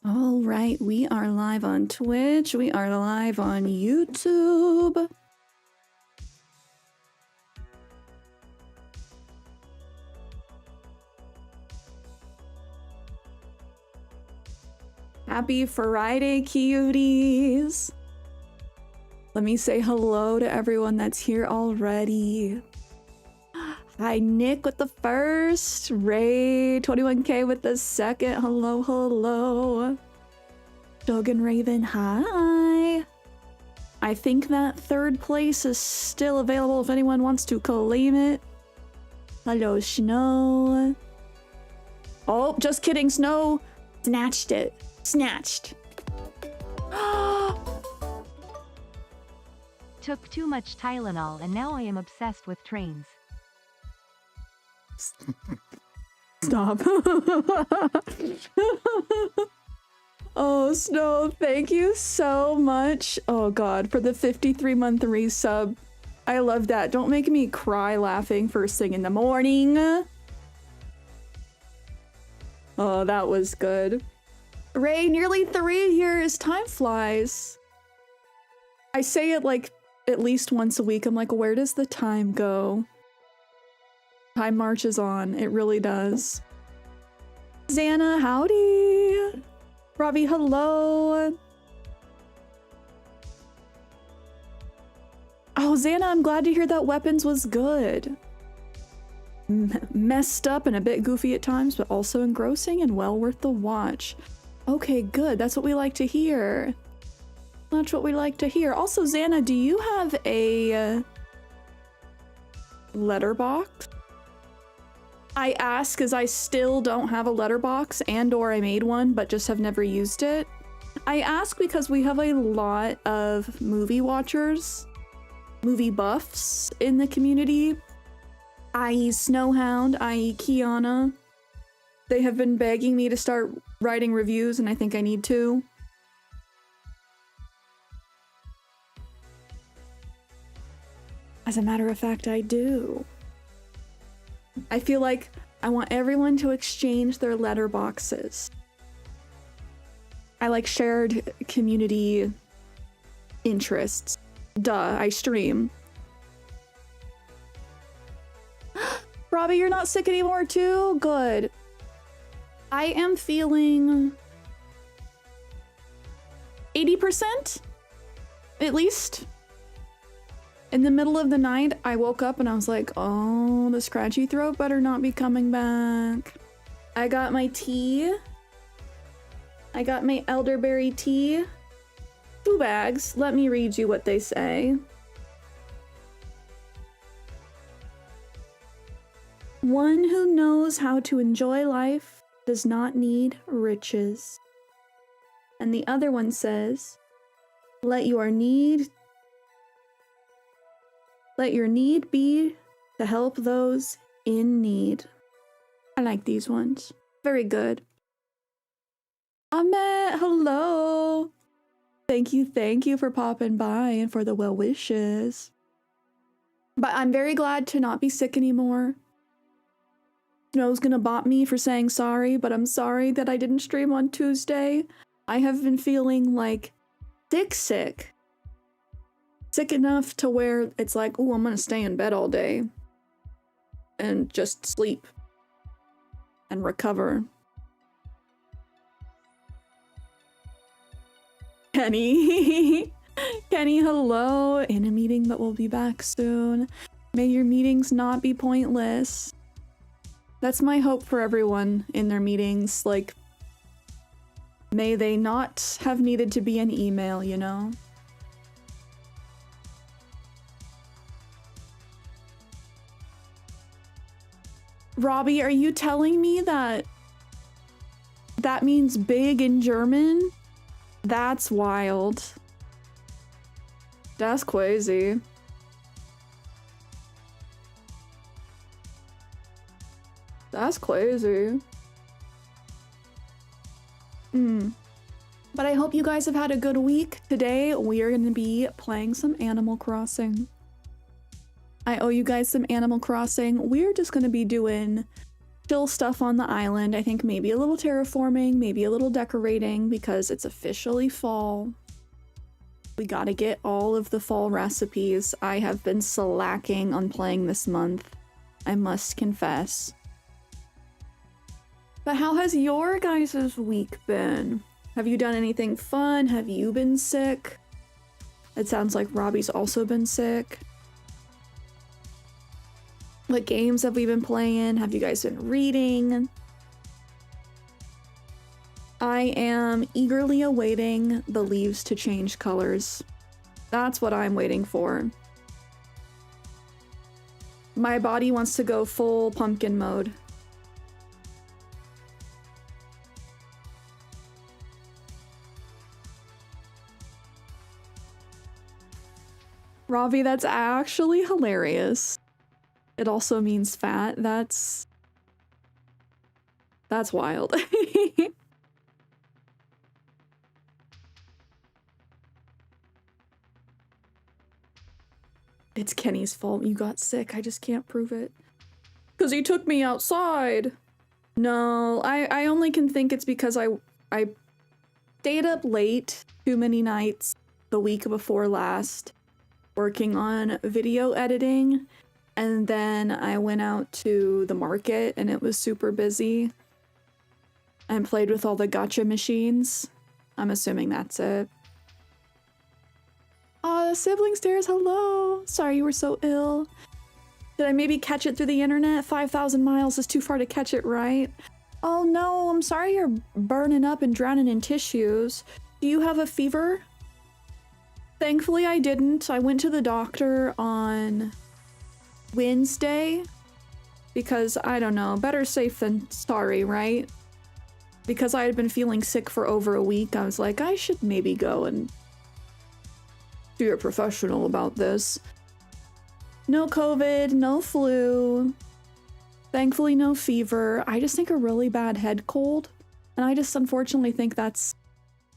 All right, we are live on Twitch. We are live on YouTube. Happy Friday, cuties. Let me say hello to everyone that's here already. Hi, Nick with the first. Ray, 21K with the second. Hello, hello. Shogun Raven, hi. I think that third place is still available if anyone wants to claim it. Hello, Snow. Oh, just kidding, Snow. Snatched it. Snatched. Took too much Tylenol and now I am obsessed with trains. Stop. Oh, Snow, thank you so much. Oh god, for the 53-month resub. I love that. Don't make me cry laughing first thing in the morning. Oh, that was good. Ray, nearly 3 years. Time flies. I say it like at least once a week. I'm like, where does the time go? Time marches on. It really does. Xana, howdy. Robbie, hello. Oh, Xana, I'm glad to hear that Weapons was good. Messed up and a bit goofy at times, but also engrossing and well worth the watch. Okay, good. That's what we like to hear. That's what we like to hear. Also, Xana, do you have a letterbox? I ask because I still don't have a letterbox and/or I made one, but just have never used it. I ask because we have a lot of movie watchers, movie buffs in the community, i.e. Snowhound, i.e. Kiana. They have been begging me to start writing reviews, and I think I need to. As a matter of fact, I do. I feel like I want everyone to exchange their letterboxes. I like shared community interests. Duh, I stream. Robbie, you're not sick anymore too? Good. I am feeling 80%, at least. In the middle of the night, I woke up and I was like, oh, the scratchy throat better not be coming back. I got my tea. I got my elderberry tea. 2 bags. Let me read you what they say. One who knows how to enjoy life does not need riches. And the other one says, let your need be to help those in need. I like these ones. Very good. Ahmed, hello. Thank you for popping by and for the well wishes. But I'm very glad to not be sick anymore. Snow's gonna bop me for saying sorry, but I'm sorry that I didn't stream on Tuesday. I have been feeling like sick. Sick enough to where it's like, oh, I'm gonna stay in bed all day and just sleep and recover. Kenny, Kenny, hello. In a meeting, but we'll be back soon. May your meetings not be pointless. That's my hope for everyone in their meetings. Like, may they not have needed to be an email, you know? Robbie, are you telling me that that means big in German? That's wild. That's crazy. That's crazy. But I hope you guys have had a good week. Today, we are going to be playing some Animal Crossing. I owe you guys some Animal Crossing. We're just going to be doing chill stuff on the island. I think maybe a little terraforming, maybe a little decorating because it's officially fall. We gotta get all of the fall recipes. I have been slacking on playing this month, I must confess. But how has your guys' week been? Have you done anything fun? Have you been sick? It sounds like Robbie's also been sick. What games have we been playing? Have you guys been reading? I am eagerly awaiting the leaves to change colors. That's what I'm waiting for. My body wants to go full pumpkin mode. Ravi, that's actually hilarious. It also means fat. That's wild. It's Kenny's fault you got sick. I just can't prove it. 'Cause he took me outside. No, I only can think it's because I stayed up late too many nights the week before last working on video editing, and then I went out to the market and it was super busy and played with all the gacha machines. I'm assuming that's it. Sibling stairs, hello. Sorry you were so ill. Did I maybe catch it through the internet? 5,000 miles is too far to catch it, right? Oh no, I'm sorry you're burning up and drowning in tissues. Do you have a fever? Thankfully I didn't. I went to the doctor on Wednesday because, I don't know, better safe than sorry, right? Because I had been feeling sick for over a week, I was like, I should maybe go and be a professional about this. No COVID, no flu. Thankfully no fever. I just think a really bad head cold. And I just unfortunately think that's,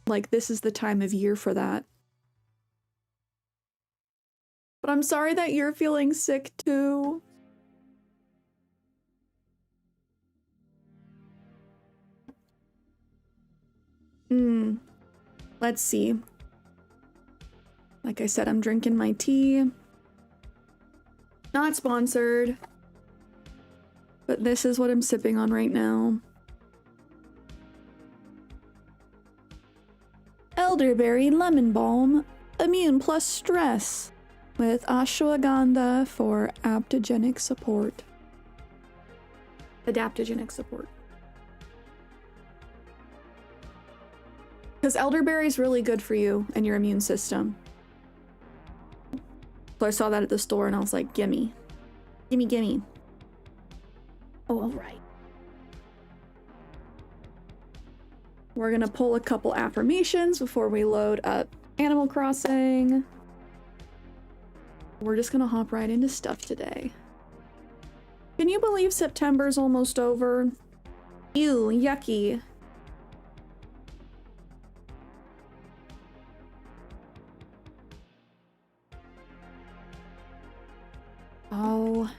like, this is the time of year for that. But I'm sorry that you're feeling sick too. Let's see. Like I said, I'm drinking my tea. Not sponsored. But this is what I'm sipping on right now. Elderberry Lemon Balm Immune Plus Stress with ashwagandha for adaptogenic support. Adaptogenic support. Because elderberry is really good for you and your immune system. So I saw that at the store and I was like, gimme. Gimme, gimme. Oh, all right. We're gonna pull a couple affirmations before we load up Animal Crossing. We're just gonna hop right into stuff today. Can you believe September's almost over? Ew, yucky. Oh.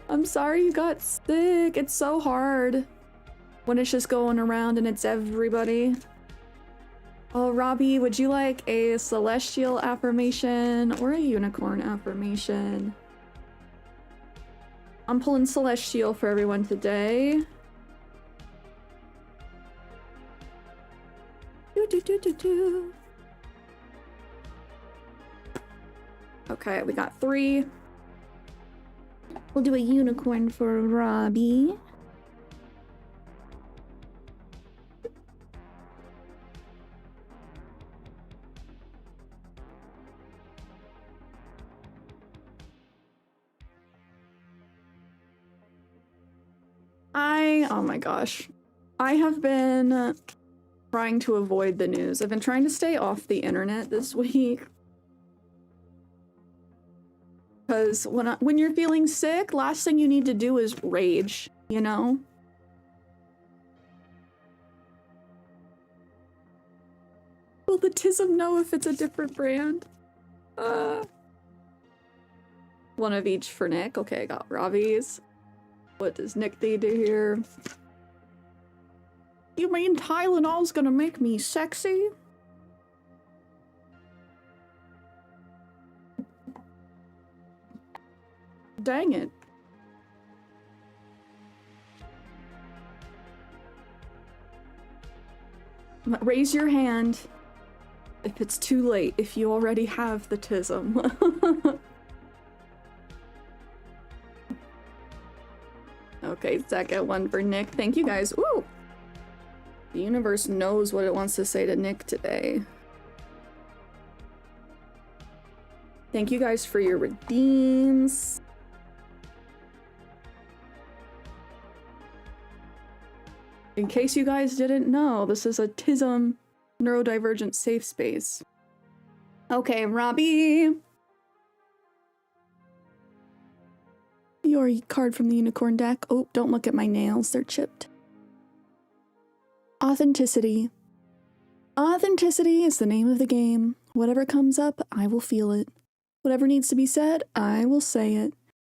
I'm sorry you got sick. It's so hard when it's just going around and it's everybody. Oh, Robbie, would you like a celestial affirmation or a unicorn affirmation? I'm pulling celestial for everyone today. Okay, we got 3. We'll do a unicorn for Robbie. Oh my gosh. I have been trying to avoid the news. I've been trying to stay off the internet this week. Because when you're feeling sick, last thing you need to do is rage, you know? Will the Tism know if it's a different brand? One of each for Nick. Okay, I got Robbie's. What does Nick need to hear? You mean Tylenol's gonna make me sexy? Dang it. Raise your hand if it's too late, if you already have the tism. Okay, second one for Nick. Thank you guys. Ooh! The universe knows what it wants to say to Nick today. Thank you guys for your redeems. In case you guys didn't know, this is a TISM neurodivergent safe space. Okay, Robbie. Your card from the unicorn deck. Oh, don't look at my nails, they're chipped. Authenticity. Authenticity is the name of the game. Whatever comes up, I will feel it. Whatever needs to be said, I will say it.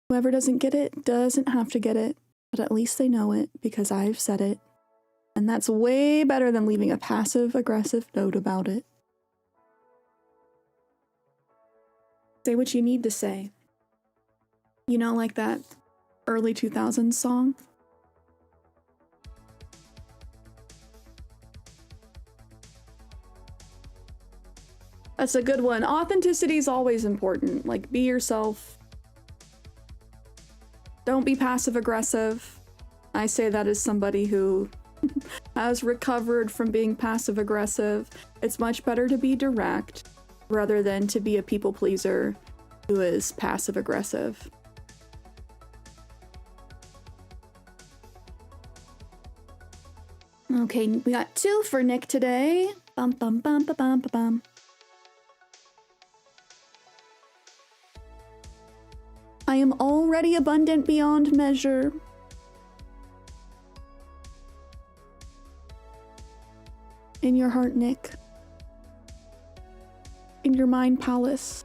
Whoever doesn't get it, doesn't have to get it. But at least they know it, because I've said it. And that's way better than leaving a passive-aggressive note about it. Say what you need to say. You know, like that early 2000s song? That's a good one. Authenticity is always important. Like, be yourself. Don't be passive-aggressive. I say that as somebody who has recovered from being passive-aggressive. It's much better to be direct rather than to be a people-pleaser who is passive-aggressive. Okay, we got 2 for Nick today. Bum bum bum ba bum ba bum. I am already abundant beyond measure. In your heart, Nick. In your mind palace.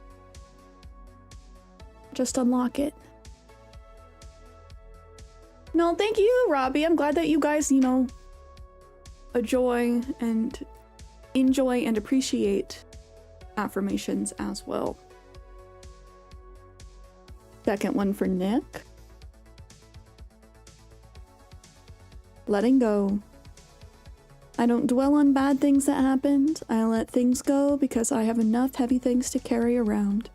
Just unlock it. No, thank you, Robbie. I'm glad that you guys, you know, enjoy and appreciate affirmations as well. Second one for Nick. Letting go. I don't dwell on bad things that happened. I let things go because I have enough heavy things to carry around.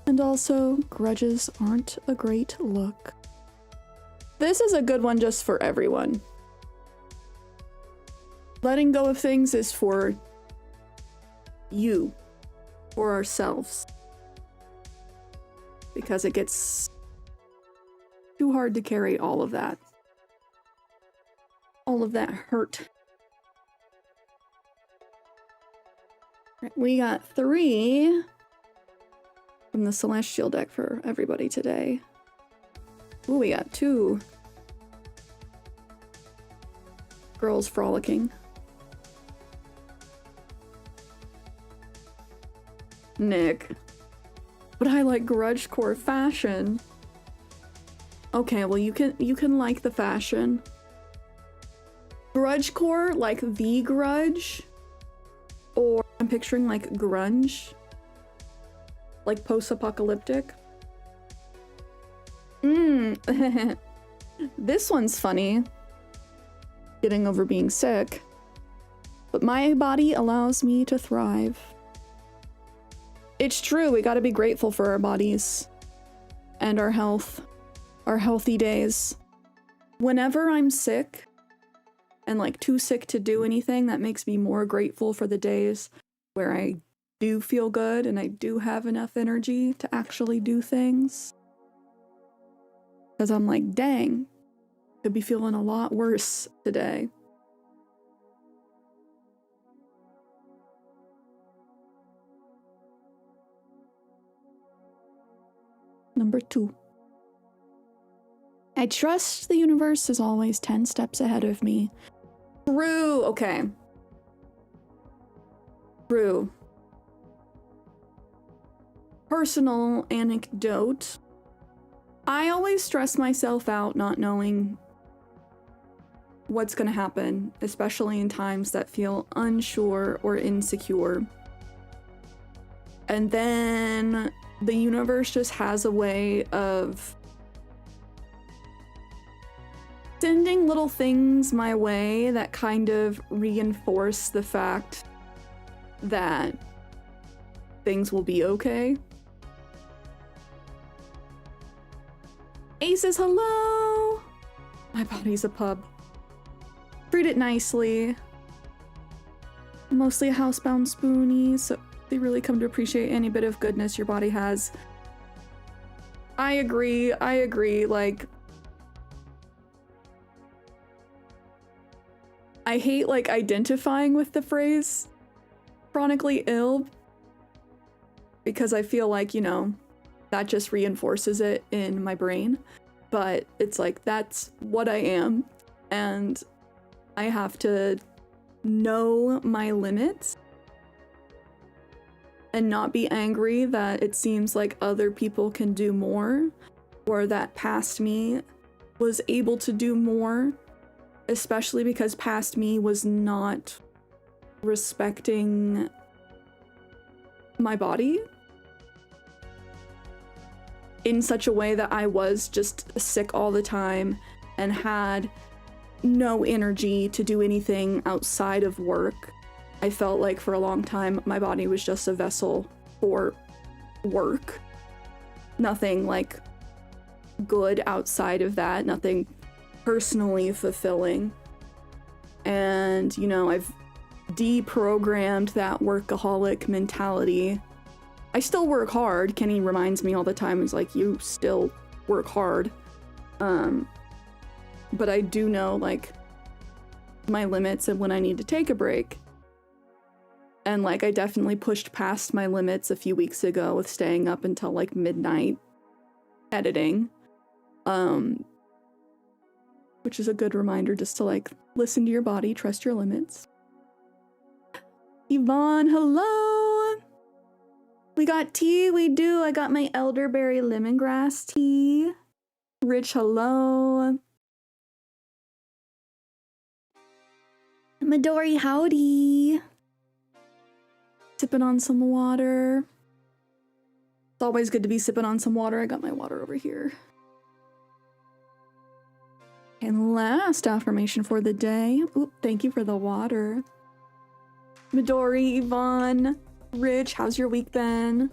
And also, grudges aren't a great look. This is a good one just for everyone. Letting go of things is for you, for ourselves. Because it gets too hard to carry all of that. All of that hurt. We got 3 from the Celestial deck for everybody today. Ooh, we got 2. Girls frolicking. Nick. But I like grudgecore fashion. Okay, well you can like the fashion. Grudgecore, like the grudge? Or I'm picturing like grunge? Like post-apocalyptic? This one's funny. Getting over being sick. But my body allows me to thrive. It's true, we gotta be grateful for our bodies. And our health. Our healthy days. Whenever I'm sick, and like too sick to do anything, that makes me more grateful for the days where I do feel good and I do have enough energy to actually do things. Because I'm like, dang, could be feeling a lot worse today. Number 2. I trust the universe is always 10 steps ahead of me. True. Okay. True. Personal anecdote. I always stress myself out not knowing what's going to happen, especially in times that feel unsure or insecure. And then the universe just has a way of sending little things my way that kind of reinforce the fact that things will be okay. Aces, hello! My body's a pub. Treat it nicely. Mostly a housebound spoonie, so they really come to appreciate any bit of goodness your body has. I agree, like... I hate, like, identifying with the phrase chronically ill, because I feel like, you know, that just reinforces it in my brain. But it's like, that's what I am, and I have to know my limits and not be angry that it seems like other people can do more, or that past me was able to do more, especially because past me was not respecting my body in such a way that I was just sick all the time and had no energy to do anything outside of work. I felt like for a long time my body was just a vessel for work. Nothing like good outside of that, nothing personally fulfilling. And, you know, I've deprogrammed that workaholic mentality. I still work hard. Kenny reminds me all the time, he's like, you still work hard. But I do know, like, my limits and when I need to take a break. And, like, I definitely pushed past my limits a few weeks ago with staying up until, like, midnight editing. Which is a good reminder just to, like, listen to your body, trust your limits. Yvonne, hello! We got tea, we do. I got my elderberry lemongrass tea. Rich, hello. Midori, howdy. Sipping on some water. It's always good to be sipping on some water. I got my water over here. And last affirmation for the day. Oop, thank you for the water. Midori, Yvonne, Rich, how's your week been?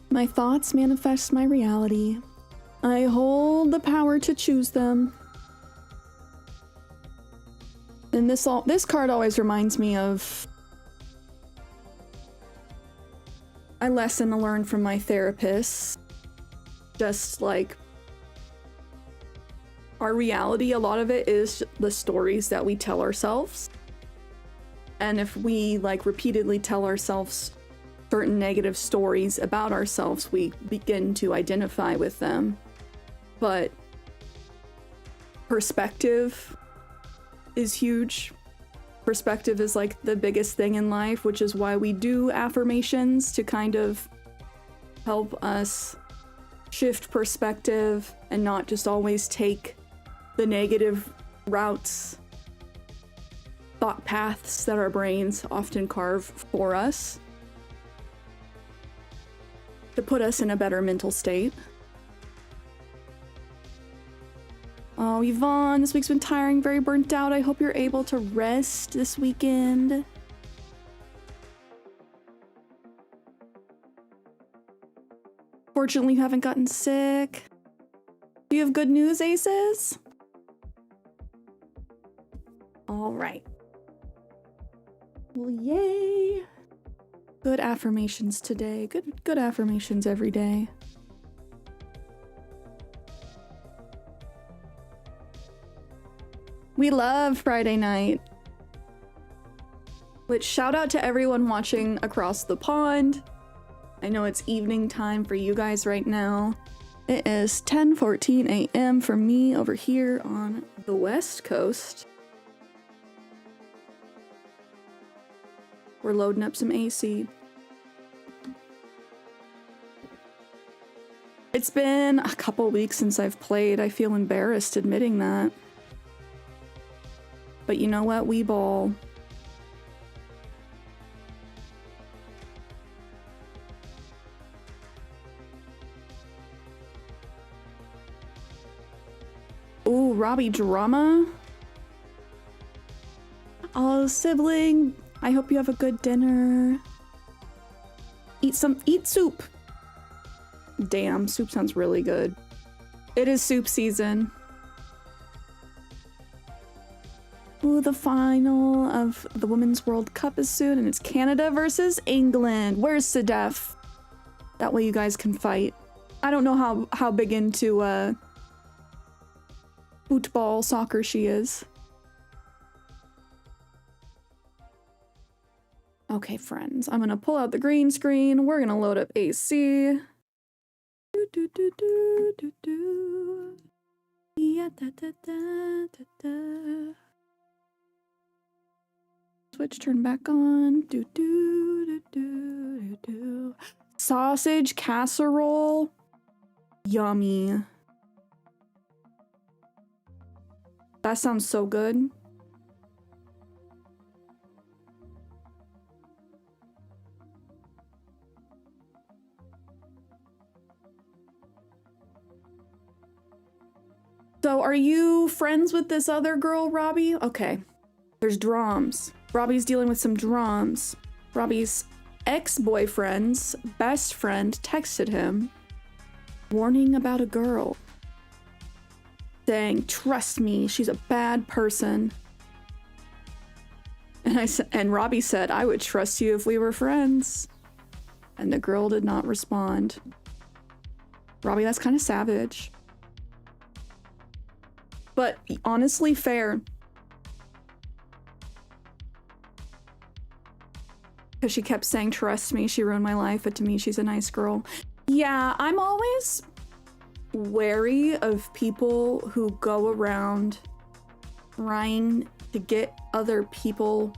My thoughts manifest my reality. I hold the power to choose them. And this card always reminds me of a lesson I learned from my therapist. Just like our reality, a lot of it is the stories that we tell ourselves. And if we like repeatedly tell ourselves certain negative stories about ourselves, we begin to identify with them. But perspective is huge. Perspective is like the biggest thing in life, which is why we do affirmations, to kind of help us shift perspective and not just always take the negative routes, thought paths that our brains often carve for us, to put us in a better mental state. Oh, Yvonne, this week's been tiring, very burnt out. I hope you're able to rest this weekend. Fortunately, you haven't gotten sick. Do you have good news, Aces? All right. Well, yay. Good affirmations today. Good affirmations every day. We love Friday night. Which, shout out to everyone watching across the pond. I know it's evening time for you guys right now. It is 10:14 a.m. for me over here on the West Coast. We're loading up some AC. It's been a couple weeks since I've played. I feel embarrassed admitting that. But you know what? We ball. Ooh, Robbie drama. Oh, sibling. I hope you have a good dinner. Eat soup. Damn, soup sounds really good. It is soup season. Ooh, the final of the Women's World Cup is soon, and it's Canada versus England. Where's Sedef? That way you guys can fight. I don't know how big into football, soccer she is. Okay, friends, I'm gonna pull out the green screen. We're gonna load up AC. Yeah, Switch turn back on. Sausage casserole. Yummy. That sounds so good. So are you friends with this other girl, Robbie? Okay. There's drums. Robbie's dealing with some drums. Robbie's ex-boyfriend's best friend texted him, warning about a girl, saying, "Trust me, she's a bad person." And Robbie said, "I would trust you if we were friends." And the girl did not respond. Robbie, that's kind of savage. But honestly, fair. Because she kept saying, "Trust me, she ruined my life, but to me, she's a nice girl." Yeah, I'm always wary of people who go around trying to get other people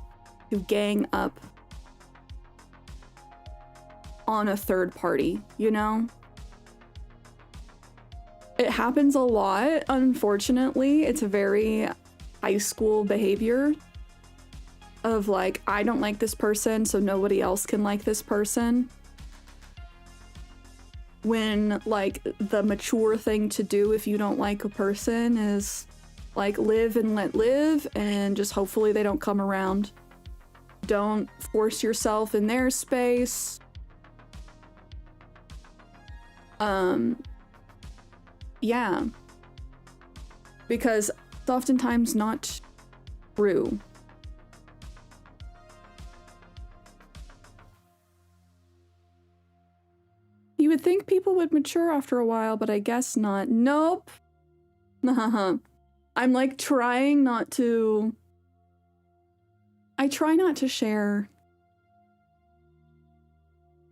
to gang up on a third party, you know? It happens a lot, unfortunately. It's a very high school behavior of like, I don't like this person, so nobody else can like this person. When like the mature thing to do if you don't like a person is like live and let live, and just hopefully they don't come around. Don't force yourself in their space. Yeah, because it's oftentimes not true. You would think people would mature after a while, but I guess not. Nope. I'm like trying not to... I try not to share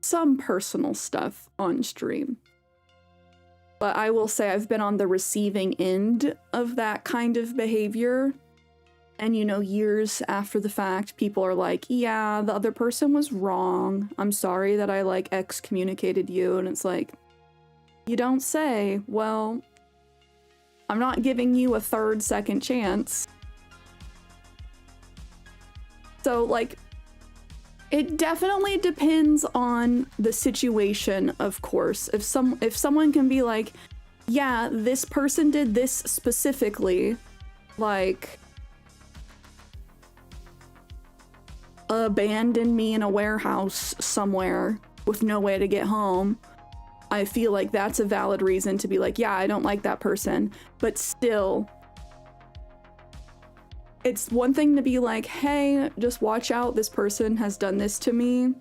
some personal stuff on stream. But I will say I've been on the receiving end of that kind of behavior. And, you know, years after the fact, people are like, yeah, the other person was wrong. I'm sorry that I, like, excommunicated you. And it's like, you don't say. Well, I'm not giving you a third, second chance. So, like, it definitely depends on the situation, of course. If someone can be like, yeah, this person did this specifically, like, abandoned me in a warehouse somewhere with no way to get home, I feel like that's a valid reason to be like, yeah, I don't like that person. But still, it's one thing to be like, hey, just watch out, this person has done this to me,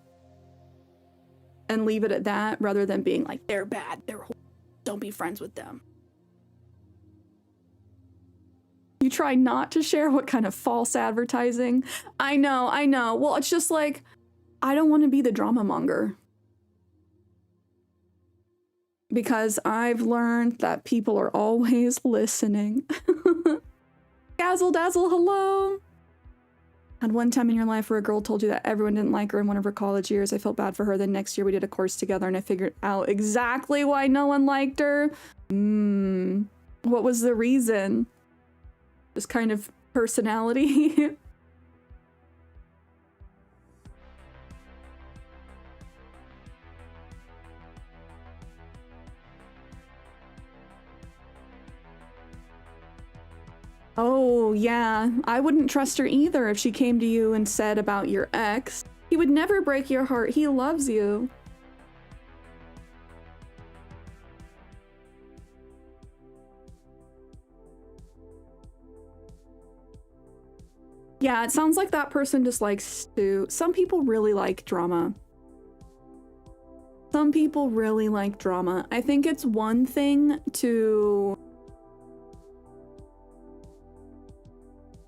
and leave it at that, rather than being like, they're bad, don't be friends with them. You try not to share? What kind of false advertising? I know. Well, it's just like, I don't want to be the drama monger. because I've learned that people are always listening. Dazzle Dazzle, hello! Had one time in your life where a girl told you that everyone didn't like her in one of her college years. I felt bad for her. Then next year we did a course together and I figured out exactly why no one liked her. What was the reason? This kind of personality. Oh, yeah. I wouldn't trust her either if she came to you and said about your ex. He would never break your heart. He loves you. Yeah, it sounds like that person just likes to... Some people really like drama. Some people really like drama. I think it's one thing to...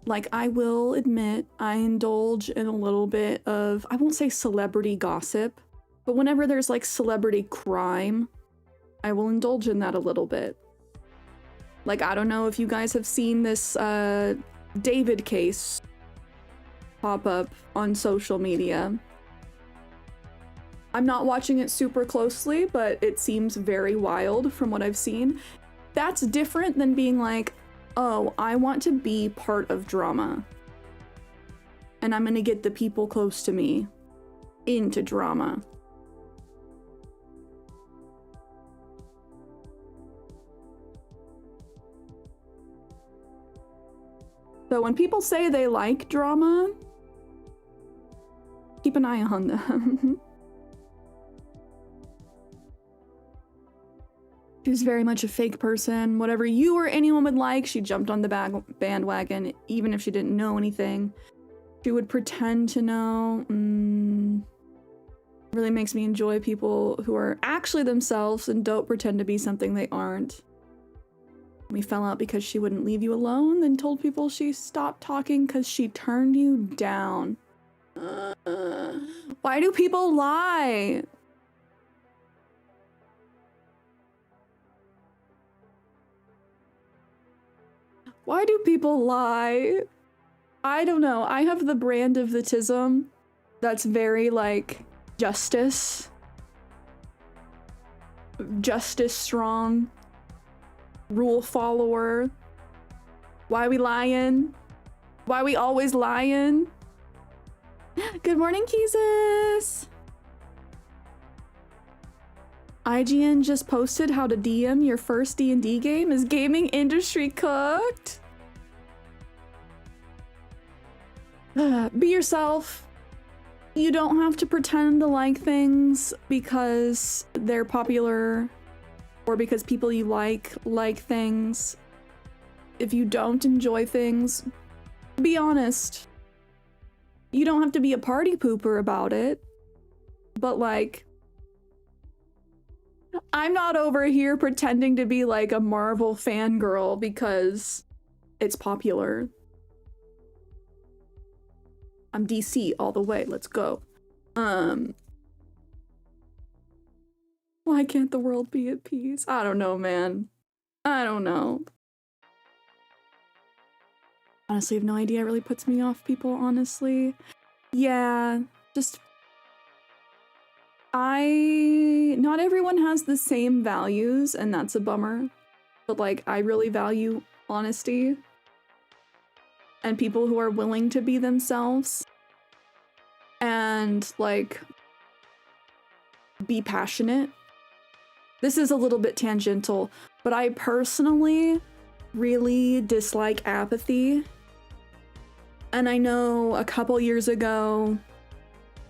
Like, I will admit, I indulge in a little bit of, I won't say celebrity gossip, but whenever there's like celebrity crime, I will indulge in that a little bit. Like, I don't know if you guys have seen this David case pop up on social media. I'm not watching it super closely, but it seems very wild from what I've seen. That's different than being like, oh, I want to be part of drama. And I'm gonna get the people close to me into drama. So when people say they like drama, keep an eye on them. She was very much a fake person. Whatever you or anyone would like, she jumped on the bandwagon, even if she didn't know anything. She would pretend to know. Really makes me enjoy people who are actually themselves and don't pretend to be something they aren't. We fell out because she wouldn't leave you alone, then told people she stopped talking because she turned you down. Why do people lie? Why do people lie? I don't know. I have the brand of the tism that's very like justice strong, rule follower. Why we lying? Why we always lying? Good morning, Keezus. IGN just posted how to DM your first D&D game. Is gaming industry cooked? Be yourself. You don't have to pretend to like things because they're popular or because people you like things. If you don't enjoy things, be honest. You don't have to be a party pooper about it, but like, I'm not over here pretending to be like a Marvel fangirl because it's popular. I'm DC all the way, let's go. Why can't the world be at peace? I don't know, man. I don't know. Honestly, I have no idea. It really puts me off people, honestly. Yeah, just... Not everyone has the same values, and that's a bummer. But, like, I really value honesty. And people who are willing to be themselves. And, like, be passionate. This is a little bit tangential, but I personally really dislike apathy. And I know a couple years ago,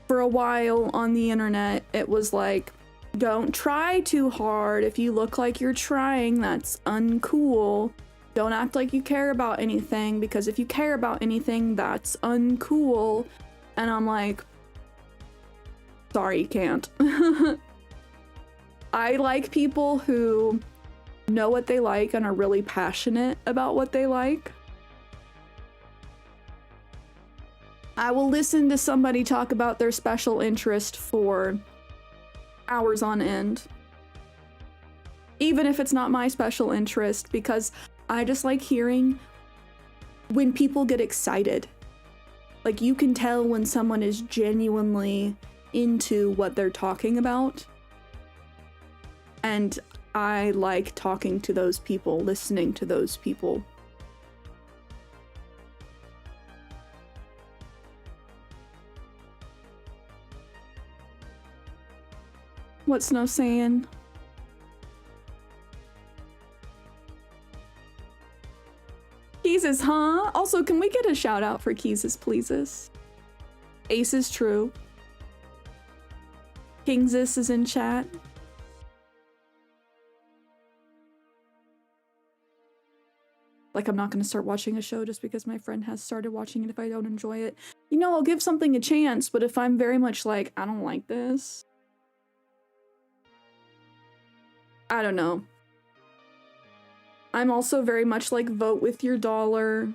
for a while on the internet, it was like, don't try too hard. If you look like you're trying, that's uncool. Don't act like you care about anything, because if you care about anything, that's uncool. And I'm like, sorry, you can't. I like people who know what they like and are really passionate about what they like. I will listen to somebody talk about their special interest for hours on end. even if it's not my special interest, because I just like hearing when people get excited. Like, you can tell when someone is genuinely into what they're talking about. And I like talking to those people, listening to those people. What's Snow saying? Keezus, huh? Also, can we get a shout out for Keezus, pleases? Ace is true. Kingsus is in chat. Like, I'm not going to start watching a show just because my friend has started watching it if I don't enjoy it. You know, I'll give something a chance, but if I'm very much like, I don't like this, I don't know. I'm also very much like, vote with your dollar.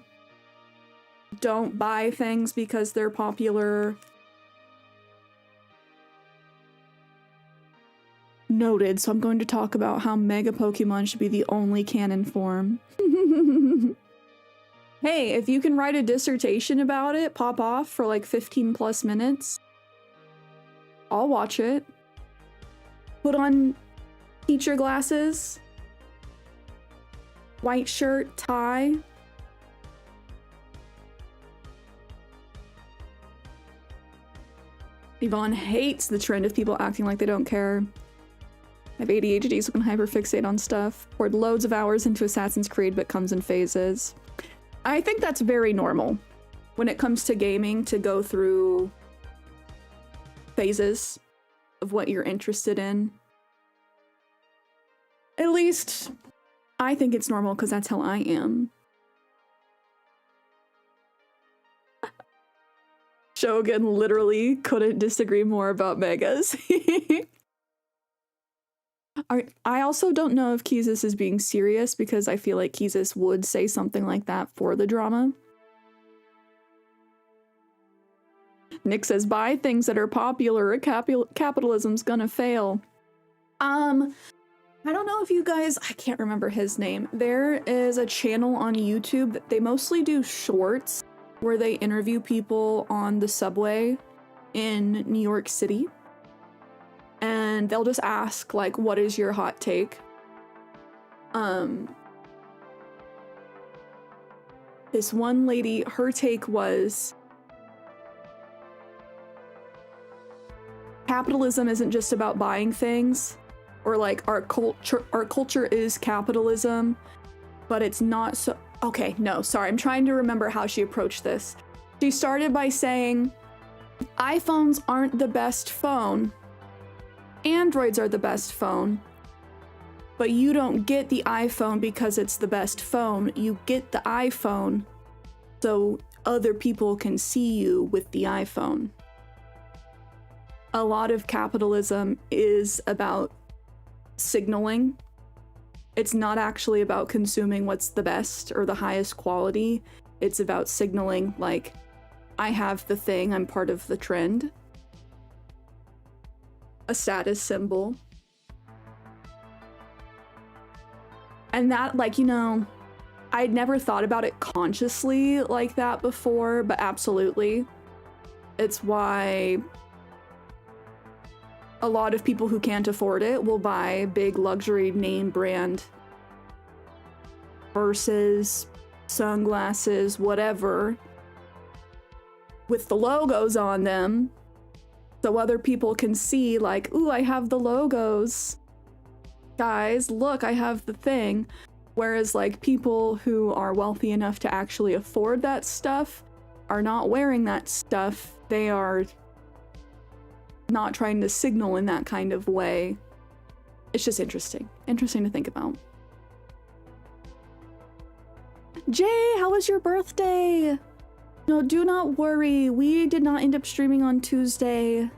Don't buy things because they're popular. Noted, so I'm going to talk about how Mega Pokemon should be the only canon form. Hey, if you can write a dissertation about it, pop off for like 15 plus minutes, I'll watch it. Put on teacher glasses, white shirt, tie. Yvonne hates the trend of people acting like they don't care. I have ADHD, so I can hyperfixate on stuff. Poured loads of hours into Assassin's Creed, but comes in phases. I think that's very normal when it comes to gaming, to go through phases of what you're interested in. At least, I think it's normal because that's how I am. Shogun literally couldn't disagree more about megas. I also don't know if Keezus is being serious, because I feel like Keezus would say something like that for the drama. Nick says, buy things that are popular or capitalism's gonna fail. I don't know if you guys, I can't remember his name. There is a channel on YouTube that they mostly do shorts where they interview people on the subway in New York City. And they'll just ask, like, what is your hot take? This one lady, her take was, capitalism isn't just about buying things, or like our culture is capitalism, but it's not so. Okay, no, sorry, I'm trying to remember how she approached this. She started by saying, iPhones aren't the best phone. Androids are the best phone, but you don't get the iPhone because it's the best phone. You get the iPhone so other people can see you with the iPhone. A lot of capitalism is about signaling. It's not actually about consuming what's the best or the highest quality. It's about signaling, like, I have the thing, I'm part of the trend. A status symbol. And that, like, you know, I'd never thought about it consciously like that before, but absolutely. It's why a lot of people who can't afford it will buy big luxury name brand purses, sunglasses, whatever, with the logos on them, so other people can see, like, ooh, I have the logos. Guys, look, I have the thing. Whereas, like, people who are wealthy enough to actually afford that stuff are not wearing that stuff. They are not trying to signal in that kind of way. It's just interesting. Interesting to think about. Jay, how was your birthday? No, do not worry. We did not end up streaming on Tuesday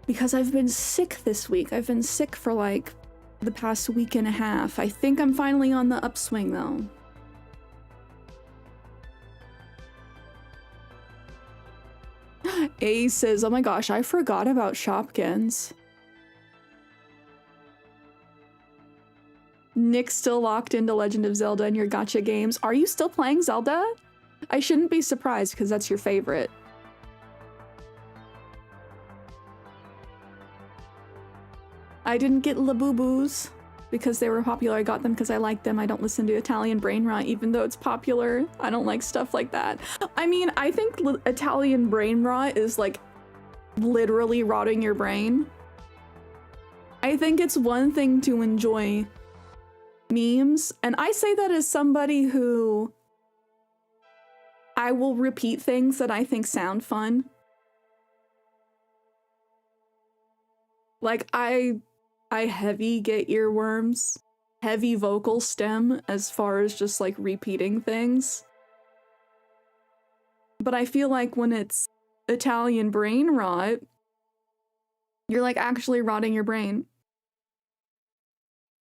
because I've been sick this week. I've been sick for like the past week and a half. I think I'm finally on the upswing though. Ace says, oh my gosh, I forgot about Shopkins. Nick's still locked into Legend of Zelda and your gacha games. Are you still playing Zelda? I shouldn't be surprised because that's your favorite. I didn't get Labubus because they were popular. I got them because I like them. I don't listen to Italian brain rot even though it's popular. I don't like stuff like that. I mean, I think Italian brain rot is like literally rotting your brain. I think it's one thing to enjoy memes, and I say that as somebody who I will repeat things that I think sound fun. Like I heavy get earworms, heavy vocal stem as far as just like repeating things. But I feel like when it's Italian brain rot, you're like actually rotting your brain.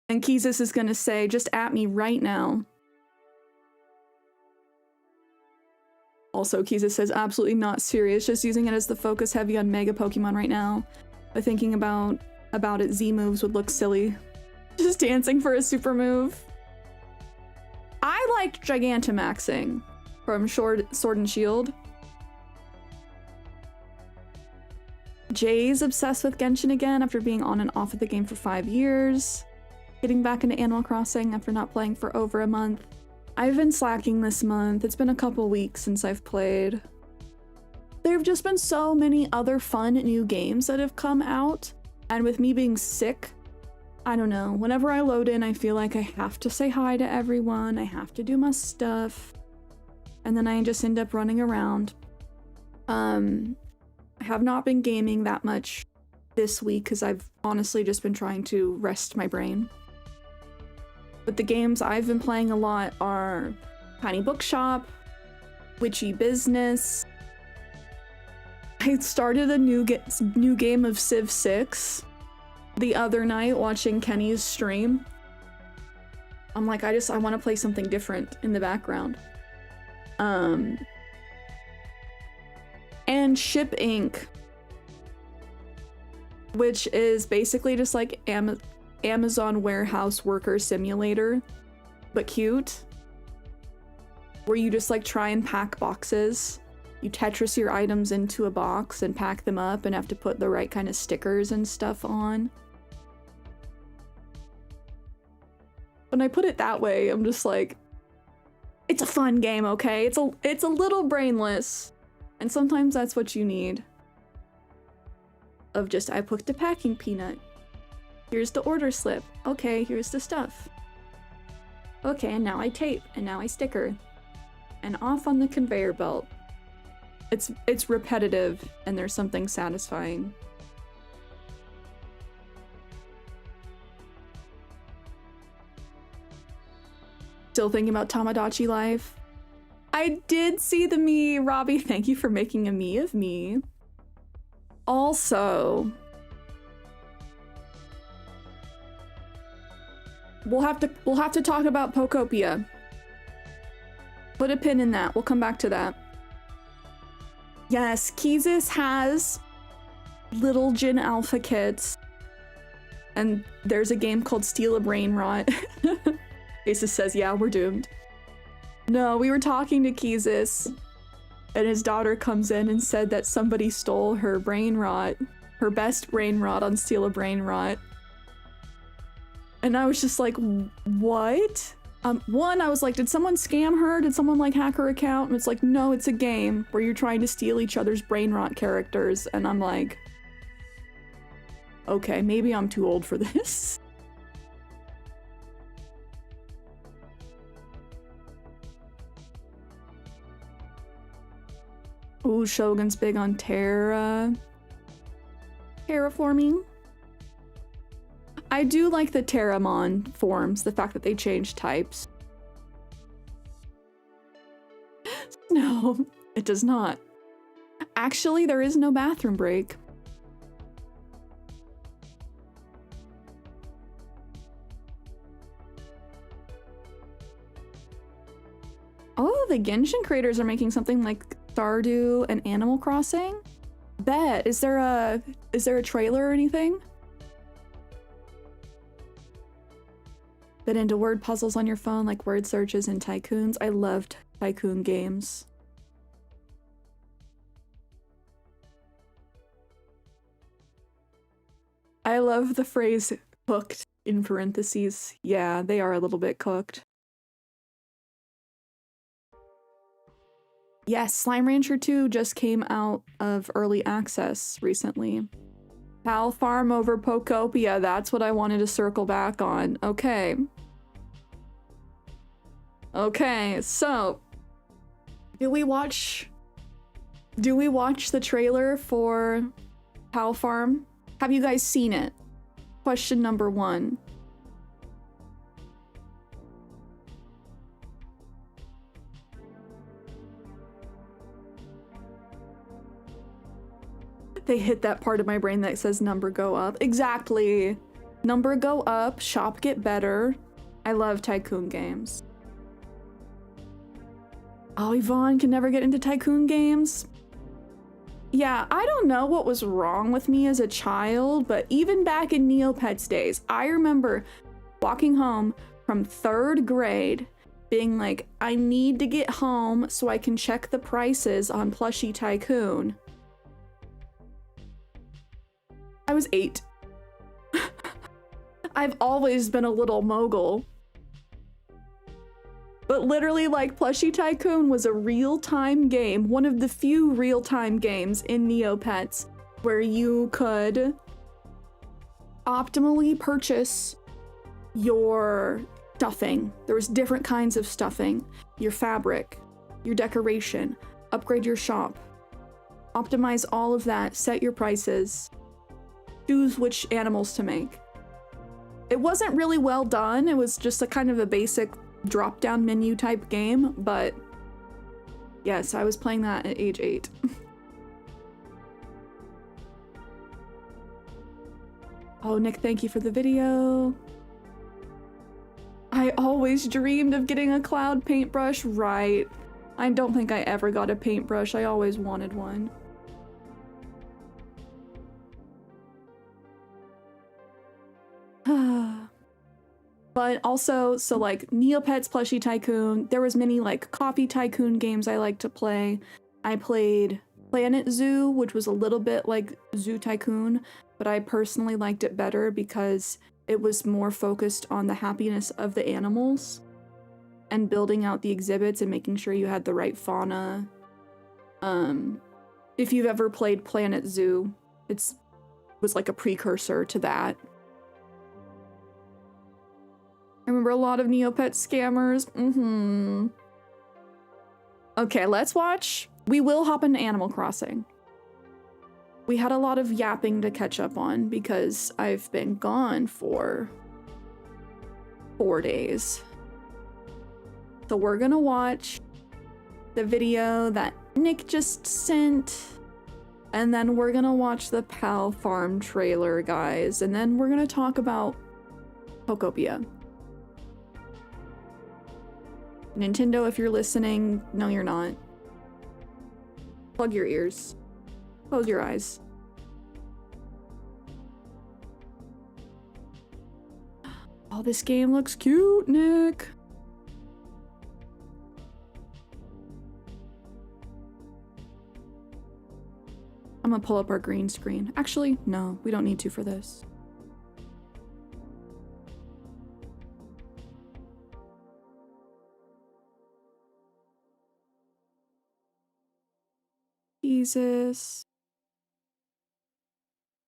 And Keezus is gonna say, just at me right now. Also, Keezus says, absolutely not serious, just using it as the focus heavy on Mega Pokemon right now. But thinking about it, Z moves would look silly. Just dancing for a super move. I liked Gigantamaxing from Sword and Shield. Jay's obsessed with Genshin again after being on and off of the game for 5 years. Getting back into Animal Crossing after not playing for over a month. I've been slacking this month. It's been a couple weeks since I've played. There have just been so many other fun new games that have come out. And with me being sick, I don't know. Whenever I load in, I feel like I have to say hi to everyone. I have to do my stuff. And then I just end up running around. I have not been gaming that much this week because I've honestly just been trying to rest my brain. But the games I've been playing a lot are Tiny Bookshop, Witchy Business. I started a new game of Civ 6 the other night watching Kenny's stream. I'm like, I want to play something different in the background. And Ship Inc., which is basically just like Amazon warehouse worker simulator, but cute. Where you just like try and pack boxes. You Tetris your items into a box and pack them up and have to put the right kind of stickers and stuff on. When I put it that way, I'm just like, it's a fun game, okay? It's a little brainless. And sometimes that's what you need. Of just, I put the packing peanut. Here's the order slip. Okay, here's the stuff. Okay, and now I tape, and now I sticker. And off on the conveyor belt. It's repetitive, and there's something satisfying. Still thinking about Tamagotchi life. I did see the me, Robbie. Thank you for making a me of me. Also, we'll have to talk about Pokopia. Put a pin in that. We'll come back to that. Yes, Keezus has Little Jin Alpha kits. And there's a game called Steal a Brain Rot. Asus says, yeah, we're doomed. No, we were talking to Keezus, and his daughter comes in and said that somebody stole her brain rot, her best brain rot on Steal a Brain Rot. And I was just like, what? One, I was like, did someone scam her? Did someone like hack her account? And it's like, no, it's a game where you're trying to steal each other's brain rot characters. And I'm like, okay, maybe I'm too old for this. Ooh, Shogun's big on terraforming. I do like the Terramon forms, the fact that they change types. No, it does not. Actually, there is no bathroom break. Oh, the Genshin creators are making something like Stardew and Animal Crossing? Bet. Is there a trailer or anything? Been into word puzzles on your phone like word searches and tycoons. I loved tycoon games. I love the phrase cooked in parentheses. Yeah, they are a little bit cooked. Yes, Slime Rancher 2 just came out of early access recently. Pal Farm over Pokopia, that's what I wanted to circle back on. Okay. Okay, so do we watch the trailer for Pal Farm? Have you guys seen it? Question number 1. They hit that part of my brain that says number go up. Exactly. Number go up, shop get better. I love tycoon games. Oh, Yvonne can never get into tycoon games. Yeah, I don't know what was wrong with me as a child, but even back in Neopets days, I remember walking home from 3rd grade being like, I need to get home so I can check the prices on Plushie Tycoon. I was 8. I've always been a little mogul. But literally, like, Plushie Tycoon was a real-time game, one of the few real-time games in Neopets where you could optimally purchase your stuffing. There was different kinds of stuffing. Your fabric, your decoration, upgrade your shop, optimize all of that, set your prices, choose which animals to make. It wasn't really well done. It was just a kind of a basic drop-down menu type game, but yes, I was playing that at age 8. Oh, Nick, thank you for the video. I always dreamed of getting a cloud paintbrush, right? I don't think I ever got a paintbrush. I always wanted one. But also, so like Neopets, Plushie Tycoon, there was many like coffee tycoon games I like to play. I played Planet Zoo, which was a little bit like Zoo Tycoon, but I personally liked it better because it was more focused on the happiness of the animals and building out the exhibits and making sure you had the right fauna. If you've ever played Planet Zoo, it was like a precursor to that. I remember a lot of Neopet scammers. Okay, let's watch. We will hop into Animal Crossing. We had a lot of yapping to catch up on because I've been gone for 4 days. So we're gonna watch the video that Nick just sent, and then we're gonna watch the Pal Farm trailer, guys, and then we're gonna talk about Pokopia. Nintendo, if you're listening, no you're not. Plug your ears. Close your eyes. Oh, this game looks cute, Nick. I'm gonna pull up our green screen. Actually, no, we don't need to for this. Jesus.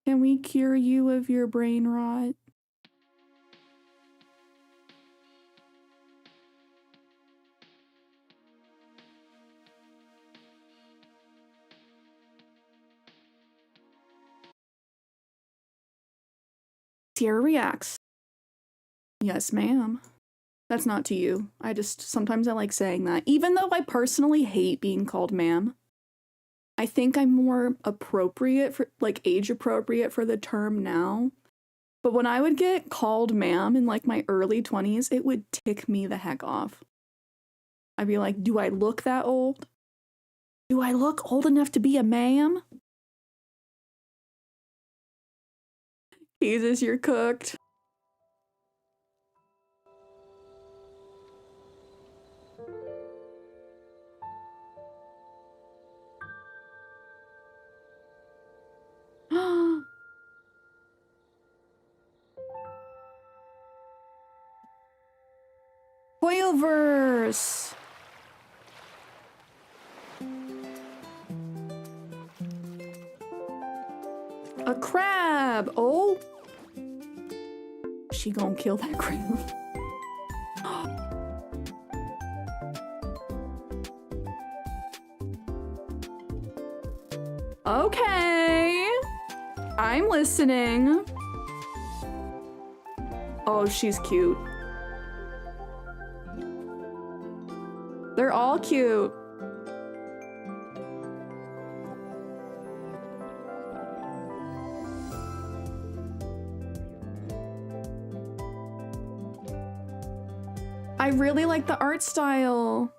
Can we cure you of your brain rot? Cierra reacts. Yes, ma'am. That's not to you. Sometimes I like saying that. Even though I personally hate being called ma'am. I think I'm more appropriate for, like, age appropriate for the term now. But when I would get called ma'am in like my early 20s, it would tick me the heck off. I'd be like, do I look that old? Do I look old enough to be a ma'am? Jesus, you're cooked. universe. A crab. Oh. She gonna kill that crab. Okay. I'm listening. Oh, she's cute. They're all cute. I really like the art style.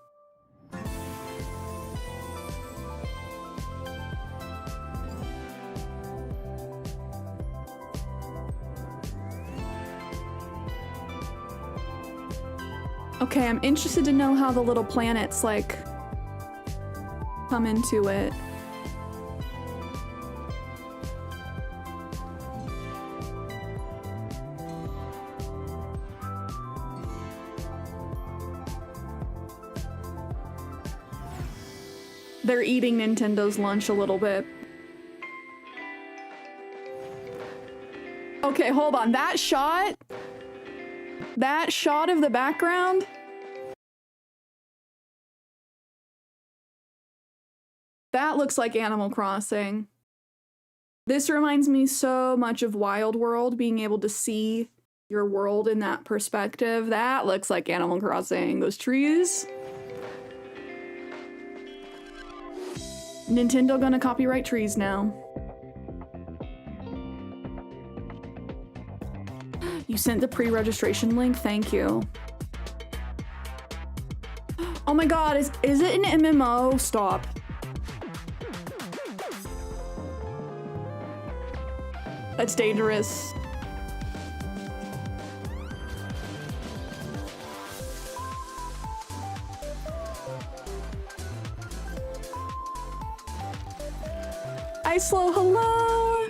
Okay, I'm interested to know how the little planets, like, come into it. They're eating Nintendo's lunch a little bit. Okay, hold on. That shot of the background, that looks like Animal Crossing. This reminds me so much of Wild World, being able to see your world in that perspective. That looks like Animal Crossing. Those trees. Nintendo gonna copyright trees now. You sent the pre-registration link? Thank you. Oh my god, is it an MMO? Stop. That's dangerous. Slow, hello!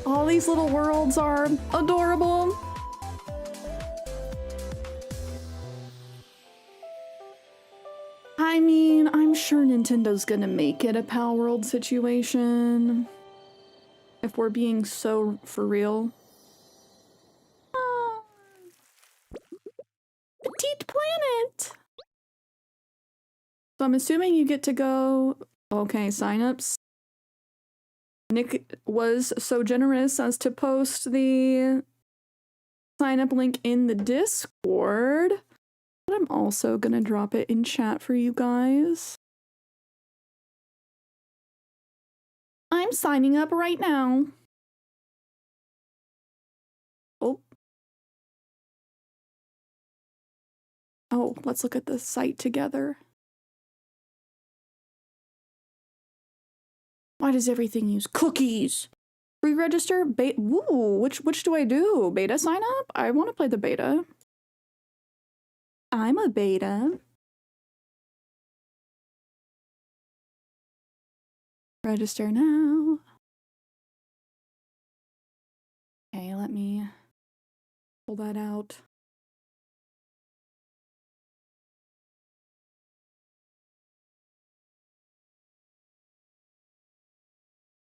All these little worlds are adorable. I mean, I'm sure Nintendo's gonna make it a Pal World situation. If we're being so for real. Petite planet! So I'm assuming you get to go... Okay, signups. Nick was so generous as to post the sign-up link in the Discord, but I'm also gonna drop it in chat for you guys. I'm signing up right now. Oh, let's look at the site together. Why does everything use cookies? Pre-register? Ooh, which do I do? Beta sign up? I want to play the beta. I'm a beta. Register now. Okay, let me pull that out.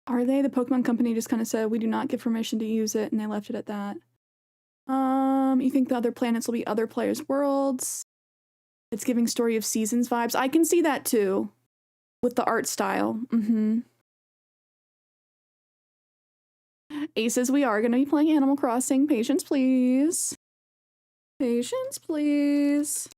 Are they? The Pokemon company just kind of said, we do not give permission to use it, and they left it at that. You think the other planets will be other players' worlds? It's giving Story of Seasons vibes. I can see that too, with the art style. Aces, we are going to be playing Animal Crossing. Patience, please. Patience, please.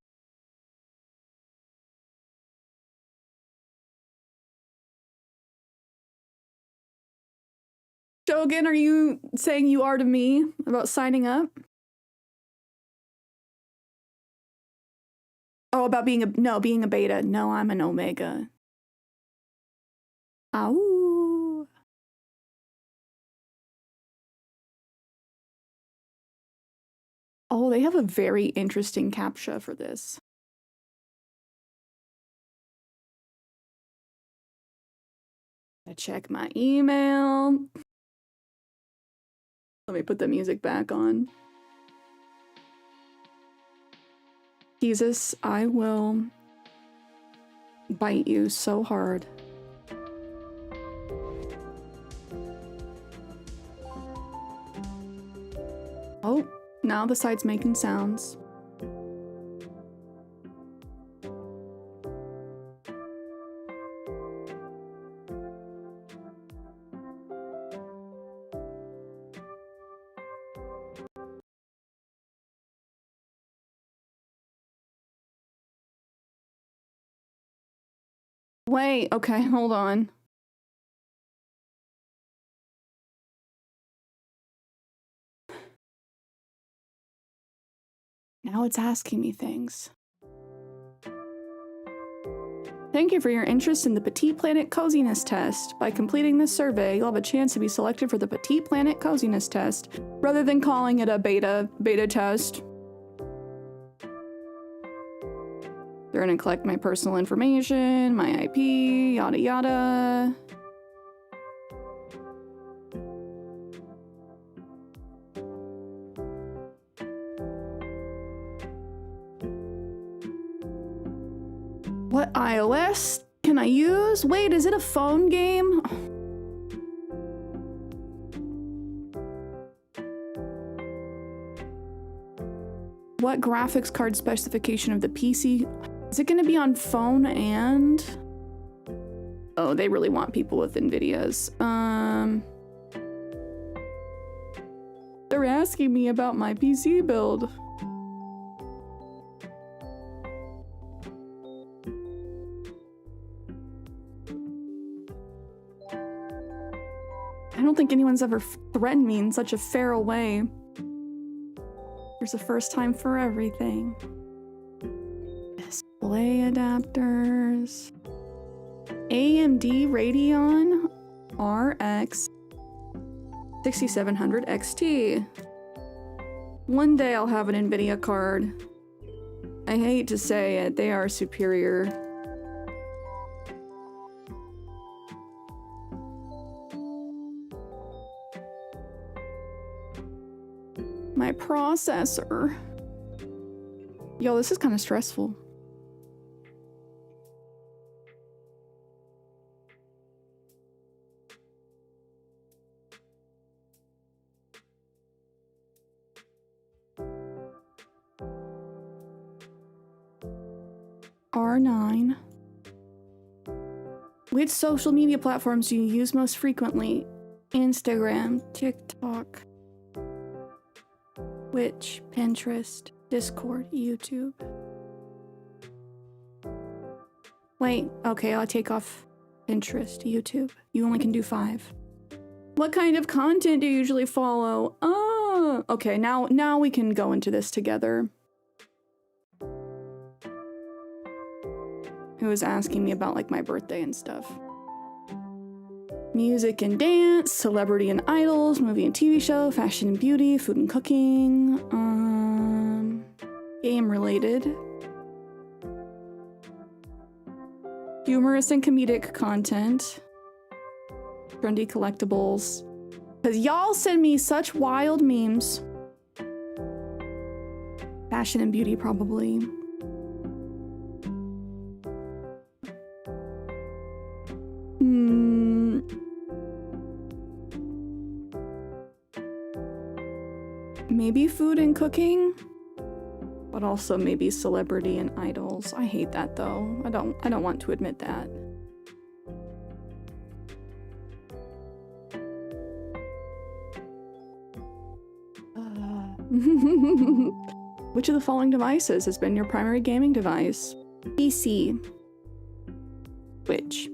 Shogun, are you saying you are to me about signing up? Oh, about being being a beta. No, I'm an omega. Ow. Oh, they have a very interesting CAPTCHA for this. I check my email. Let me put the music back on. Jesus, I will bite you so hard. Oh, now the site's making sounds. Wait, okay, hold on. Now it's asking me things. Thank you for your interest in the Petite Planet Coziness Test. By completing this survey, you'll have a chance to be selected for the Petite Planet Coziness Test, rather than calling it a beta test. They're gonna collect my personal information, my IP, yada yada. What iOS can I use? Wait, is it a phone game? What graphics card specification of the PC? Is it gonna be on phone and... Oh, they really want people with NVIDIA's. They're asking me about my PC build. I don't think anyone's ever threatened me in such a feral way. There's a first time for everything. Display adapters. AMD Radeon RX 6700 XT. One day I'll have an NVIDIA card. I hate to say it, they are superior. My processor. Yo, this is kind of stressful. R9. Which social media platforms do you use most frequently? Instagram, TikTok, Twitch, Pinterest, Discord, YouTube. Wait, okay, I'll take off Pinterest, YouTube. You only can do 5. What kind of content do you usually follow? Oh, okay, now we can go into this together. Who was asking me about like my birthday and stuff. Music and dance, celebrity and idols, movie and TV show, fashion and beauty, food and cooking, game related. Humorous and comedic content. Trendy collectibles. Cause y'all send me such wild memes. Fashion and beauty probably. Maybe food and cooking, but also maybe celebrity and idols. I hate that though. I don't want to admit that. Which of the following devices has been your primary gaming device? PC. Which?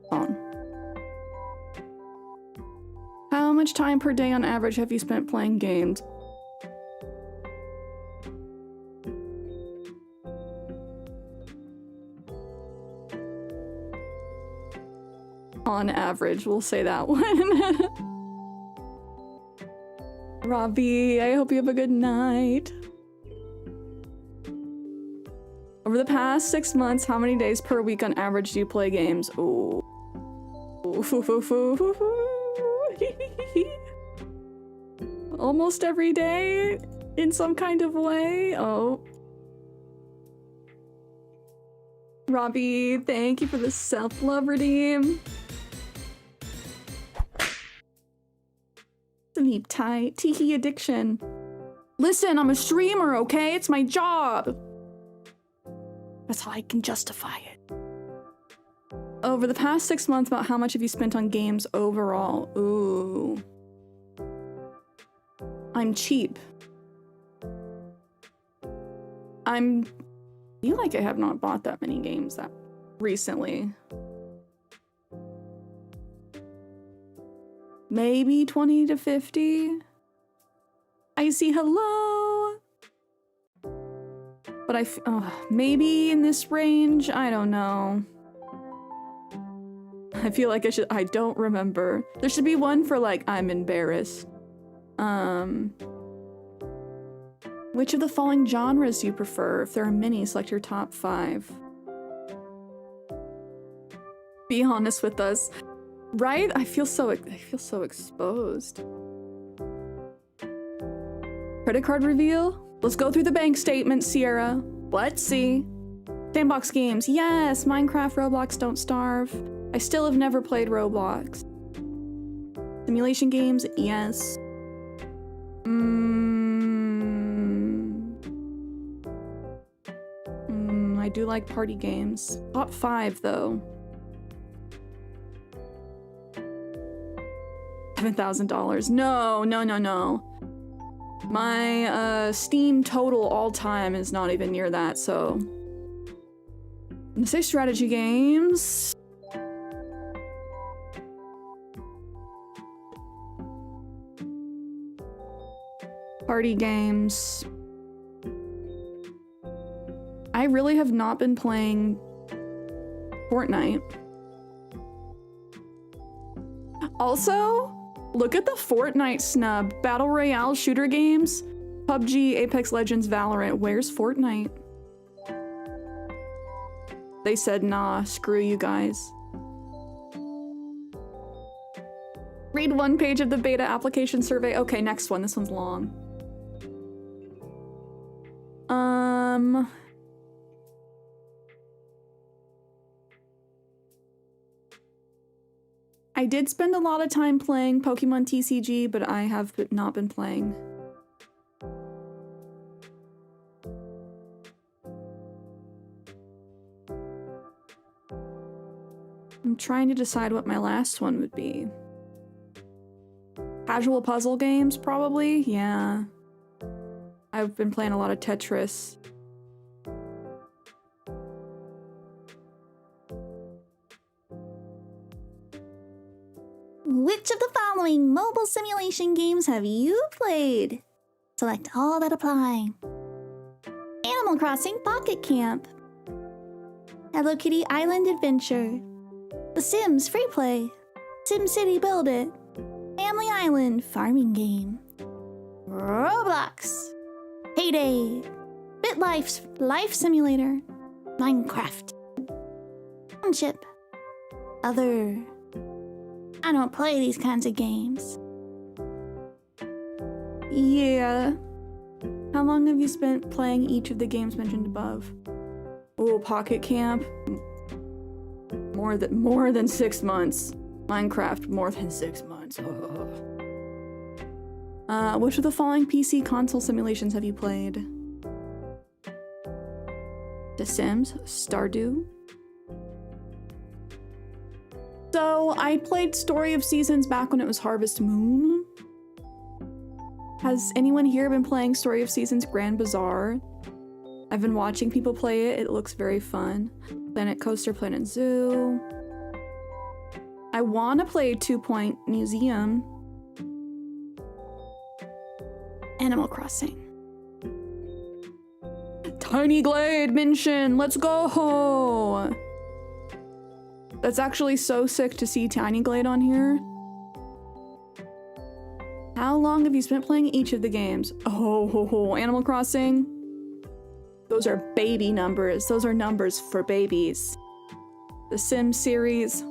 Phone. How much time per day on average have you spent playing games? On average, we'll say that one. Robbie, I hope you have a good night. Over the past 6 months, how many days per week on average do you play games? Ooh. Almost every day in some kind of way. Oh. Robbie, thank you for the self-love redeem. Sleep tight. Tiki addiction. Listen, I'm a streamer, okay? It's my job. That's how I can justify it. Over the past 6 months, about how much have you spent on games overall? Ooh. I'm cheap. I feel like I have not bought that many games that recently. Maybe 20 to 50. I see hello. But maybe in this range, I don't know. I feel like I don't remember. There should be one for like, I'm embarrassed. Which of the following genres do you prefer? If there are many, select your top 5. Be honest with us. Right? I feel so exposed. Credit card reveal? Let's go through the bank statement, Cierra. Let's see. Sandbox games, yes. Minecraft, Roblox, Don't Starve. I still have never played Roblox. Simulation games, yes. I do like party games. Top 5 though. $7,000. No. My Steam total all time is not even near that, so. I'm gonna say strategy games. Party games. I really have not been playing Fortnite. Also, look at the Fortnite snub. Battle Royale shooter games. PUBG, Apex Legends, Valorant. Where's Fortnite? They said, nah, screw you guys. Read 1 page of the beta application survey. Okay, next one. This one's long. I did spend a lot of time playing Pokemon TCG, but I have not been playing. I'm trying to decide what my last one would be. Casual puzzle games, probably? Yeah. I've been playing a lot of Tetris. Which of the following mobile simulation games have you played? Select all that apply. Animal Crossing Pocket Camp. Hello Kitty Island Adventure. The Sims Free Play. SimCity Build It. Family Island Farming Game. Roblox. Payday. BitLife's Life Simulator. Minecraft. Township. Other. I don't play these kinds of games. Yeah. How long have you spent playing each of the games mentioned above? Oh, Pocket Camp. More than 6 months. Minecraft, more than 6 months. Which of the following PC console simulations have you played? The Sims, Stardew. So, I played Story of Seasons back when it was Harvest Moon. Has anyone here been playing Story of Seasons Grand Bazaar? I've been watching people play it. It looks very fun. Planet Coaster, Planet Zoo. I want to play 2 Point Museum. Animal Crossing. Tiny Glade mention. Let's go. That's actually so sick to see Tiny Glade on here. How long have you spent playing each of the games? Oh, Animal Crossing. Those are baby numbers. Those are numbers for babies. The Sims series.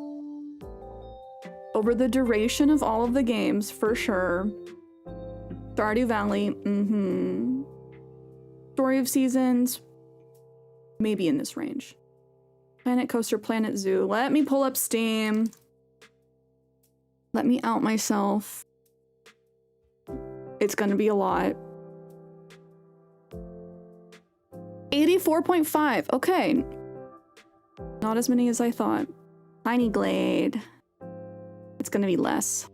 Over the duration of all of the games, for sure. Stardew Valley, Story of Seasons, maybe in this range. Planet Coaster, Planet Zoo. Let me pull up Steam. Let me out myself. It's gonna be a lot. 84.5. Okay. Not as many as I thought. Tiny Glade. It's gonna be less.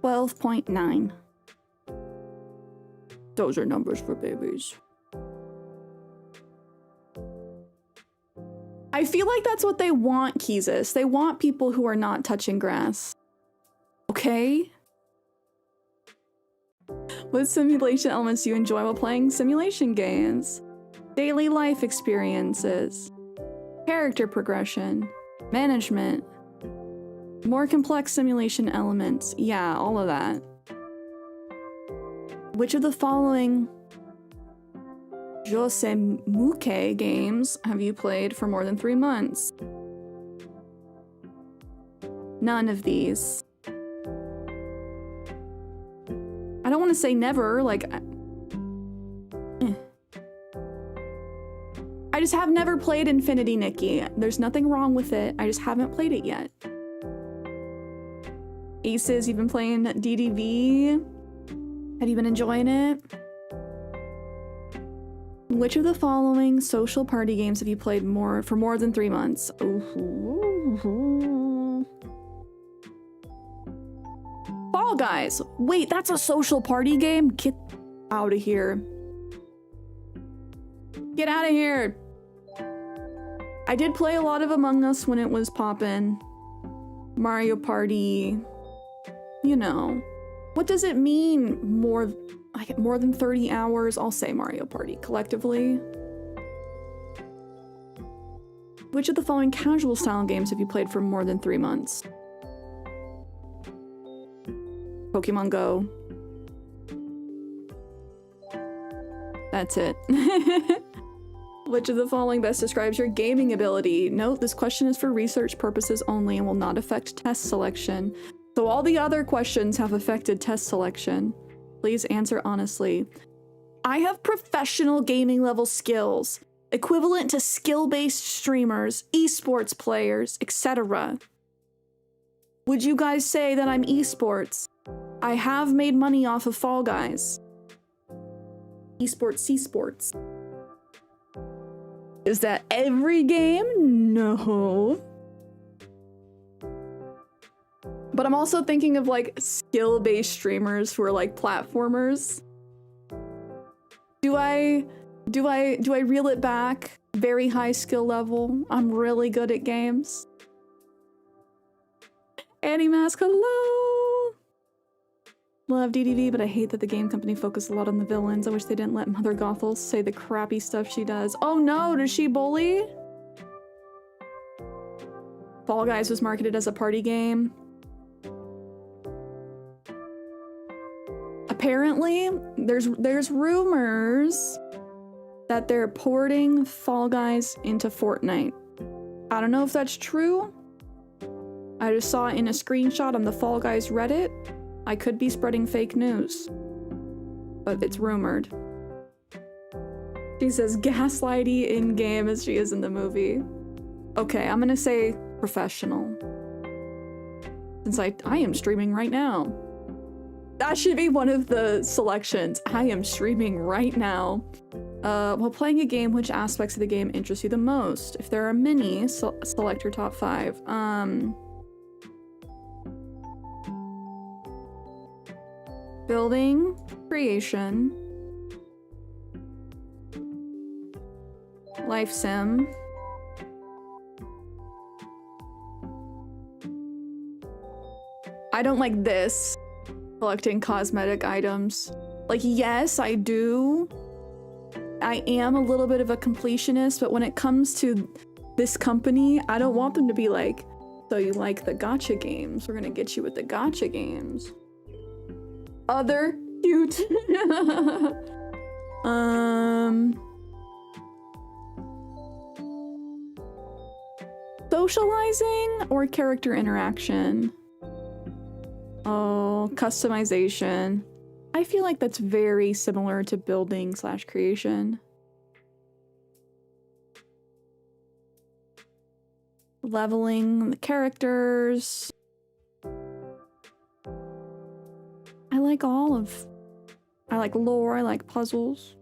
12.9. Those are numbers for babies. I feel like that's what they want, Keezus. They want people who are not touching grass. Okay? What simulation elements do you enjoy while playing simulation games? Daily life experiences. Character progression. Management. More complex simulation elements. Yeah, all of that. Which of the following Josemuke games have you played for more than 3 months? None of these. I don't want to say never, like... I just have never played Infinity Nikki. There's nothing wrong with it. I just haven't played it yet. Aces, you've been playing DDV? Have you been enjoying it? Which of the following social party games have you played for more than 3 months? Ooh. Fall Guys. Wait, that's a social party game? Get out of here. Get out of here. I did play a lot of Among Us when it was poppin'. Mario Party. You know. What does it mean more than 30 hours? I'll say Mario Party collectively. Which of the following casual style games have you played for more than 3 months? Pokemon Go. That's it. Which of the following best describes your gaming ability? Note, this question is for research purposes only and will not affect test selection. So all the other questions have affected test selection. Please answer honestly. I have professional gaming level skills, equivalent to skill-based streamers, esports players, etc. Would you guys say that I'm esports? I have made money off of Fall Guys. Esports, C-sports. Is that every game? No. But I'm also thinking of like skill-based streamers who are like platformers. Do I reel it back? Very high skill level. I'm really good at games. Annie Mask, hello! Love DDV, but I hate that the game company focused a lot on the villains. I wish they didn't let Mother Gothel say the crappy stuff she does. Oh no, does she bully? Fall Guys was marketed as a party game. Apparently, there's rumors that they're porting Fall Guys into Fortnite. I don't know if that's true. I just saw it in a screenshot on the Fall Guys Reddit. I could be spreading fake news, but it's rumored. She says gaslighty in-game as she is in the movie. Okay, I'm gonna say professional. Since I am streaming right now. That should be one of the selections. I am streaming right now. While playing a game, which aspects of the game interest you the most? If there are many, select your top 5. Building, creation, life sim, I don't like this. Collecting cosmetic items. Like, yes, I do. I am a little bit of a completionist, but when it comes to this company, I don't want them to be like, so you like the gacha games? We're gonna get you with the gacha games. Other cute. Socializing or character interaction? Oh, customization. I feel like that's very similar to building / creation. leveling the characters. I like I like lore, I like puzzles.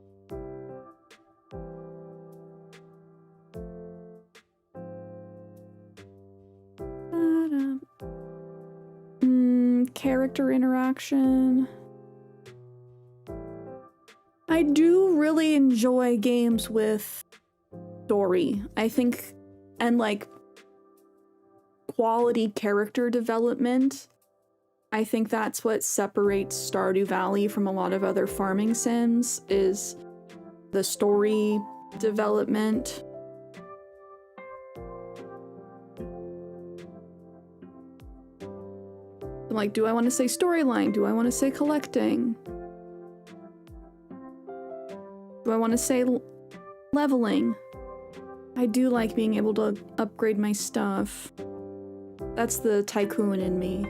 Character interaction. I do really enjoy games with story, I think, and like quality character development. I think that's what separates Stardew Valley from a lot of other farming sims, is the story development. Like, do I want to say storyline? Do I want to say collecting? Do I want to say leveling? I do like being able to upgrade my stuff. That's the tycoon in me.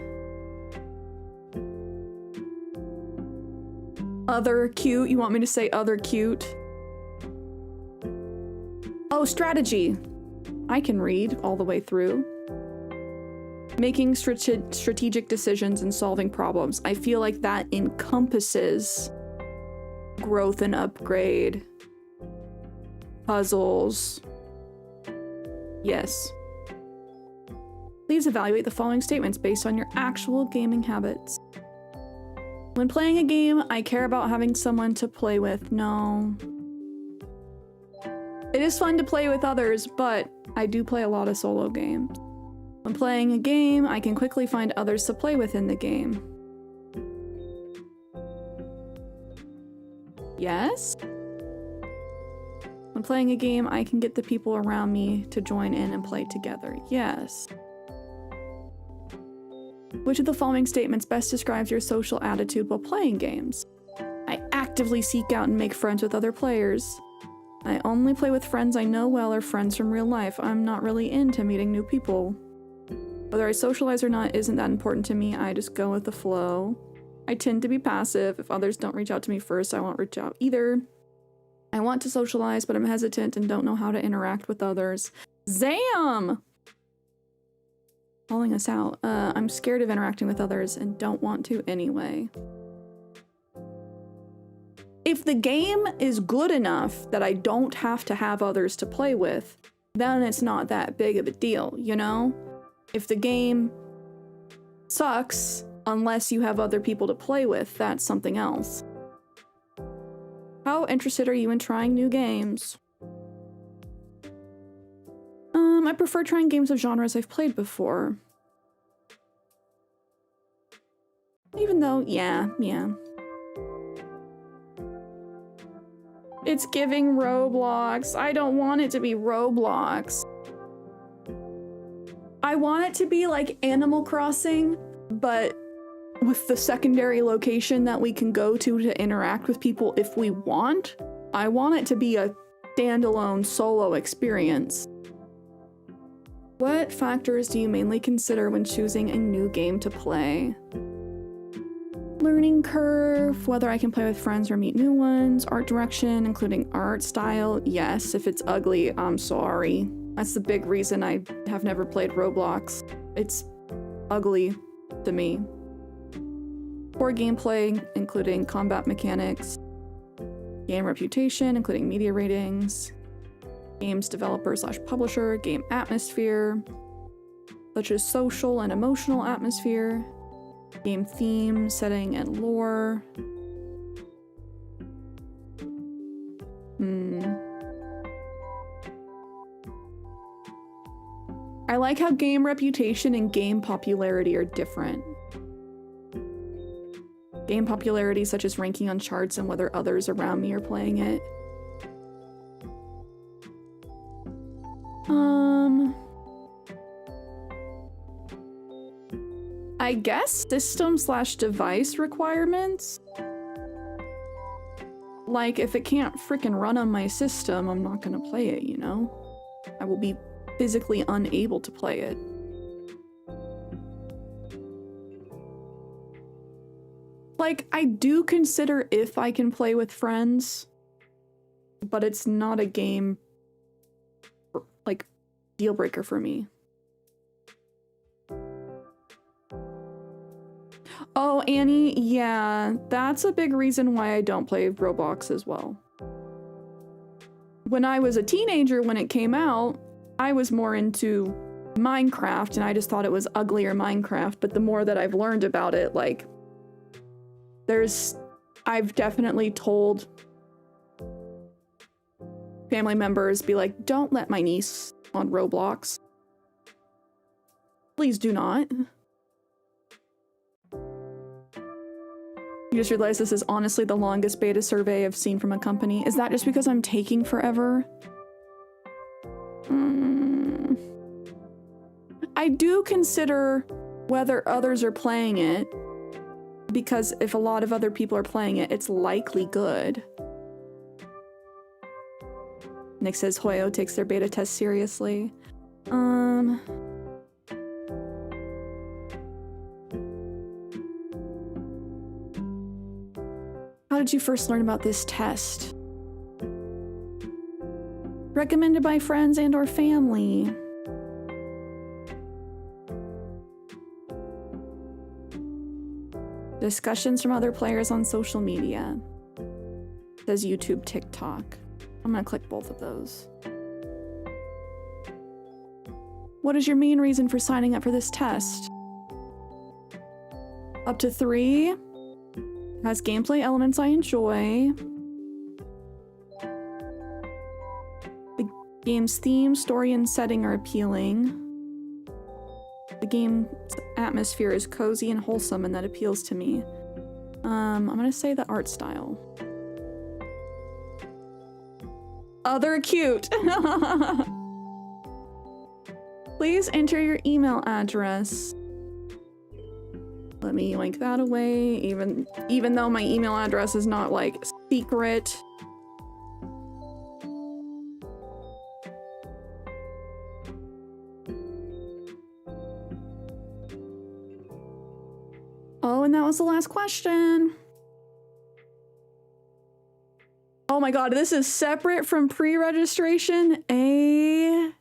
Other cute? You want me to say other cute? Oh, strategy. I can read all the way through. Making strategic decisions and solving problems. I feel like that encompasses growth and upgrade. Puzzles. Yes. Please evaluate the following statements based on your actual gaming habits. When playing a game, I care about having someone to play with. No. It is fun to play with others, but I do play a lot of solo games. When playing a game, I can quickly find others to play with in the game. Yes? When playing a game, I can get the people around me to join in and play together. Yes. Which of the following statements best describes your social attitude while playing games? I actively seek out and make friends with other players. I only play with friends I know well or friends from real life. I'm not really into meeting new people. Whether I socialize or not isn't that important to me. I just go with the flow. I tend to be passive. If others don't reach out to me first, I won't reach out either. I want to socialize, but I'm hesitant and don't know how to interact with others. Zam! Calling us out. I'm scared of interacting with others and don't want to anyway. If the game is good enough that I don't have to have others to play with, then it's not that big of a deal, you know? If the game sucks, unless you have other people to play with, that's something else. How interested are you in trying new games? I prefer trying games of genres I've played before. Even though, yeah. It's giving Roblox. I don't want it to be Roblox. I want it to be like Animal Crossing, but with the secondary location that we can go to interact with people if we want. I want it to be a standalone solo experience. What factors do you mainly consider when choosing a new game to play? Learning curve, whether I can play with friends or meet new ones, art direction, including art style. Yes, if it's ugly, I'm sorry. That's the big reason I have never played Roblox. It's ugly to me. Poor gameplay, including combat mechanics. Game reputation, including media ratings. Games developer/publisher, game atmosphere, such as social and emotional atmosphere. Game theme, setting, and lore. I like how game reputation and game popularity are different. Game popularity, such as ranking on charts and whether others around me are playing it. I guess system/device requirements? Like, if it can't frickin' run on my system, I'm not gonna play it, you know? I will be physically unable to play it. Like, I do consider if I can play with friends, but it's not a game, like, deal breaker for me. Annie, yeah, that's a big reason why I don't play Roblox as well. When I was a teenager, when it came out, I was more into Minecraft, and I just thought it was uglier Minecraft, but the more that I've learned about it, like, I've definitely told family members, be like, don't let my niece on Roblox. Please do not. You just realized this is honestly the longest beta survey I've seen from a company. Is that just because I'm taking forever? I do consider whether others are playing it, because if a lot of other people are playing it, it's likely good. Nick says Hoyo takes their beta test seriously. How did you first learn about this test? Recommended by friends and or family. Discussions from other players on social media. Says YouTube, TikTok. I'm gonna click both of those. What is your main reason for signing up for this test? Up to 3. Has gameplay elements I enjoy. The game's theme, story, and setting are appealing. The game's atmosphere is cozy and wholesome, and that appeals to me. I'm gonna say the art style. Other cute. Please enter your email address. Let me yank that away, even though my email address is not like secret. Oh, and that was the last question. Oh my god, this is separate from pre-registration. A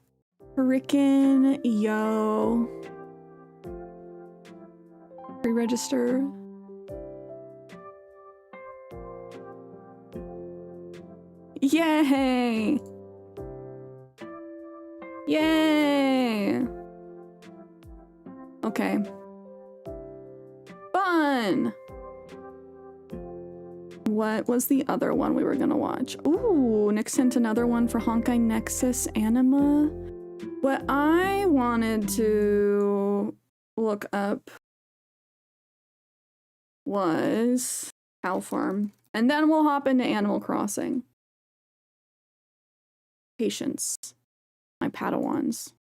frickin' yo. Pre-register. Yay! Yay! Okay. Fun! What was the other one we were gonna watch? Ooh, Nick sent another one for Honkai Nexus Anima. What I wanted to look up was Cow Farm. And then we'll hop into Animal Crossing. Patience. My Padawans.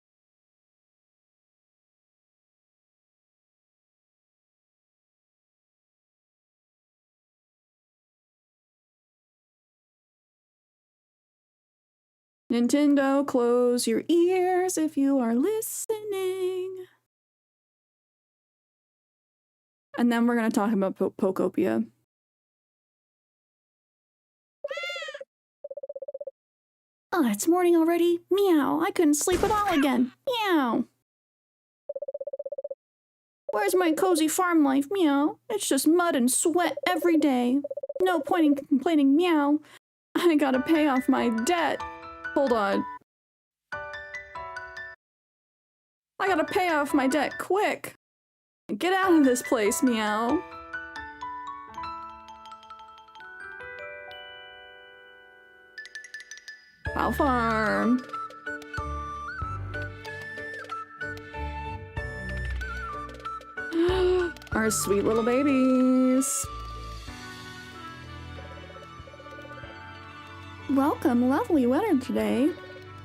Nintendo, close your ears if you are listening. And then we're going to talk about Pokopia. Oh, it's morning already. Meow. I couldn't sleep at all again. Meow. Where's my cozy farm life? Meow. It's just mud and sweat every day. No point in complaining. Meow. I gotta pay off my debt. Hold on. I gotta pay off my debt quick. Get out of this place, Meow. Cow Farm. Our sweet little babies. Welcome, lovely weather today.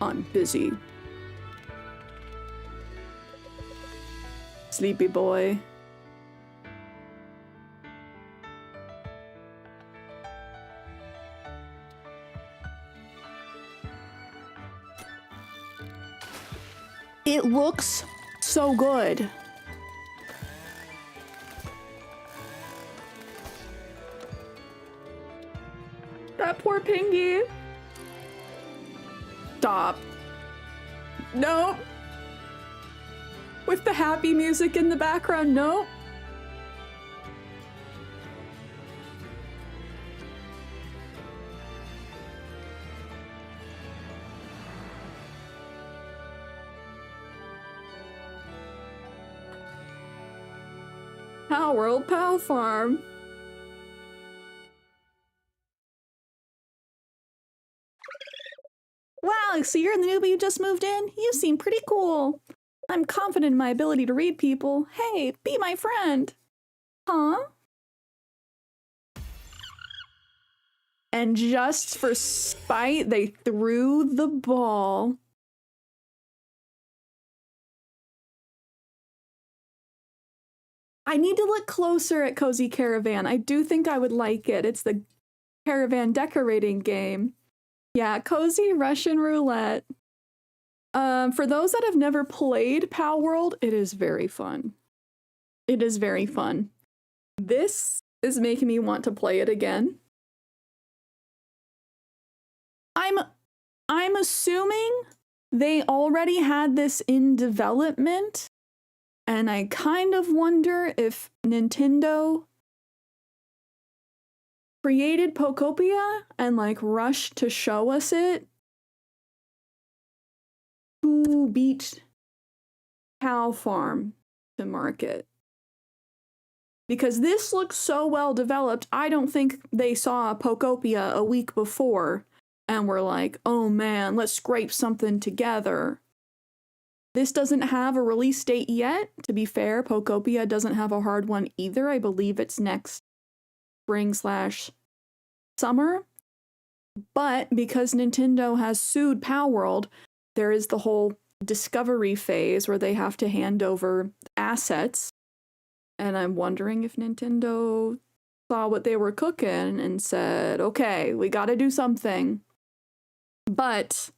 I'm busy. Sleepy boy. It looks so good. That poor Pingy. Stop. Nope. With the happy music in the background, nope. Pow World, Pow Farm. Wow, so you're the newbie who just moved in? You seem pretty cool. I'm confident in my ability to read people. Hey, be my friend. Huh? And just for spite, they threw the ball. I need to look closer at Cozy Caravan. I do think I would like it. It's the caravan decorating game. Yeah, Cozy Russian Roulette. For those that have never played Pow World, it is very fun. It is very fun. This is making me want to play it again. I'm assuming they already had this in development, and I kind of wonder if Nintendo created Pokopia and like rushed to show us it to beat Cow Farm to market. Because this looks so well developed, I don't think they saw Pokopia a week before and were like, oh man, let's scrape something together. This doesn't have a release date yet. To be fair, Pokopia doesn't have a hard one either. I believe it's next spring/summer. But because Nintendo has sued Pow World, there is the whole discovery phase where they have to hand over assets. And I'm wondering if Nintendo saw what they were cooking and said, okay, we gotta do something. But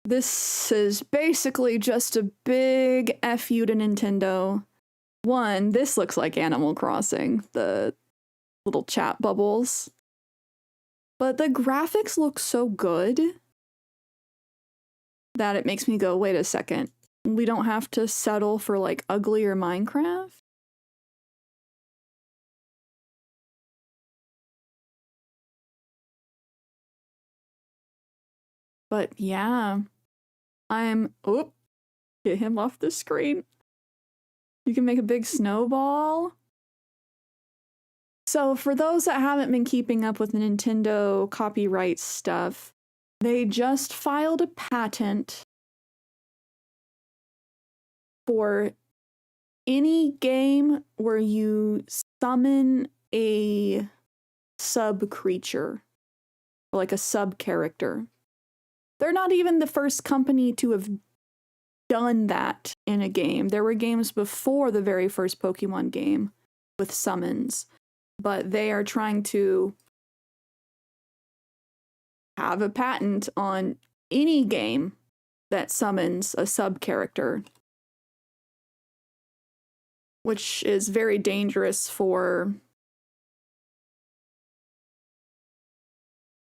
this is basically just a big F you to Nintendo. One, this looks like Animal Crossing, the little chat bubbles. But the graphics look so good that it makes me go, wait a second. We don't have to settle for like uglier Minecraft? But yeah, get him off the screen. You can make a big snowball. So for those that haven't been keeping up with the Nintendo copyright stuff, they just filed a patent for any game where you summon a sub-creature, or like a sub-character. They're not even the first company to have done that in a game. There were games before the very first Pokemon game with summons, but they are trying to have a patent on any game that summons a sub-character, which is very dangerous for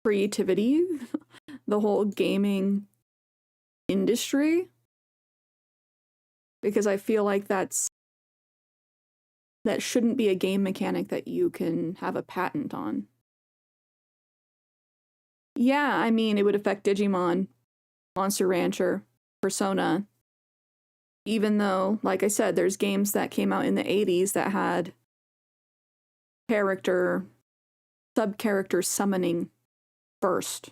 creativity, the whole gaming industry, because I feel like that shouldn't be a game mechanic that you can have a patent on. Yeah, I mean, it would affect Digimon, Monster Rancher, Persona, even though, like I said, there's games that came out in the 80s that had sub-character summoning first.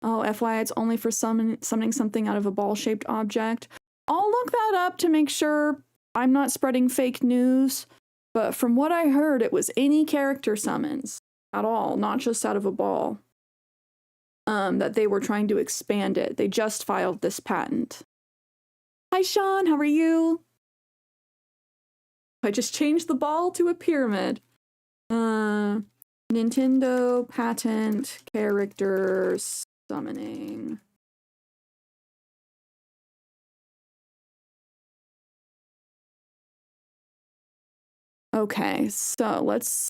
Oh, FYI, it's only for summoning something out of a ball-shaped object. I'll look that up to make sure I'm not spreading fake news, but from what I heard, it was any character summons at all, not just out of a ball, that they were trying to expand it. They just filed this patent. Hi, Sean, how are you? I just changed the ball to a pyramid. Nintendo patent character summoning. Okay, so let's...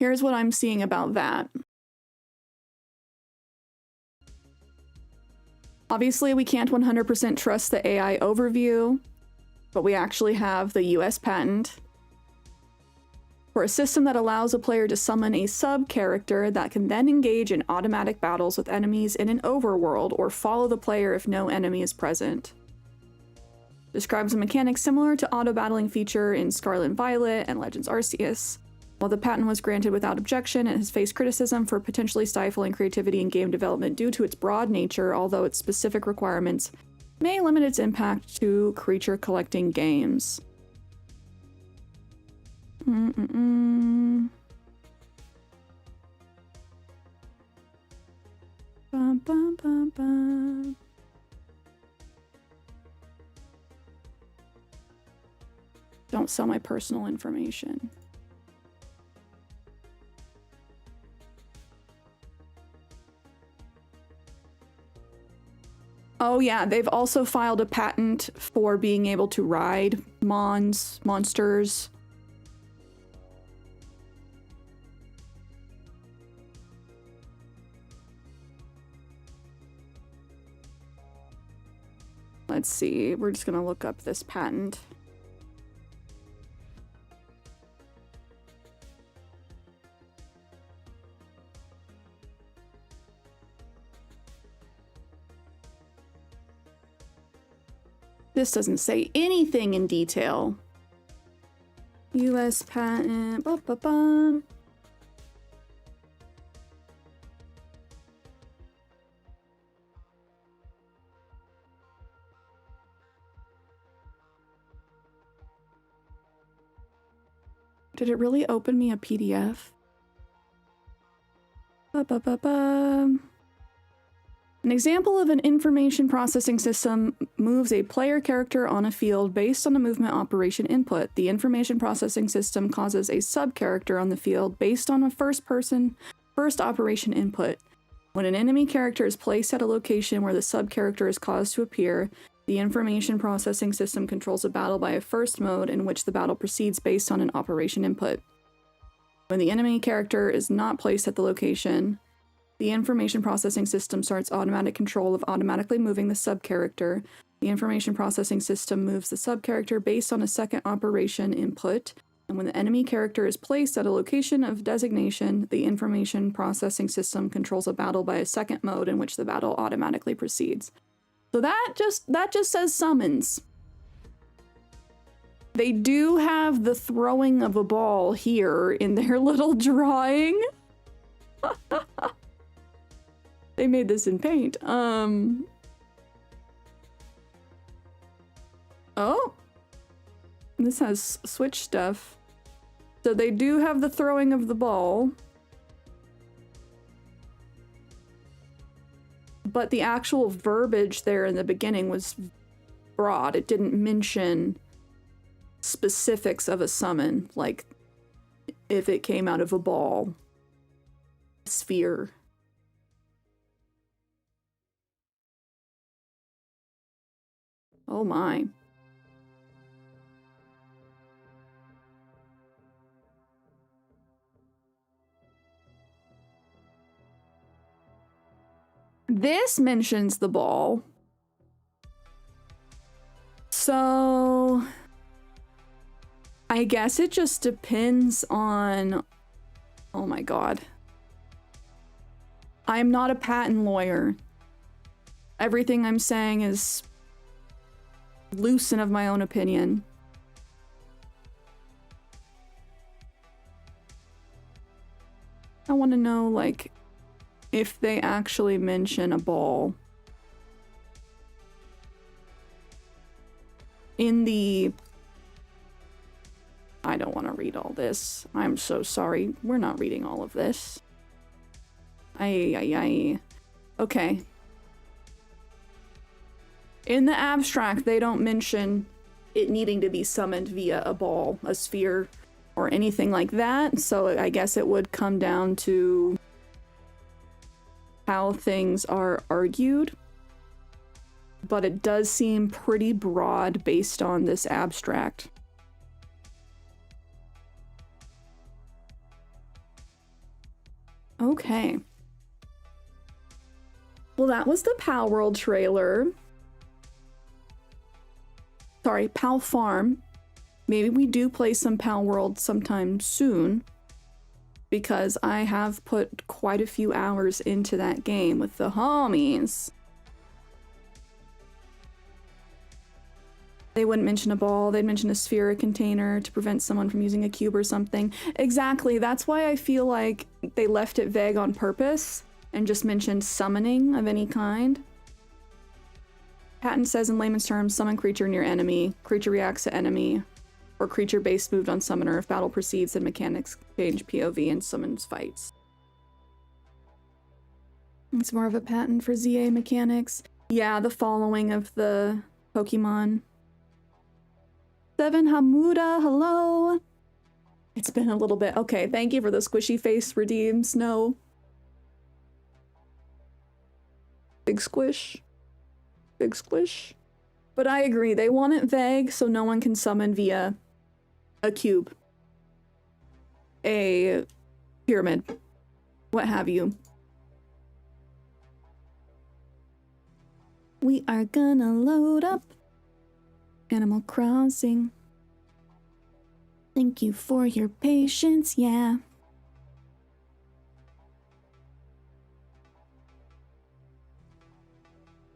Here's what I'm seeing about that. Obviously, we can't 100% trust the AI overview, but we actually have the US patent. For a system that allows a player to summon a sub-character that can then engage in automatic battles with enemies in an overworld or follow the player if no enemy is present. Describes a mechanic similar to auto-battling feature in Scarlet and Violet and Legends Arceus. While the patent was granted without objection, it has faced criticism for potentially stifling creativity in game development due to its broad nature, although its specific requirements may limit its impact to creature collecting games. Bum, bum, bum, bum. Don't sell my personal information. Oh yeah, they've also filed a patent for being able to ride monsters. Let's see, we're just gonna look up this patent. This doesn't say anything in detail. US patent, ba ba ba. Did it really open me a PDF? Ba ba ba ba. An example of an information processing system moves a player character on a field based on a movement operation input. The information processing system causes a sub-character on the field based on a first operation input. When an enemy character is placed at a location where the sub-character is caused to appear, the information processing system controls a battle by a first mode in which the battle proceeds based on an operation input. When the enemy character is not placed at the location, the information processing system starts automatic control of automatically moving the sub-character. The information processing system moves the sub-character based on a second operation input, and when the enemy character is placed at a location of designation, the information processing system controls a battle by a second mode in which the battle automatically proceeds. So that just says summons. They do have the throwing of a ball here in their little drawing. They made this in paint. Oh. This has Switch stuff. So they do have the throwing of the ball. But the actual verbiage there in the beginning was broad. It didn't mention specifics of a summon, like if it came out of a ball, sphere. Oh my. This mentions the ball. So I guess it just depends on... Oh my god. I'm not a patent lawyer. Everything I'm saying is loose and of my own opinion. I want to know, like, if they actually mention a ball in the... I don't want to read all this. I'm so sorry. We're not reading all of this. Okay. In the abstract, they don't mention it needing to be summoned via a ball, a sphere, or anything like that. So I guess it would come down to how things are argued. But it does seem pretty broad based on this abstract. Okay. Well, that was the Pal World trailer. Sorry, Pal Farm. Maybe we do play some Pal World sometime soon, because I have put quite a few hours into that game with the homies. They wouldn't mention a ball, they'd mention a sphere container to prevent someone from using a cube or something. Exactly, that's why I feel like they left it vague on purpose and just mentioned summoning of any kind. Patent says in layman's terms, summon creature near enemy, creature reacts to enemy, or creature base moved on summoner. If battle proceeds, then mechanics change POV and summons fights. It's more of a patent for ZA mechanics. Yeah, the following of the Pokemon. Seven Hamuda, hello. It's been a little bit. Okay, thank you for the squishy face redeem, Snow. Big squish. Big squish. But I agree, they want it vague so no one can summon via a cube, a pyramid, what have you. We are gonna load up Animal Crossing. Thank you for your patience, yeah.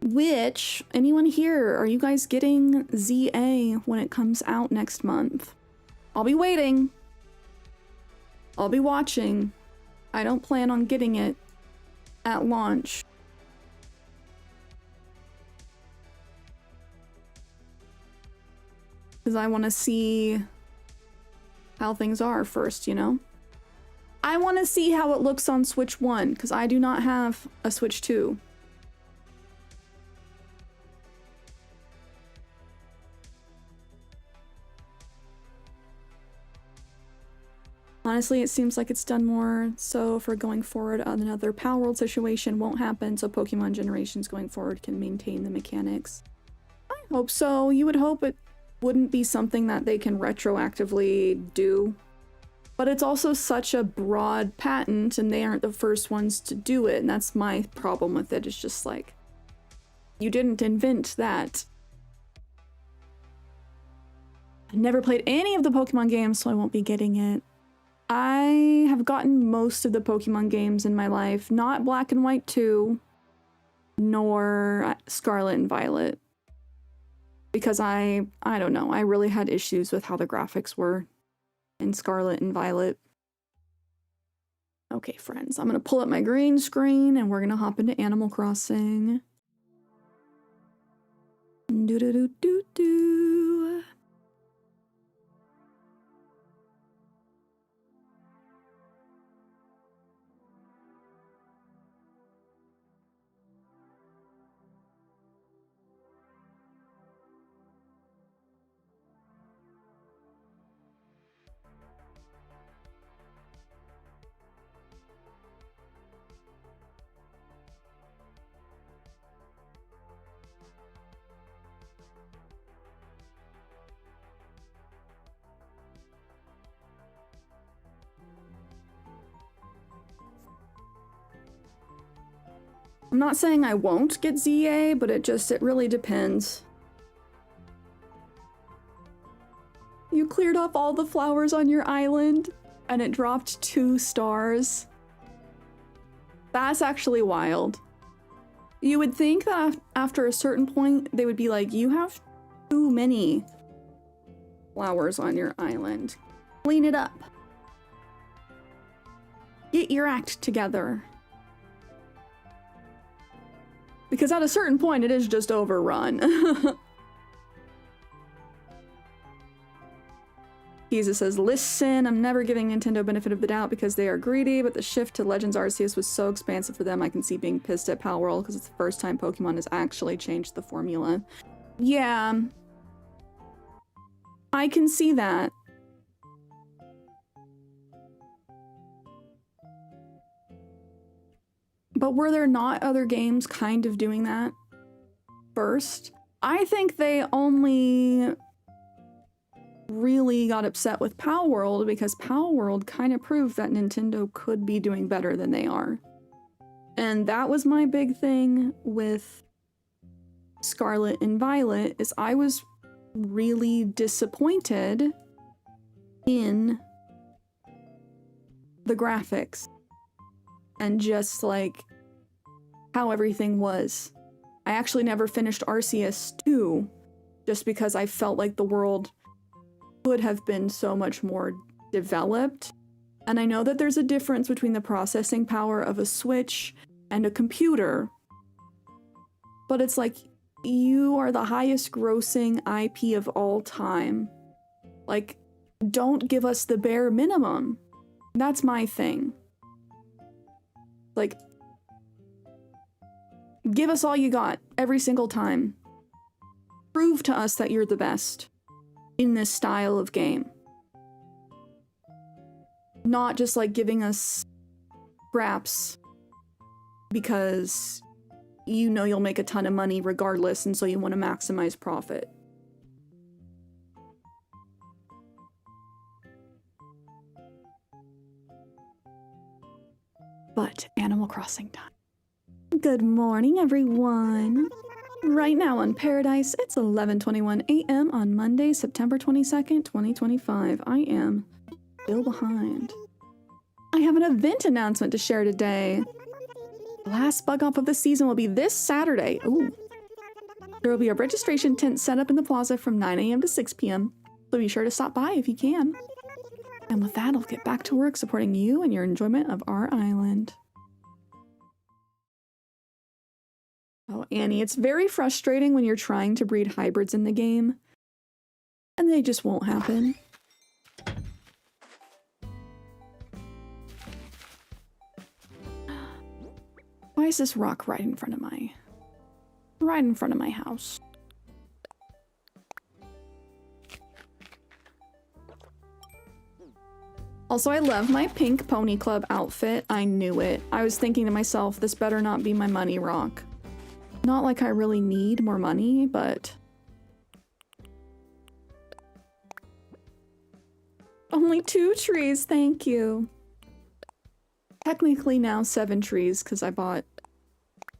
Which, anyone here, are you guys getting ZA when it comes out next month? I'll be waiting. I'll be watching. I don't plan on getting it at launch. Because I want to see how things are first, you know? I want to see how it looks on Switch 1, because I do not have a Switch 2. Honestly, it seems like it's done more so for going forward. Another Pal World situation won't happen, so Pokemon generations going forward can maintain the mechanics. I hope so. You would hope it wouldn't be something that they can retroactively do. But it's also such a broad patent, and they aren't the first ones to do it, and that's my problem with it. It's just like, you didn't invent that. I never played any of the Pokemon games, so I won't be getting it. I have gotten most of the Pokemon games in my life, not Black and White 2, nor Scarlet and Violet. Because I don't know, I really had issues with how the graphics were in Scarlet and Violet. Okay, friends, I'm gonna pull up my green screen and we're gonna hop into Animal Crossing. Do-do-do-do-do. I'm not saying I won't get ZA, but it really depends. You cleared off all the flowers on your island, and it dropped 2 stars. That's actually wild. You would think that after a certain point, they would be like, you have too many flowers on your island. Clean it up. Get your act together. Because at a certain point, it is just overrun. Jesus says, listen, I'm never giving Nintendo benefit of the doubt because they are greedy, but the shift to Legends Arceus was so expansive for them, I can see being pissed at Pal World because it's the first time Pokemon has actually changed the formula. Yeah. I can see that. But were there not other games kind of doing that first? I think they only really got upset with Pal World because Pal World kind of proved that Nintendo could be doing better than they are. And that was my big thing with Scarlet and Violet, is I was really disappointed in the graphics and just like how everything was. I actually never finished Arceus 2 just because I felt like the world could have been so much more developed. And I know that there's a difference between the processing power of a Switch and a computer, but it's like, you are the highest grossing IP of all time. Like, don't give us the bare minimum. That's my thing. Like, give us all you got every single time. Prove to us that you're the best in this style of game. Not just like giving us scraps because you know you'll make a ton of money regardless, and so you want to maximize profit. But Animal Crossing time. Good morning, everyone. Right now on Paradise, it's 11:21 a.m. on Monday, September 22nd, 2025. I am still behind. I have an event announcement to share today. The last bug off of the season will be this Saturday. Ooh. There will be a registration tent set up in the plaza from 9 a.m. to 6 p.m. So be sure to stop by if you can. And with that, I'll get back to work supporting you and your enjoyment of our island. Oh, Annie, it's very frustrating when you're trying to breed hybrids in the game, and they just won't happen. Why is this rock right in front of my house? Also, I love my pink Pony Club outfit. I knew it. I was thinking to myself, this better not be my money rock. Not like I really need more money, but... Only 2 trees, thank you. Technically now 7 trees, because I bought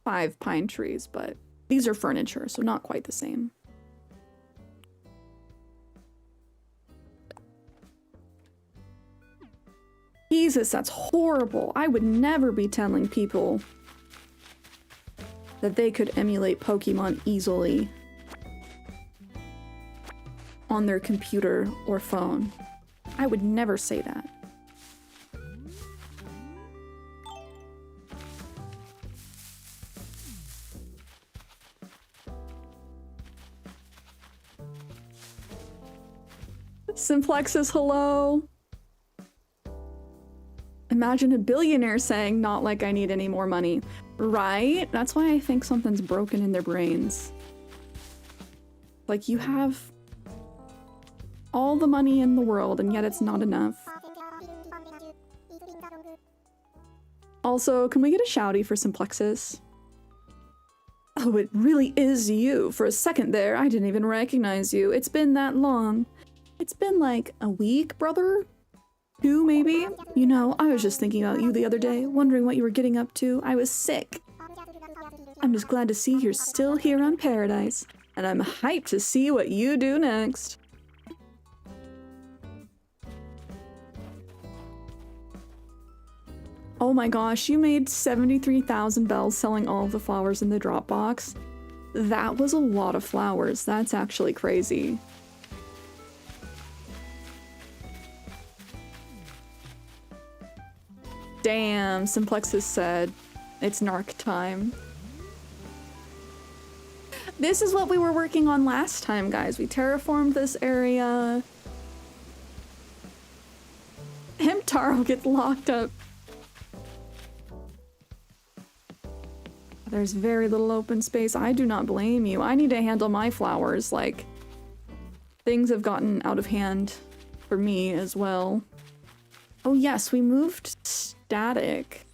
5 pine trees, but these are furniture, so not quite the same. Jesus, that's horrible. I would never be telling people that they could emulate Pokemon easily on their computer or phone. I would never say that. Simplexus, hello. Imagine a billionaire saying, not like I need any more money. Right? That's why I think something's broken in their brains. Like, you have all the money in the world, and yet it's not enough. Also, can we get a shouty for Simplexus? Oh, it really is you. For a second there, I didn't even recognize you. It's been that long. It's been like a week, brother? 2, maybe? You know, I was just thinking about you the other day, wondering what you were getting up to. I was sick. I'm just glad to see you're still here on Paradise, and I'm hyped to see what you do next. Oh my gosh, you made 73,000 bells selling all of the flowers in the drop box. That was a lot of flowers. That's actually crazy. Damn, Simplexus said, it's narc time. This is what we were working on last time, guys. We terraformed this area. Hemtaro gets locked up. There's very little open space. I do not blame you. I need to handle my flowers. Like, things have gotten out of hand for me as well. Oh yes, we moved static.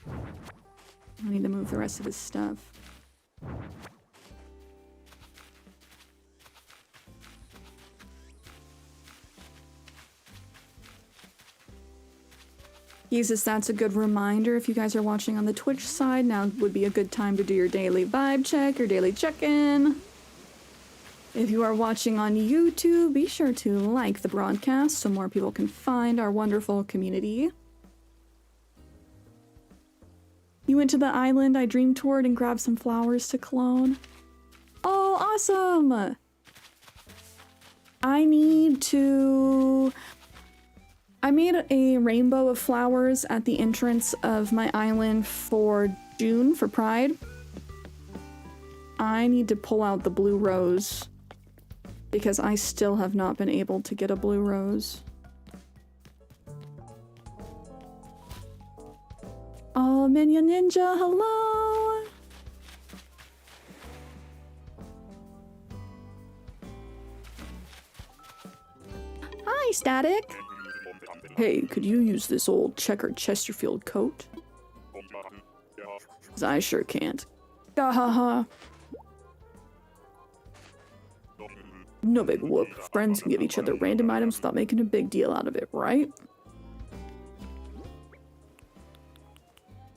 I need to move the rest of his stuff. Jesus, that's a good reminder. If you guys are watching on the Twitch side, now would be a good time to do your daily vibe check, your daily check-in. If you are watching on YouTube, be sure to like the broadcast so more people can find our wonderful community. You went to the island I dreamed toward and grabbed some flowers to clone. Oh, awesome! I made a rainbow of flowers at the entrance of my island for June, for Pride. I need to pull out the blue rose because I still have not been able to get a blue rose. Oh, Minion Ninja, hello! Hi, Static! Hey, could you use this old checkered Chesterfield coat? 'Cause I sure can't. Gahaha. No big whoop. Friends can give each other random items without making a big deal out of it, right?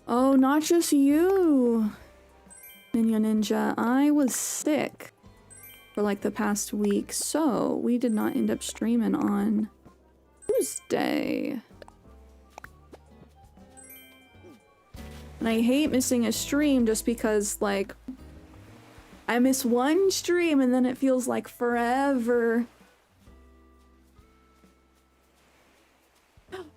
Oh, not just you, Minion Ninja. I was sick for like the past week, so we did not end up streaming on Tuesday. And I hate missing a stream just because, like, I miss one stream and then it feels like forever.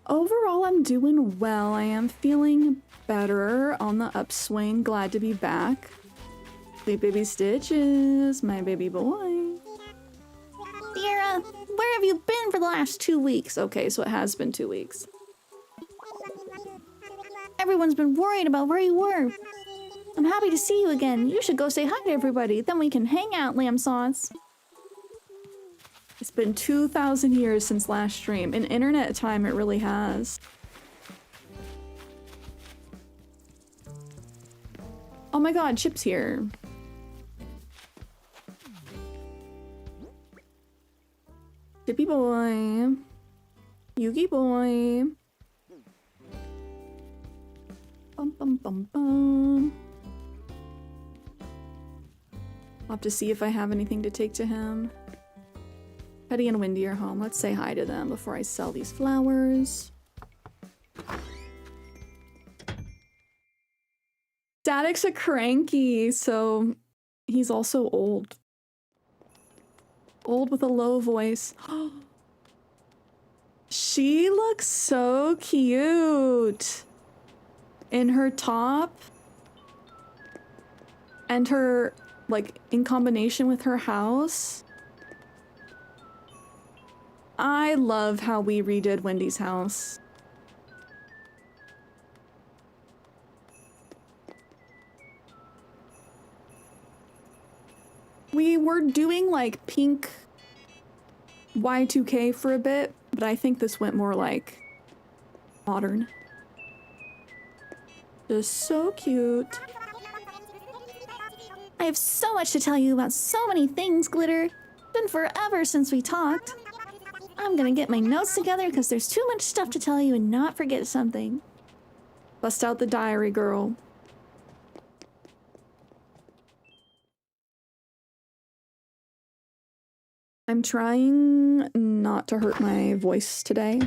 Overall, I'm doing well. I am feeling better, on the upswing. Glad to be back. Sweet baby Stitches, my baby boy. Cierra, where have you been for the last 2 weeks? Okay, so it has been 2 weeks. Everyone's been worried about where you were. I'm happy to see you again. You should go say hi to everybody. Then we can hang out, lamb sauce. It's been 2,000 years since last stream. In internet time, it really has. Oh my god, Chip's here. Chippy boy. Yugi boy. Bum bum bum bum. I'll have to see if I have anything to take to him. Petty and Wendy are home. Let's say hi to them before I sell these flowers. Static's a cranky, so he's also old. Old with a low voice. She looks so cute in her top and her, like, in combination with her house. I love how we redid Wendy's house. We were doing like pink Y2K for a bit, but I think this went more like modern. Just so cute. I have so much to tell you about so many things, Glitter. It's been forever since we talked. I'm gonna get my notes together because there's too much stuff to tell you and not forget something. Bust out the diary, girl. I'm trying not to hurt my voice today,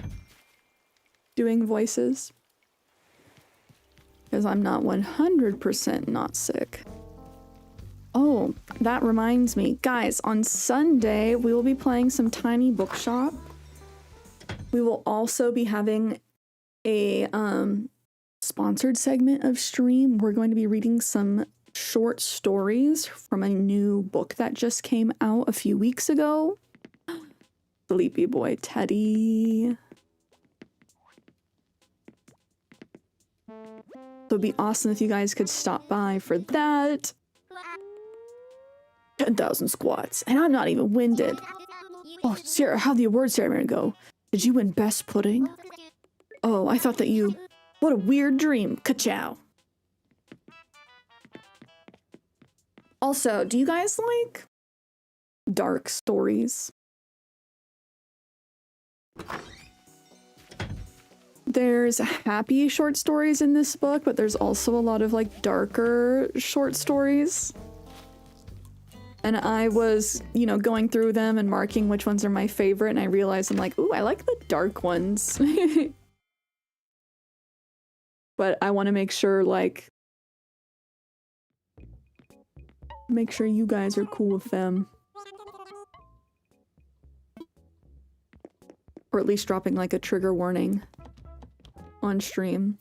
doing voices, because I'm not 100% not sick. Oh, that reminds me. Guys, on Sunday, we will be playing some Tiny Bookshop. We will also be having a sponsored segment of stream. We're going to be reading some short stories from a new book that just came out a few weeks ago. Sleepy boy Teddy. So it'd be awesome if you guys could stop by for that. 10,000 squats, and I'm not even winded. Oh, Cierra, how'd the award ceremony go? Did you win best pudding? Oh, I thought that you... What a weird dream. Ka-chow. Also, do you guys like dark stories? There's happy short stories in this book, but there's also a lot of like darker short stories. And I was, you know, going through them and marking which ones are my favorite, and I realized I'm like, ooh, I like the dark ones. But I want to make sure, like, make sure you guys are cool with them. Or at least dropping like a trigger warning on stream.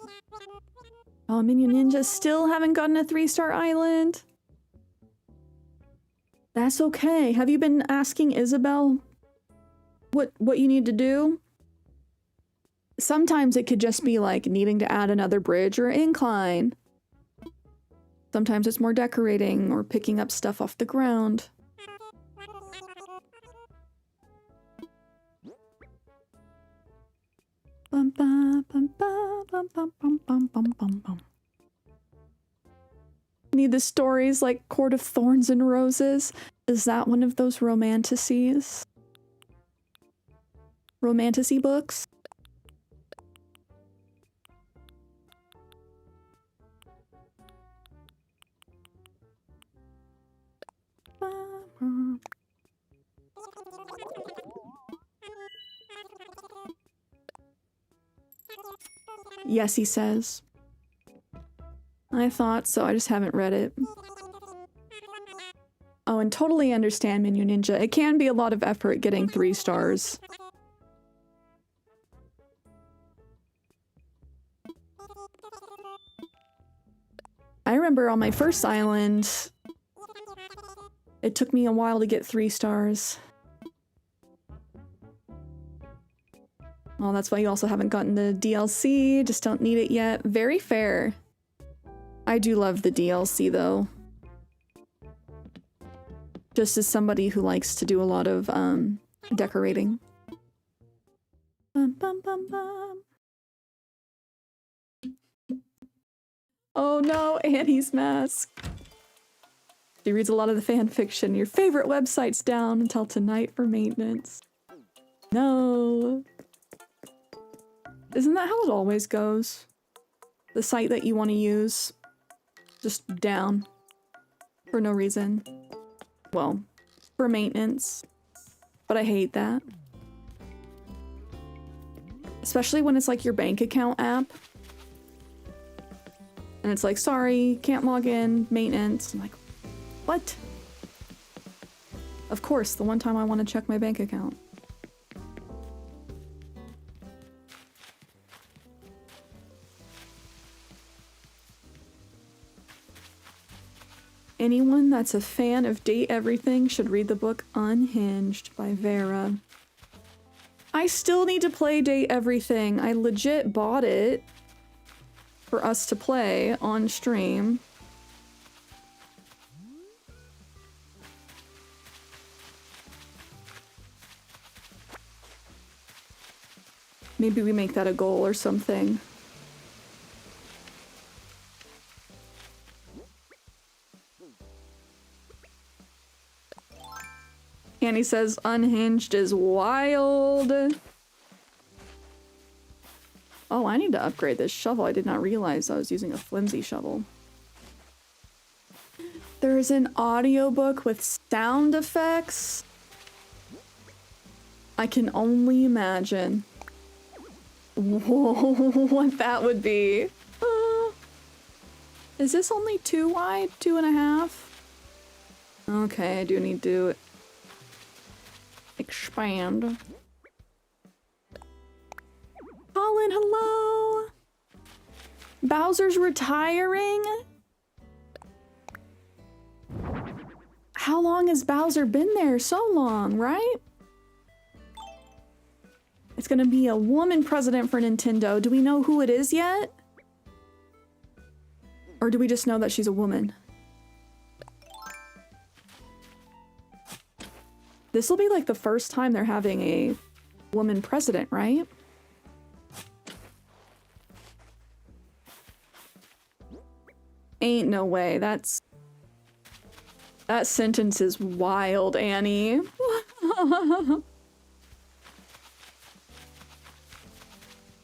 Oh, Minion Ninja still haven't gotten a 3-star island. That's okay. Have you been asking Isabel what you need to do? Sometimes it could just be like needing to add another bridge or incline. Sometimes it's more decorating or picking up stuff off the ground. Bum, bum, bum, bum, bum, bum, bum, bum, bum, bum, bum. Need the stories like Court of Thorns and Roses? Is that one of those romanticies? Romantasy books? Yes, he says. I thought so, I just haven't read it. Oh, and totally understand, Minion Ninja. It can be a lot of effort getting 3 stars. I remember on my first island, it took me a while to get 3 stars. Well, that's why you also haven't gotten the DLC, just don't need it yet. Very fair. I do love the DLC though. Just as somebody who likes to do a lot of decorating. Bum, bum, bum, bum. Oh no, Annie's mask. She reads a lot of the fan fiction. Your favorite website's down until tonight for maintenance. No. Isn't that how it always goes? The site that you want to use, just down for no reason. Well, for maintenance. But I hate that. Especially when it's like your bank account app. And it's like, sorry, can't log in, maintenance. I'm like, what? Of course, the one time I want to check my bank account. Anyone that's a fan of Date Everything should read the book Unhinged by Vera. I still need to play Date Everything. I legit bought it for us to play on stream. Maybe we make that a goal or something. Annie says Unhinged is wild. Oh, I need to upgrade this shovel. I did not realize I was using a flimsy shovel. There's an audiobook with sound effects. I can only imagine what that would be. Is this only 2 wide? 2.5? Okay, I do need to expand. Colin, hello! Bowser's retiring? How long has Bowser been there? So long, right? It's gonna be a woman president for Nintendo. Do we know who it is yet? Or do we just know that she's a woman? This will be like the first time they're having a woman president, right? Ain't no way. That sentence is wild, Annie.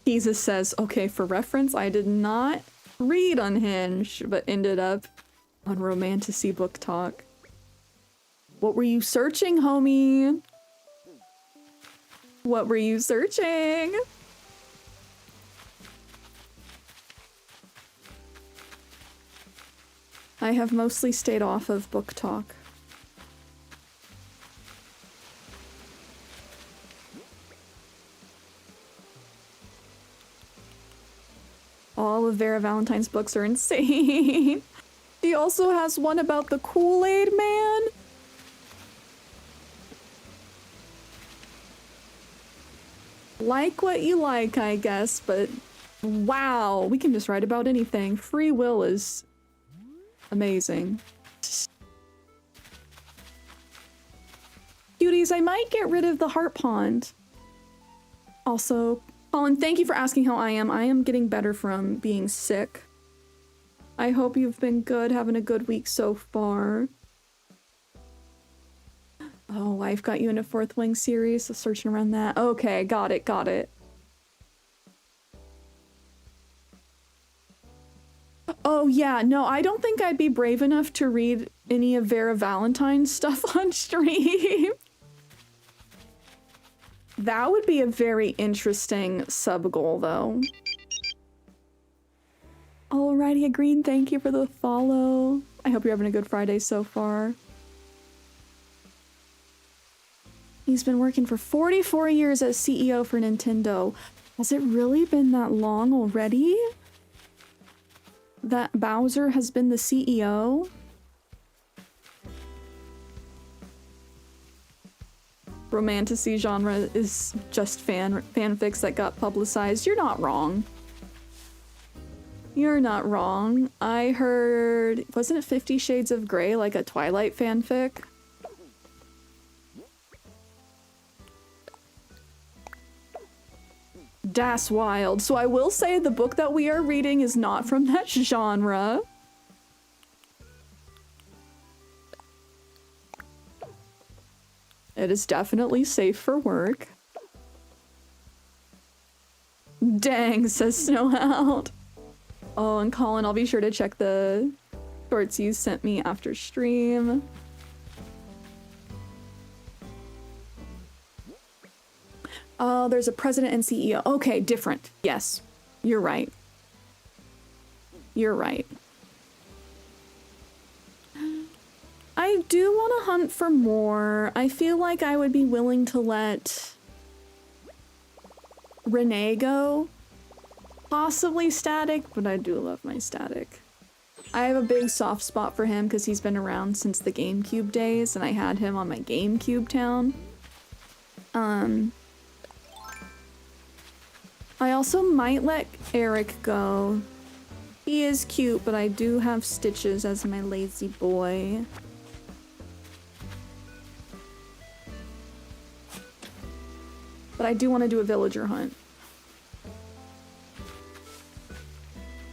Jesus says, okay, for reference, I did not read Unhinged, but ended up on Romantasy Book Talk. What were you searching, homie? What were you searching? I have mostly stayed off of Book Talk. All of Vera Valentine's books are insane. He also has one about the Kool-Aid Man. Like what you like, I guess, but wow, we can just write about anything. Free will is amazing. Cuties, I might get rid of the heart pond. Also, Colin, thank you for asking how I am. I am getting better from being sick. I hope you've been good, having a good week so far. Oh, life got you into Fourth Wing series, so searching around that. Okay, got it, got it. Oh yeah, no, I don't think I'd be brave enough to read any of Vera Valentine's stuff on stream. That would be a very interesting sub-goal, though. Alrighty, Green, thank you for the follow. I hope you're having a good Friday so far. He's been working for 44 years as CEO for Nintendo. Has it really been that long already? That Bowser has been the CEO? Romantasy genre is just fanfics that got publicized. You're not wrong. You're not wrong. I heard, wasn't it 50 Shades of Grey, like a Twilight fanfic? Das wild. So I will say the book that we are reading is not from that genre. It is definitely safe for work. Dang, says Snowhound. Oh, and Colin, I'll be sure to check the shorts you sent me after stream. Oh, there's a president and CEO. Okay, different. Yes, you're right. You're right. I do want to hunt for more. I feel like I would be willing to let Renee go. Possibly Static, but I do love my Static. I have a big soft spot for him because he's been around since the GameCube days, and I had him on my GameCube town. I also might let Eric go. He is cute, but I do have Stitches as my lazy boy. But I do want to do a villager hunt.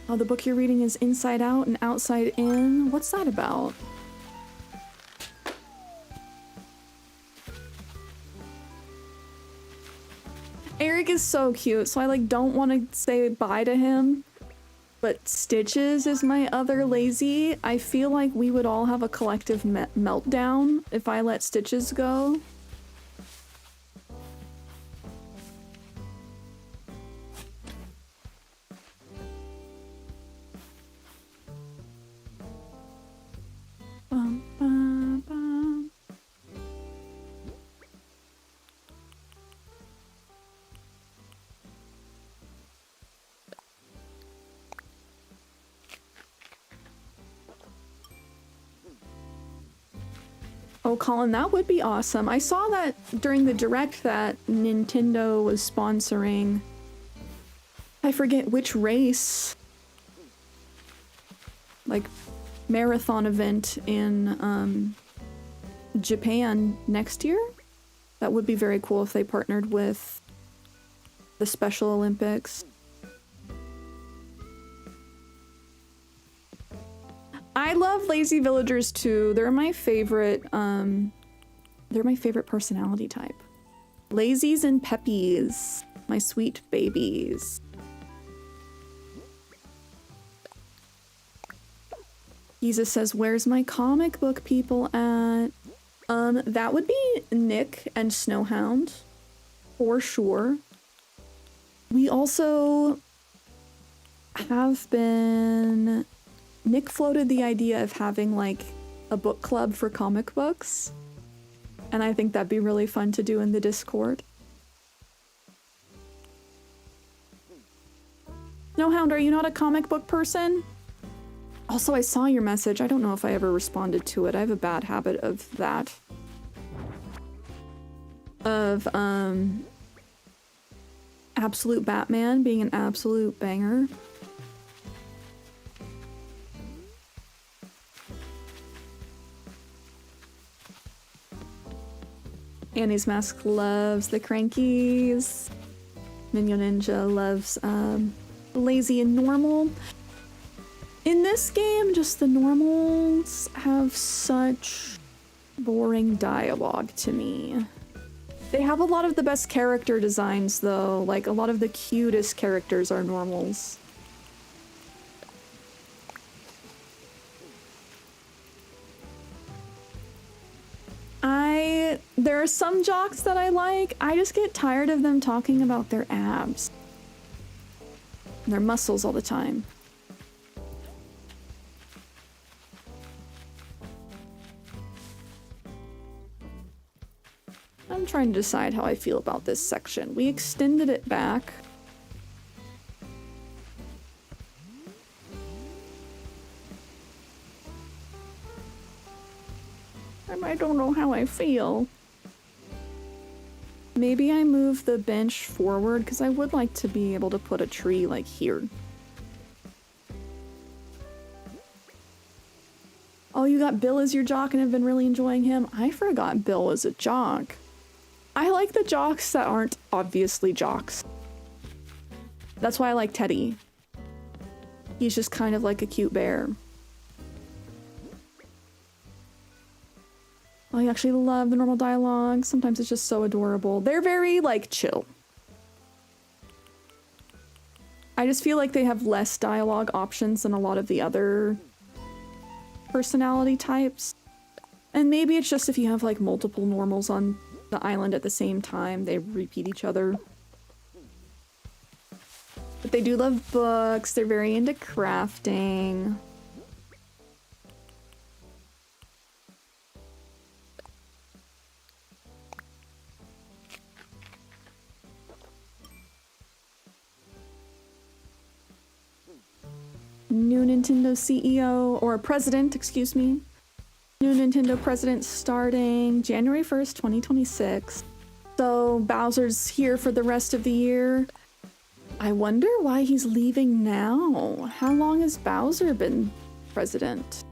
Oh, the book you're reading is Inside Out and Outside In. What's that about? Eric is so cute, so I like don't want to say bye to him. But Stitches is my other lazy. I feel like we would all have a collective meltdown if I let Stitches go. Bum, bum, bum. Oh, Colin, that would be awesome. I saw that during the Direct that Nintendo was sponsoring, I forget which race, like marathon event in Japan next year. That would be very cool if they partnered with the Special Olympics. I love lazy villagers too. They're my favorite personality type. Lazies and peppies. My sweet babies. Jesus says, where's my comic book people at? That would be Nick and Snowhound, for sure. We also have been... Nick floated the idea of having, like, a book club for comic books. And I think that'd be really fun to do in the Discord. Snowhound, are you not a comic book person? Also, I saw your message. I don't know if I ever responded to it. I have a bad habit of that. Of, Absolute Batman being an absolute banger. Annie's Mask loves the Crankies. Minion Ninja loves, Lazy and Normal. In this game, just the normals have such boring dialogue to me. They have a lot of the best character designs, though. Like, a lot of the cutest characters are normals. There are some jocks that I like. I just get tired of them talking about their abs. Their muscles all the time. I'm trying to decide how I feel about this section. We extended it back. And I don't know how I feel. Maybe I move the bench forward because I would like to be able to put a tree like here. Oh, you got Bill as your jock and have been really enjoying him? I forgot Bill was a jock. I like the jocks that aren't obviously jocks. That's why I like Teddy. He's just kind of like a cute bear. I actually love the normal dialogue. Sometimes it's just so adorable. They're very, like, chill. I just feel like they have less dialogue options than a lot of the other personality types. And maybe it's just if you have, like, multiple normals on the island at the same time, they repeat each other. But they do love books. They're very into crafting. New Nintendo CEO, or president, excuse me. New Nintendo president starting January 1st, 2026. So Bowser's here for the rest of the year. I wonder why he's leaving now. How long has Bowser been president?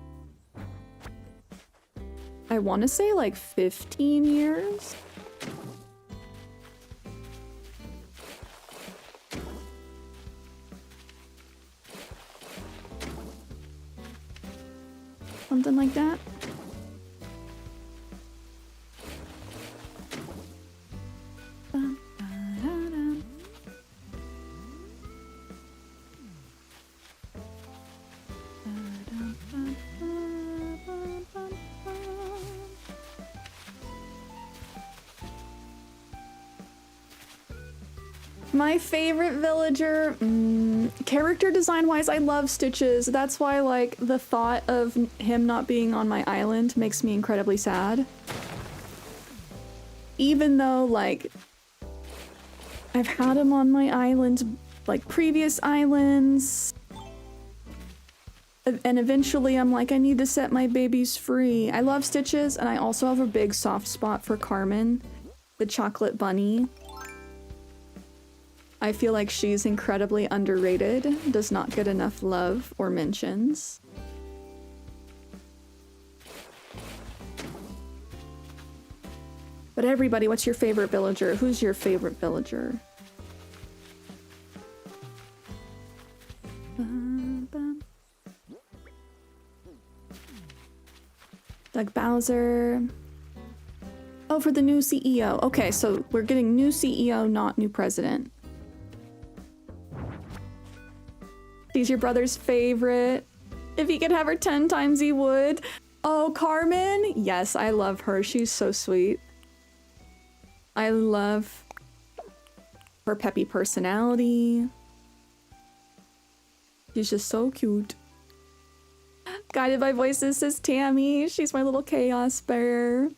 I want to say like 15 years. Something like that. My favorite villager, character design wise, I love Stitches. That's why, like, the thought of him not being on my island makes me incredibly sad. Even though, like, I've had him on my island, like, previous islands. And eventually I'm like, I need to set my babies free. I love Stitches, and I also have a big soft spot for Carmen, the chocolate bunny. I feel like she's incredibly underrated, does not get enough love or mentions. But everybody, what's your favorite villager? Who's your favorite villager? Doug Bowser. Oh, for the new CEO. Okay, so we're getting new CEO, not new president. She's your brother's favorite. If he could have her 10 times, he would. Oh, Carmen? Yes, I love her. She's so sweet. I love her peppy personality. She's just so cute. Guided by Voices says Tammy. She's my little chaos bear.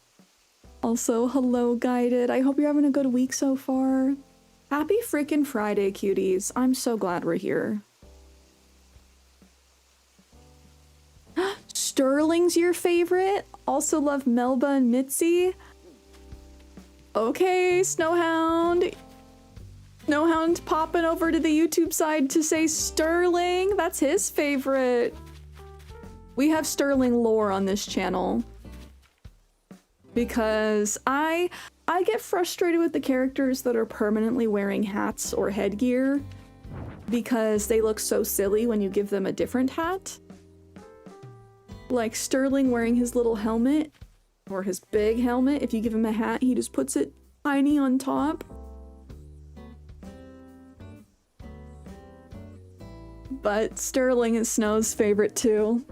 Also, hello, Guided. I hope you're having a good week so far. Happy freaking Friday, cuties. I'm so glad we're here. Sterling's your favorite? Also love Melba and Mitzi? Okay, Snowhound. Snowhound popping over to the YouTube side to say Sterling. That's his favorite. We have Sterling lore on this channel. Because I get frustrated with the characters that are permanently wearing hats or headgear. Because they look so silly when you give them a different hat. Like Sterling wearing his little helmet, or his big helmet. If you give him a hat, he just puts it tiny on top. But Sterling is Snow's favorite too.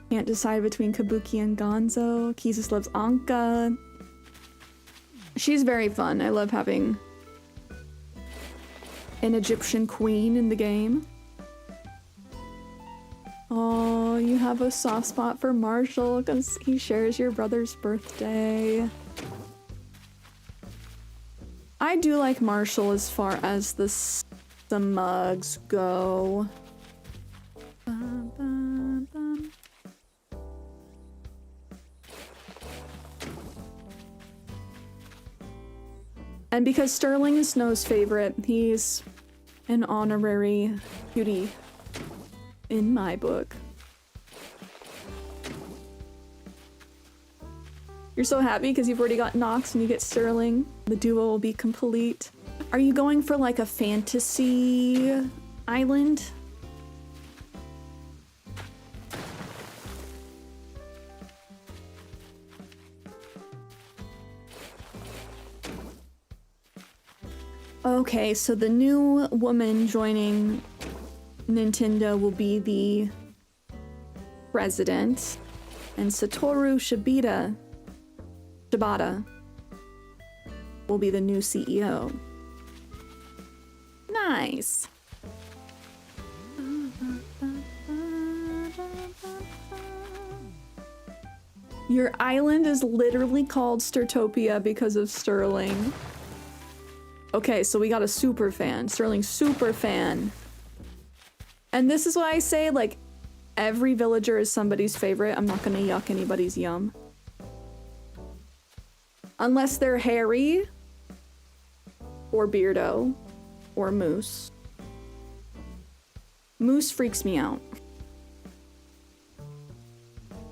Can't decide between Kabuki and Gonzo. Kizis loves Anka. She's very fun. I love having an Egyptian queen in the game. Oh, you have a soft spot for Marshall because he shares your brother's birthday. I do like Marshall as far as the mugs go. Bum, bum, bum. And because Sterling is Snow's favorite, he's an honorary cutie in my book. You're so happy because you've already got Nox and you get Sterling. The duo will be complete. Are you going for like a fantasy island? Okay, so the new woman joining Nintendo will be the president, and Satoru Shibata will be the new CEO. Nice. Your island is literally called Stertopia because of Sterling. Okay, so we got a super fan. Sterling's super fan. And this is why I say, like, every villager is somebody's favorite. I'm not gonna yuck anybody's yum. Unless they're Harry, or Beardo, or Moose. Moose freaks me out.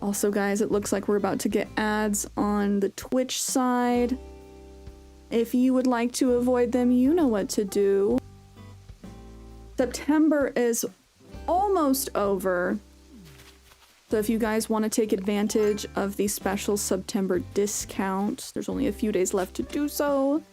Also, guys, it looks like we're about to get ads on the Twitch side. If you would like to avoid them, you know what to do. September is almost over. So if you guys want to take advantage of the special September discount, there's only a few days left to do so.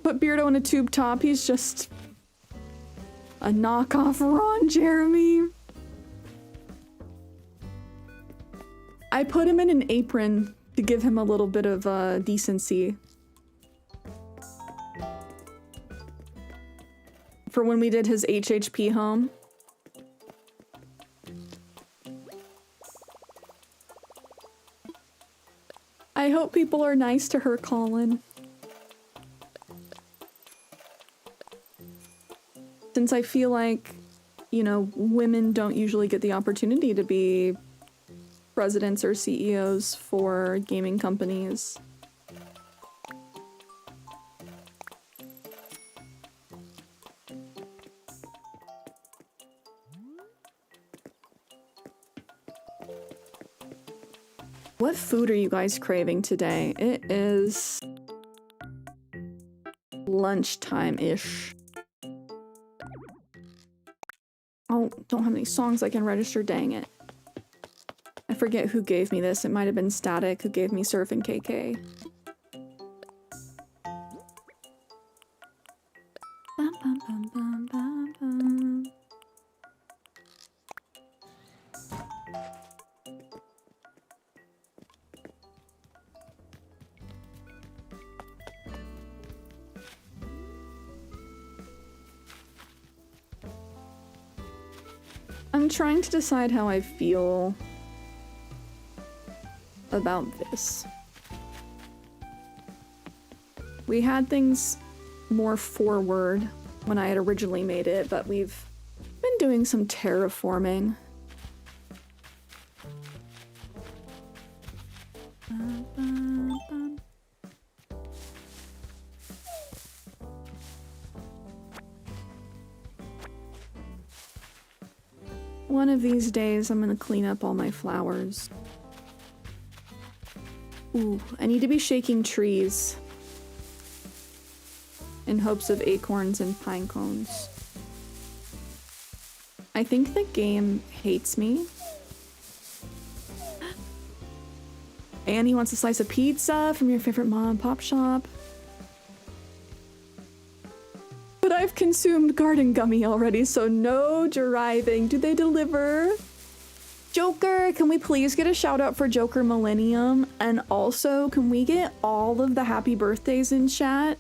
Put Beardo in a tube top, he's just a knockoff Ron Jeremy. I put him in an apron to give him a little bit of decency. For when we did his HHP home. I hope people are nice to her, Colin. Since I feel like, you know, women don't usually get the opportunity to be presidents or CEOs for gaming companies. What food are you guys craving today? It is lunchtime-ish. Oh, don't have any songs I can register, dang it. I forget who gave me this. It might have been Static who gave me Surf and KK. Bum, bum, bum, bum, bum, bum. I'm trying to decide how I feel about this. We had things more forward when I had originally made it, but we've been doing some terraforming. One of these days, I'm gonna clean up all my flowers. Ooh, I need to be shaking trees in hopes of acorns and pine cones. I think the game hates me. Annie wants a slice of pizza from your favorite mom and pop shop. But I've consumed garden gummy already, so no driving. Do they deliver? Joker, can we please get a shout out for Joker Millennium? And also, can we get all of the happy birthdays in chat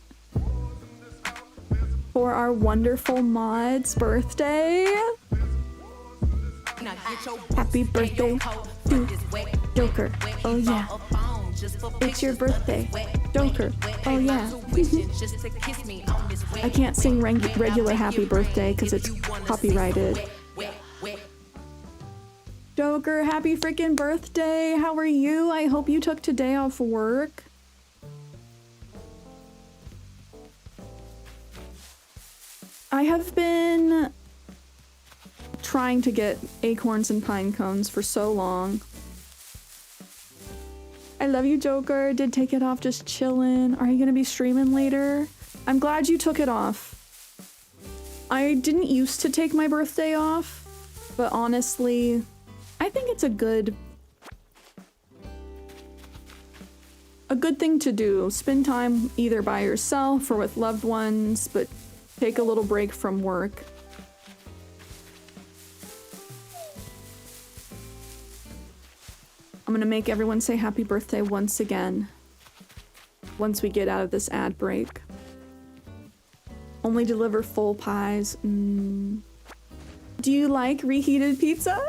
for our wonderful mod's birthday? Happy birthday to Joker. Oh yeah. It's your birthday. Joker. Oh yeah. I can't sing regular happy birthday because it's copyrighted. Joker, happy freaking birthday. How are you? I hope you took today off work. I have been trying to get acorns and pine cones for so long. I love you, Joker. Did take it off, just chillin'. Are you gonna be streaming later? I'm glad you took it off. I didn't used to take my birthday off, but honestly, I think it's a good thing to do. Spend time either by yourself or with loved ones, but take a little break from work. I'm gonna make everyone say happy birthday once again. Once we get out of this ad break. Only deliver full pies. Do you like reheated pizza?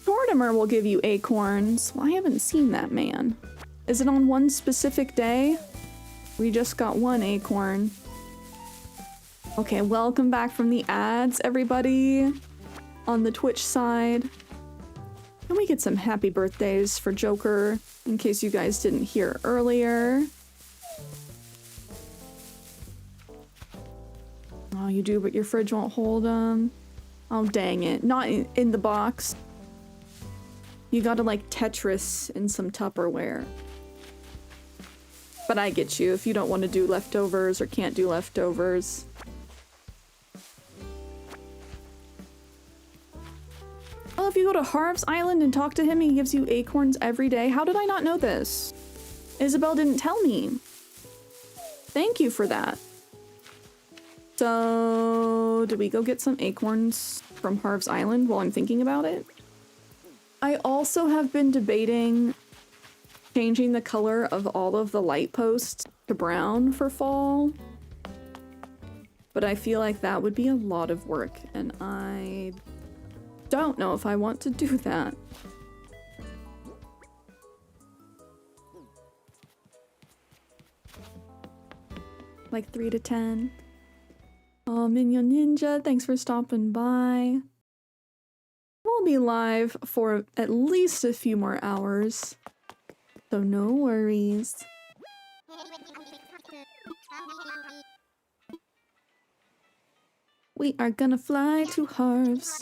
Mortimer will give you acorns. Well, I haven't seen that man. Is it on one specific day? We just got one acorn. Okay, welcome back from the ads, everybody. On the Twitch side. Can we get some happy birthdays for Joker, in case you guys didn't hear earlier? Oh, you do, but your fridge won't hold them. Oh, dang it. Not in the box. You gotta, like, Tetris in some Tupperware. But I get you, if you don't want to do leftovers or can't do leftovers. Oh, if you go to Harv's Island and talk to him, he gives you acorns every day. How did I not know this? Isabel didn't tell me. Thank you for that. So, do we go get some acorns from Harv's Island while I'm thinking about it? I also have been debating changing the color of all of the light posts to brown for fall. But I feel like that would be a lot of work, and I don't know if I want to do that. Like 3 to 10. Oh, Minion Ninja, thanks for stopping by. We'll be live for at least a few more hours, so no worries. We are gonna fly to Harv's.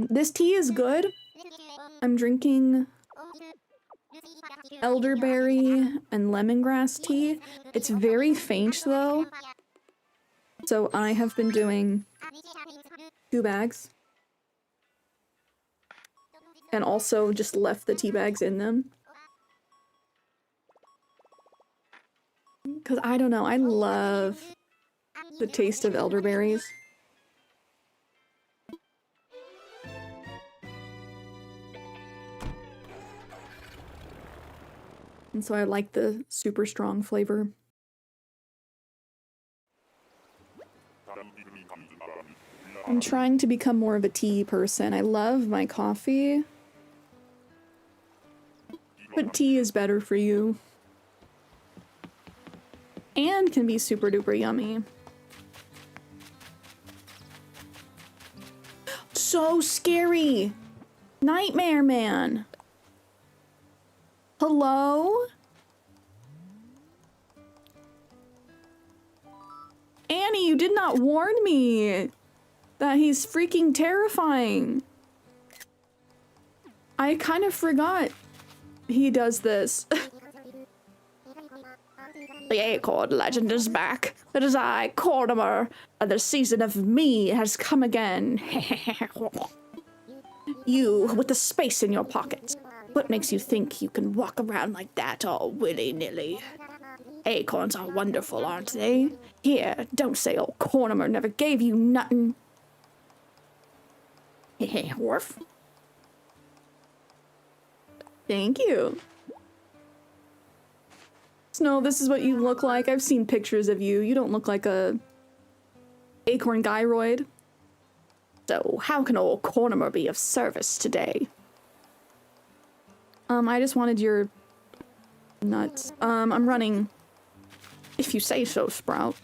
This tea is good. I'm drinking elderberry and lemongrass tea. It's very faint though. So I have been doing 2 bags. And also just left the tea bags in them. Because I don't know, I love the taste of elderberries. And so I like the super strong flavor. I'm trying to become more of a tea person. I love my coffee. But tea is better for you. And can be super duper yummy. So scary! Nightmare man! Hello? Annie, you did not warn me that he's freaking terrifying. I kind of forgot he does this. The Acorn legend is back. It is I, Cornimer, and the season of me has come again. You, with the space in your pockets. What makes you think you can walk around like that all willy-nilly? Acorns are wonderful, aren't they? Here, don't say old Cornimer never gave you nothin'. Woof. Thank you. Snow, this is what you look like. I've seen pictures of you. You don't look like a acorn gyroid. So, how can old Cornimer be of service today? I just wanted your nuts. I'm running. If you say so, Sprout.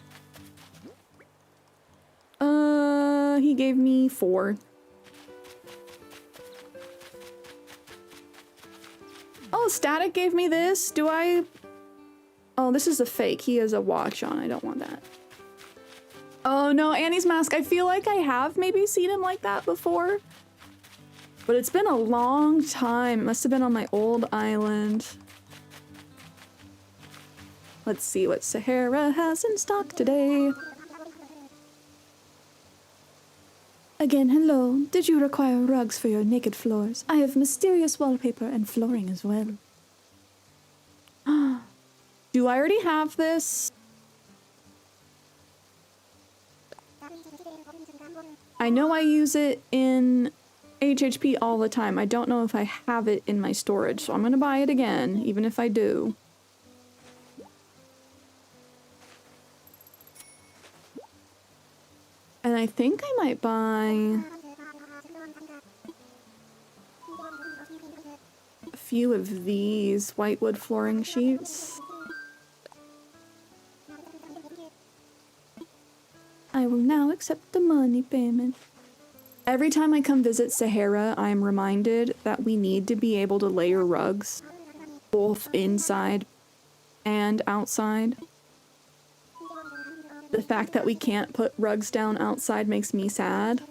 He gave me 4. Oh, Static gave me this. Do I... Oh, this is a fake. He has a watch on. I don't want that. Oh no, Annie's mask. I feel like I have maybe seen him like that before. But it's been a long time. It must have been on my old island. Let's see what Sahara has in stock today. Again, hello. Did you require rugs for your naked floors? I have mysterious wallpaper and flooring as well. Do I already have this? I know I use it in HHP all the time. I don't know if I have it in my storage, so I'm gonna buy it again, even if I do. And I think I might buy a few of these whitewood flooring sheets. I will now accept the money payment. Every time I come visit Sahara, I am reminded that we need to be able to layer rugs, both inside and outside. The fact that we can't put rugs down outside makes me sad.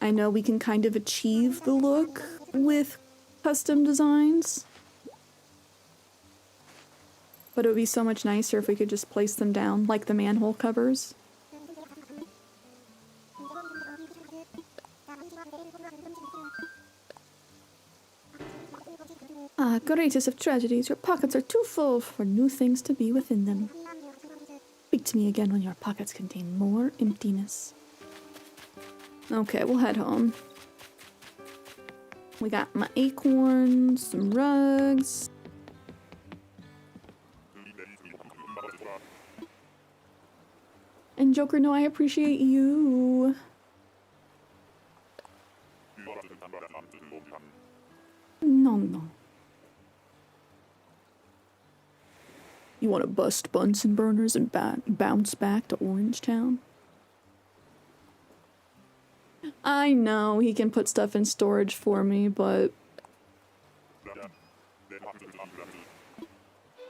I know we can kind of achieve the look with custom designs, but it would be so much nicer if we could just place them down, like the manhole covers. Ah, greatest of tragedies, your pockets are too full for new things to be within them. Speak to me again when your pockets contain more emptiness. Okay, we'll head home. We got my acorns, some rugs. And Joker, no, I appreciate you. No. You want to bust Bunsen burners and bounce back to Orangetown? I know he can put stuff in storage for me, but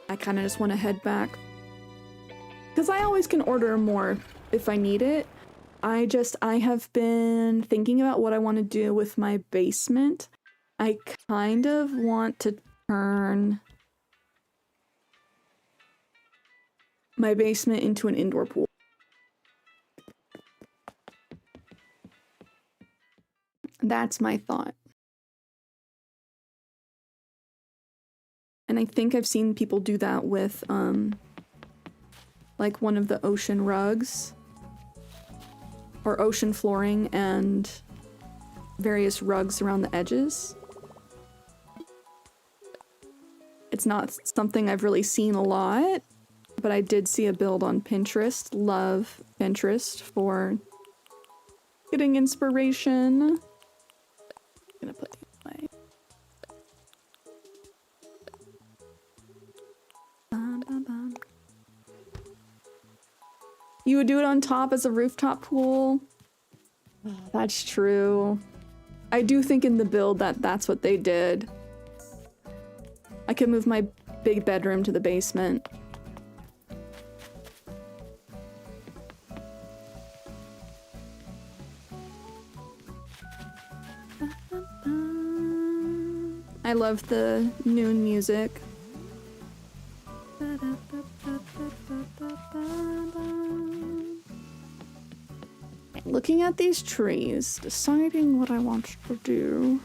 I kind of just want to head back. Because I always can order more if I need it. I have been thinking about what I want to do with my basement. I kind of want to turn my basement into an indoor pool. That's my thought. And I think I've seen people do that with, like one of the ocean rugs. Or ocean flooring and various rugs around the edges. It's not something I've really seen a lot, but I did see a build on Pinterest. Love Pinterest for getting inspiration. I'm gonna put these away. You would do it on top as a rooftop pool? That's true. I do think in the build that's what they did. I could move my big bedroom to the basement. I love the noon music. Looking at these trees, deciding what I want to do.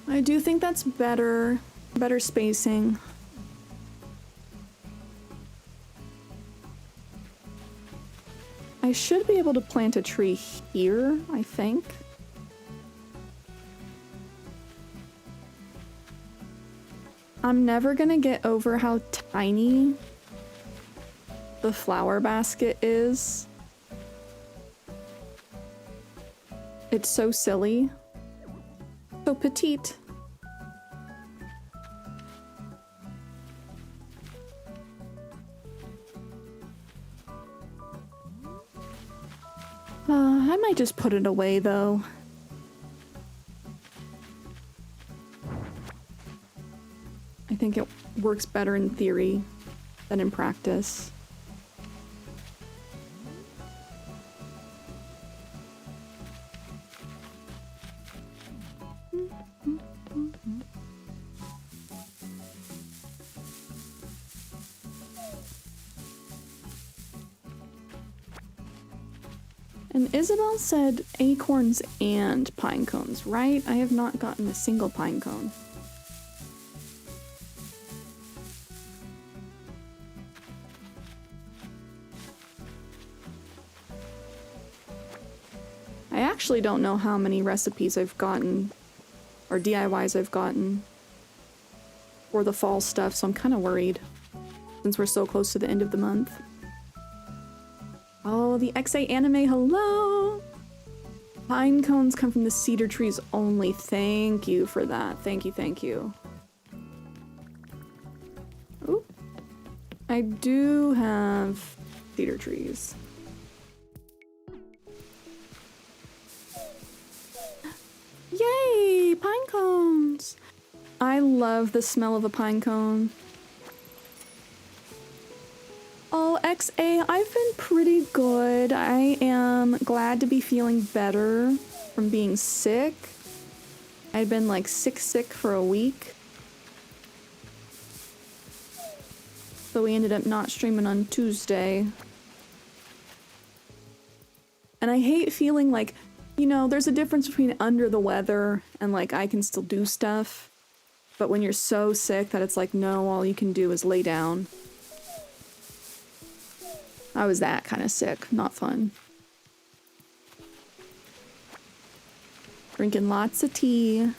I do think that's better spacing. I should be able to plant a tree here, I think. I'm never gonna get over how tiny the flower basket is. It's so silly. So petite. I might just put it away though. I think it works better in theory than in practice. And Isabel said acorns and pine cones, right? I have not gotten a single pine cone. I actually don't know how many recipes I've gotten, or DIYs I've gotten for the fall stuff, so I'm kind of worried since we're so close to the end of the month. Oh, the XA anime, hello! Pine cones come from the cedar trees only. Thank you for that. Thank you, thank you. Ooh. I do have cedar trees. Yay! Pine cones! I love the smell of a pine cone. Oh, XA, I've been pretty good. I am glad to be feeling better from being sick. I'd been like sick for a week. So we ended up not streaming on Tuesday. And I hate feeling like, you know, there's a difference between under the weather and like I can still do stuff. But when you're so sick that it's like, no, all you can do is lay down. I was that kind of sick. Not fun. Drinking lots of tea.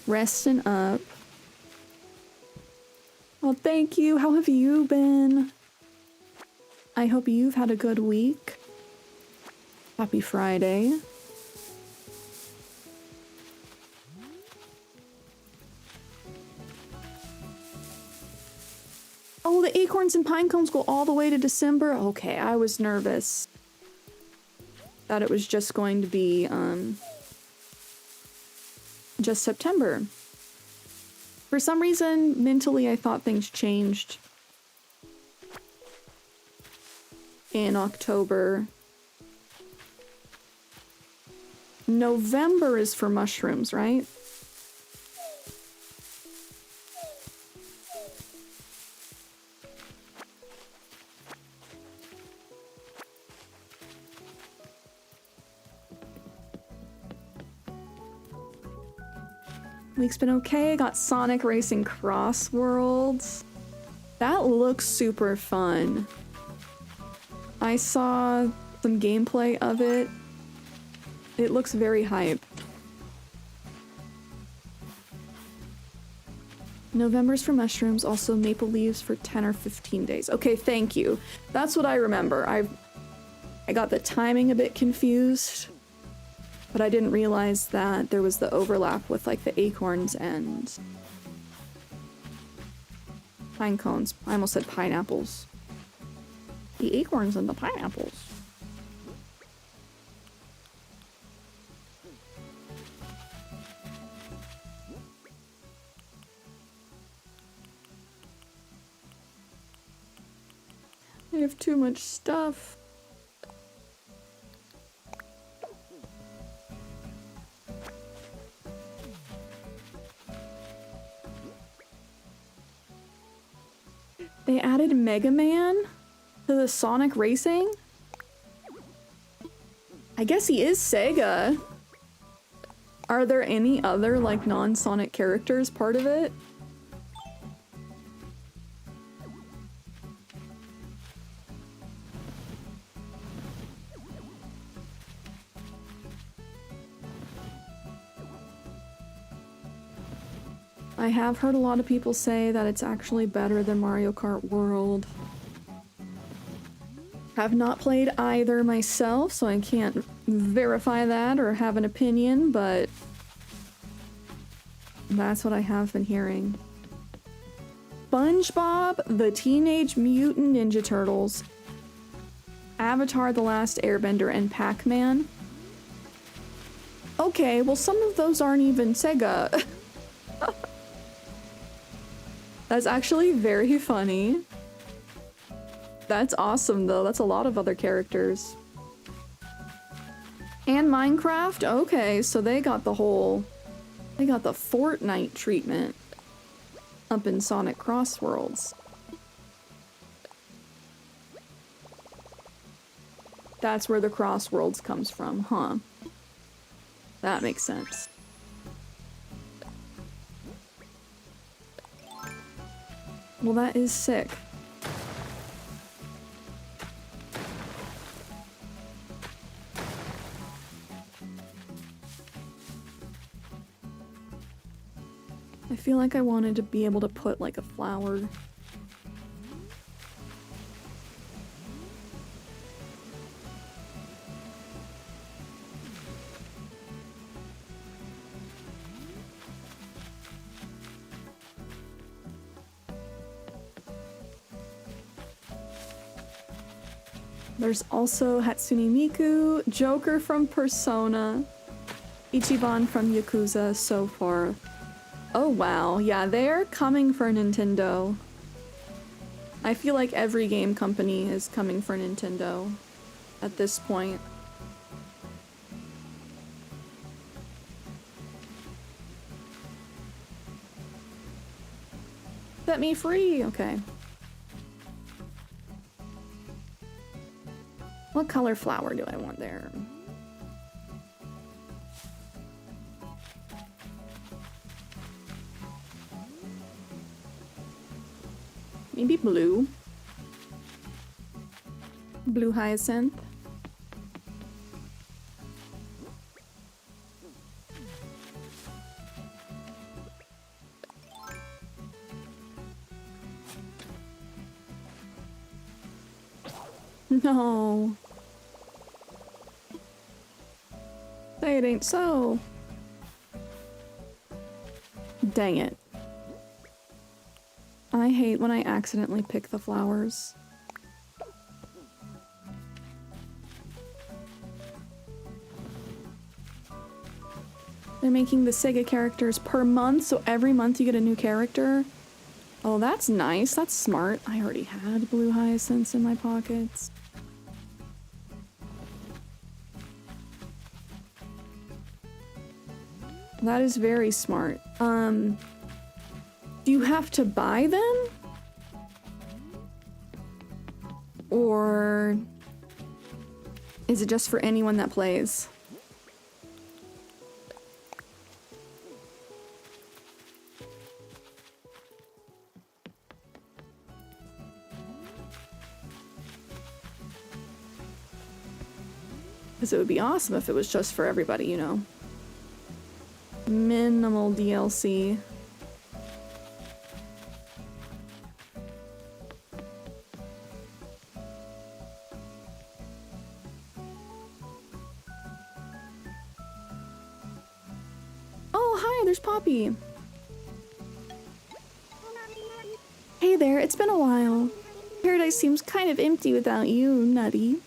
Resting up. Oh, thank you. How have you been? I hope you've had a good week. Happy Friday. Oh, the acorns and pine cones go all the way to December? Okay, I was nervous. that it was just going to be just September. For some reason, mentally, I thought things changed in October. November is for mushrooms, right? Week's been okay. Got Sonic Racing Cross Worlds. That looks super fun. I saw some gameplay of it. It looks very hype. November's for mushrooms, also maple leaves for 10 or 15 days. Okay, thank you. That's what I remember. I got the timing a bit confused, but I didn't realize that there was the overlap with like the acorns and pine cones. I almost said pineapples. The acorns and the pineapples. I have too much stuff. They added Mega Man to the Sonic Racing? I guess he is Sega. Are there any other, like, non-Sonic characters part of it? I have heard a lot of people say that it's actually better than Mario Kart World. Have not played either myself, so I can't verify that or have an opinion, but that's what I have been hearing. SpongeBob, the Teenage Mutant Ninja Turtles, Avatar: The Last Airbender, and Pac-Man. Okay, well some of those aren't even Sega. That's actually very funny. That's awesome though, that's a lot of other characters. And Minecraft? Okay, so they got the Fortnite treatment up in Sonic Cross Worlds. That's where the Cross Worlds comes from, huh? That makes sense. Well, that is sick. I feel like I wanted to be able to put like a flower. There's also Hatsune Miku, Joker from Persona, Ichiban from Yakuza so far. Oh wow, yeah, they're coming for Nintendo. I feel like every game company is coming for Nintendo at this point. Set me free! Okay. What color flower do I want there? Maybe blue. Blue hyacinth. No. Say it ain't so. Dang it. I hate when I accidentally pick the flowers. They're making the Sega characters per month, so every month you get a new character. Oh, that's nice. That's smart. I already had blue hyacinths in my pockets. That is very smart. Do you have to buy them? Or is it just for anyone that plays? Because it would be awesome if it was just for everybody, you know. Minimal DLC. Oh, hi, there's Poppy. Hey there, it's been a while. Paradise seems kind of empty without you, Nutty.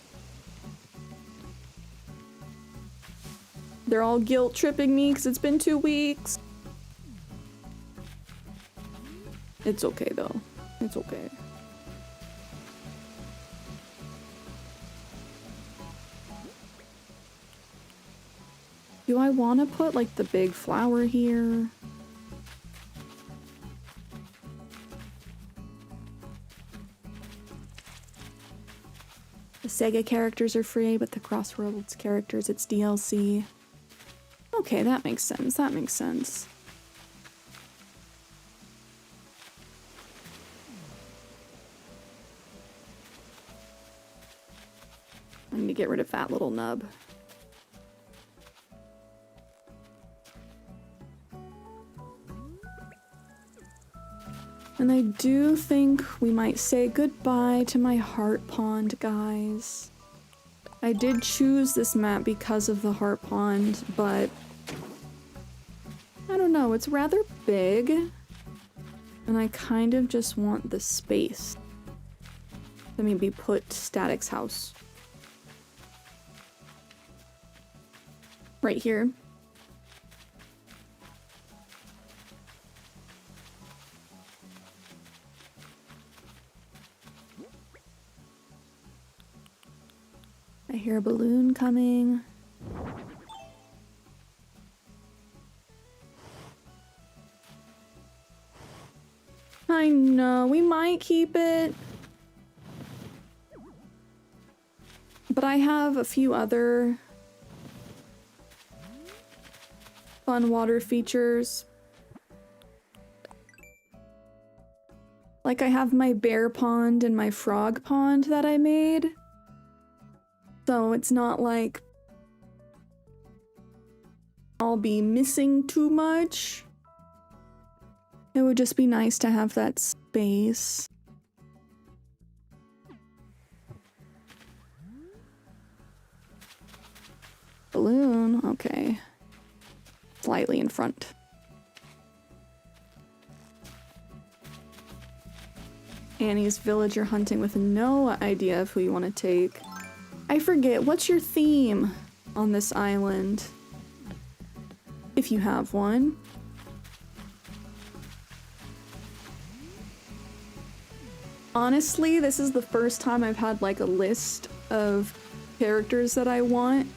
They're all guilt-tripping me because it's been 2 weeks. It's okay, though. It's okay. Do I want to put, like, the big flower here? The Sega characters are free, but the Crossroads characters, it's DLC. Okay, that makes sense. That makes sense. I need to get rid of that little nub. And I do think we might say goodbye to my heart pond, guys. I did choose this map because of the heart pond, but I don't know, it's rather big, and I kind of just want the space to maybe put Static's house. Right here. I hear a balloon coming. I know, we might keep it. But I have a few other fun water features. Like I have my bear pond and my frog pond that I made. So it's not like I'll be missing too much. It would just be nice to have that space. Balloon, okay. Slightly in front. Annie's villager hunting with no idea of who you want to take. I forget, what's your theme on this island? If you have one. Honestly, this is the first time I've had like a list of characters that I want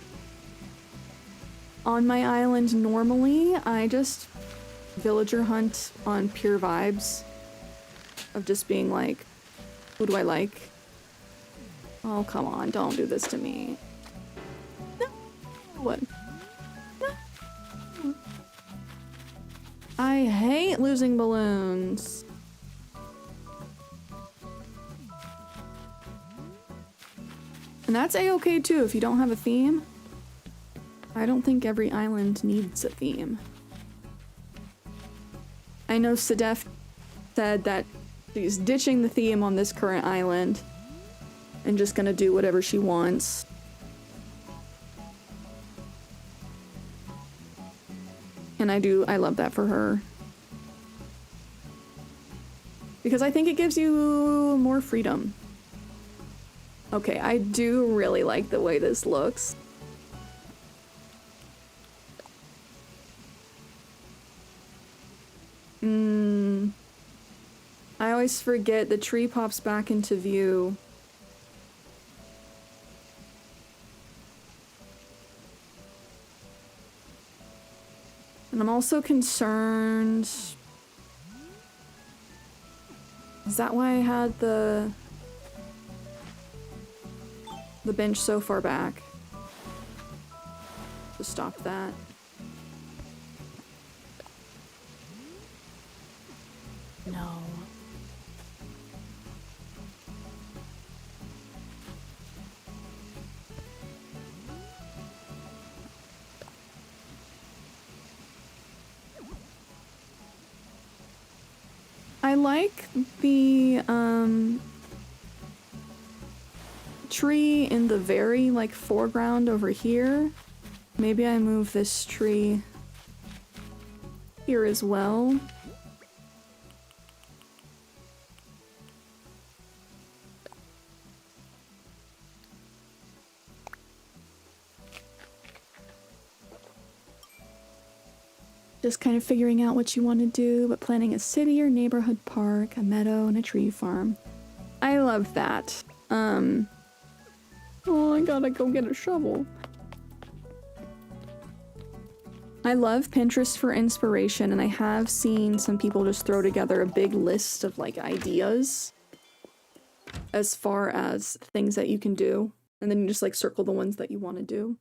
on my island. Normally, I just villager hunt on pure vibes of just being like, who do I like? Oh, come on, don't do this to me. No. What? No. I hate losing balloons. And that's a-okay too if you don't have a theme. I don't think every island needs a theme. I know Sedef said that she's ditching the theme on this current island and just gonna do whatever she wants. And I love that for her. Because I think it gives you more freedom. Okay, I do really like the way this looks. I always forget the tree pops back into view. And I'm also concerned. Is that why I had the bench so far back? To stop that. No. I like the tree in the very like foreground over here. Maybe I move this tree here as well. Just kind of figuring out what you want to do, but planning a city or neighborhood park, a meadow, and a tree farm. I love that. Oh, I gotta go get a shovel. I love Pinterest for inspiration, and I have seen some people just throw together a big list of like ideas as far as things that you can do, and then you just like circle the ones that you want to do.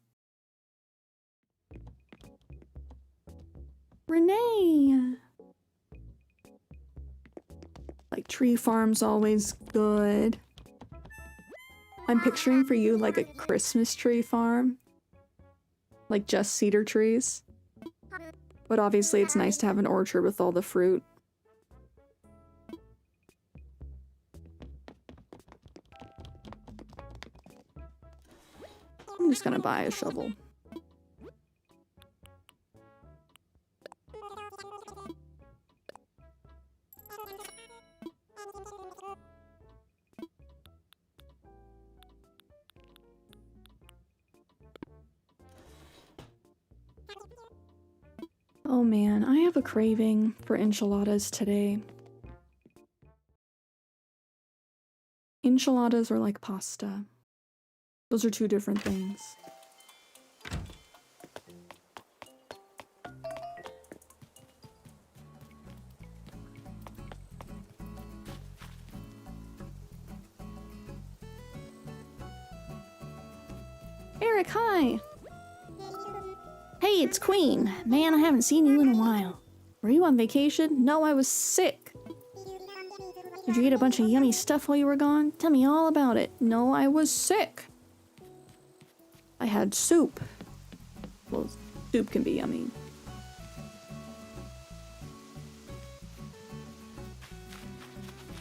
Renee! Like tree farm's always good. I'm picturing for you like a Christmas tree farm. Like just cedar trees. But obviously it's nice to have an orchard with all the fruit. I'm just gonna buy a shovel. Oh man, I have a craving for enchiladas today. Enchiladas are like pasta. Those are two different things. Eric, hi! Hey, it's Queen. Man, I haven't seen you in a while. Were you on vacation? No, I was sick. Did you eat a bunch of yummy stuff while you were gone? Tell me all about it. No, I was sick. I had soup. Well, soup can be yummy.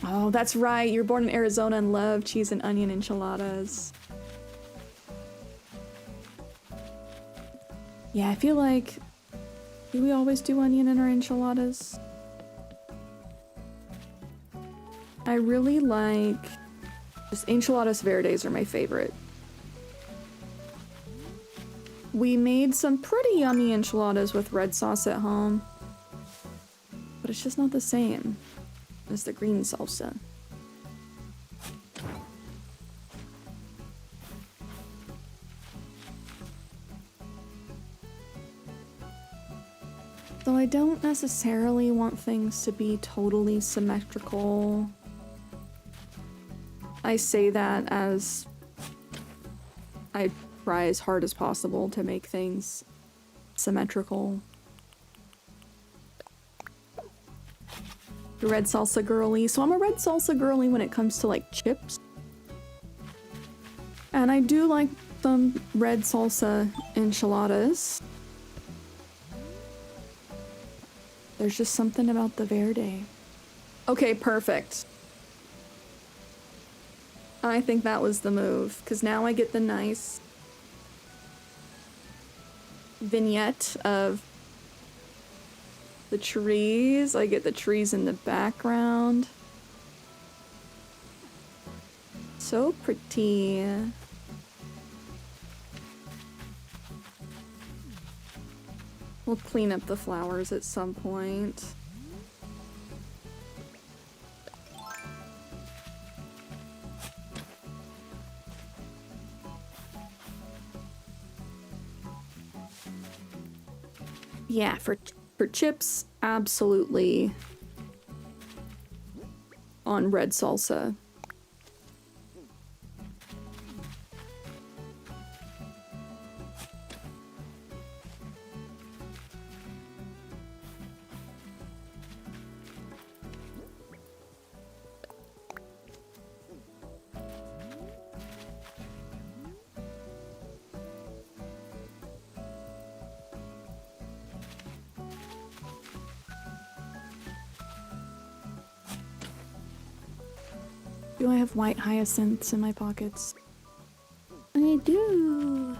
Oh, that's right. You were born in Arizona and love cheese and onion enchiladas. Yeah, I feel like, do we always do onion in our enchiladas? I really like, just enchiladas verdes are my favorite. We made some pretty yummy enchiladas with red sauce at home, but it's just not the same as the green salsa. Though I don't necessarily want things to be totally symmetrical. I say that as I try as hard as possible to make things symmetrical. The red salsa girly. So I'm a red salsa girly when it comes to like chips. And I do like some red salsa enchiladas. There's just something about the verde. Okay, perfect. I think that was the move, because now I get the nice vignette of the trees. I get the trees in the background. So pretty. We'll clean up the flowers at some point. Yeah, for chips, absolutely on red salsa. Do I have white hyacinths in my pockets? I do.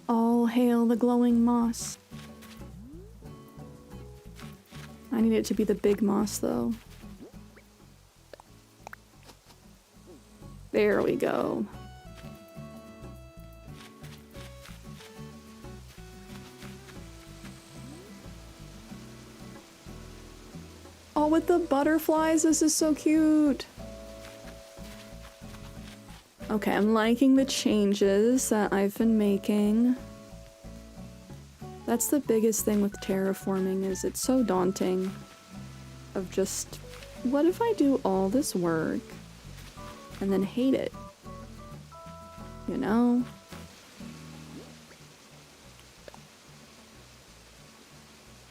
All hail the glowing moss. I need it to be the big moss, though. There we go. Oh, with the butterflies, this is so cute. Okay, I'm liking the changes that I've been making. That's the biggest thing with terraforming, is it's so daunting of just, what if I do all this work and then hate it? You know?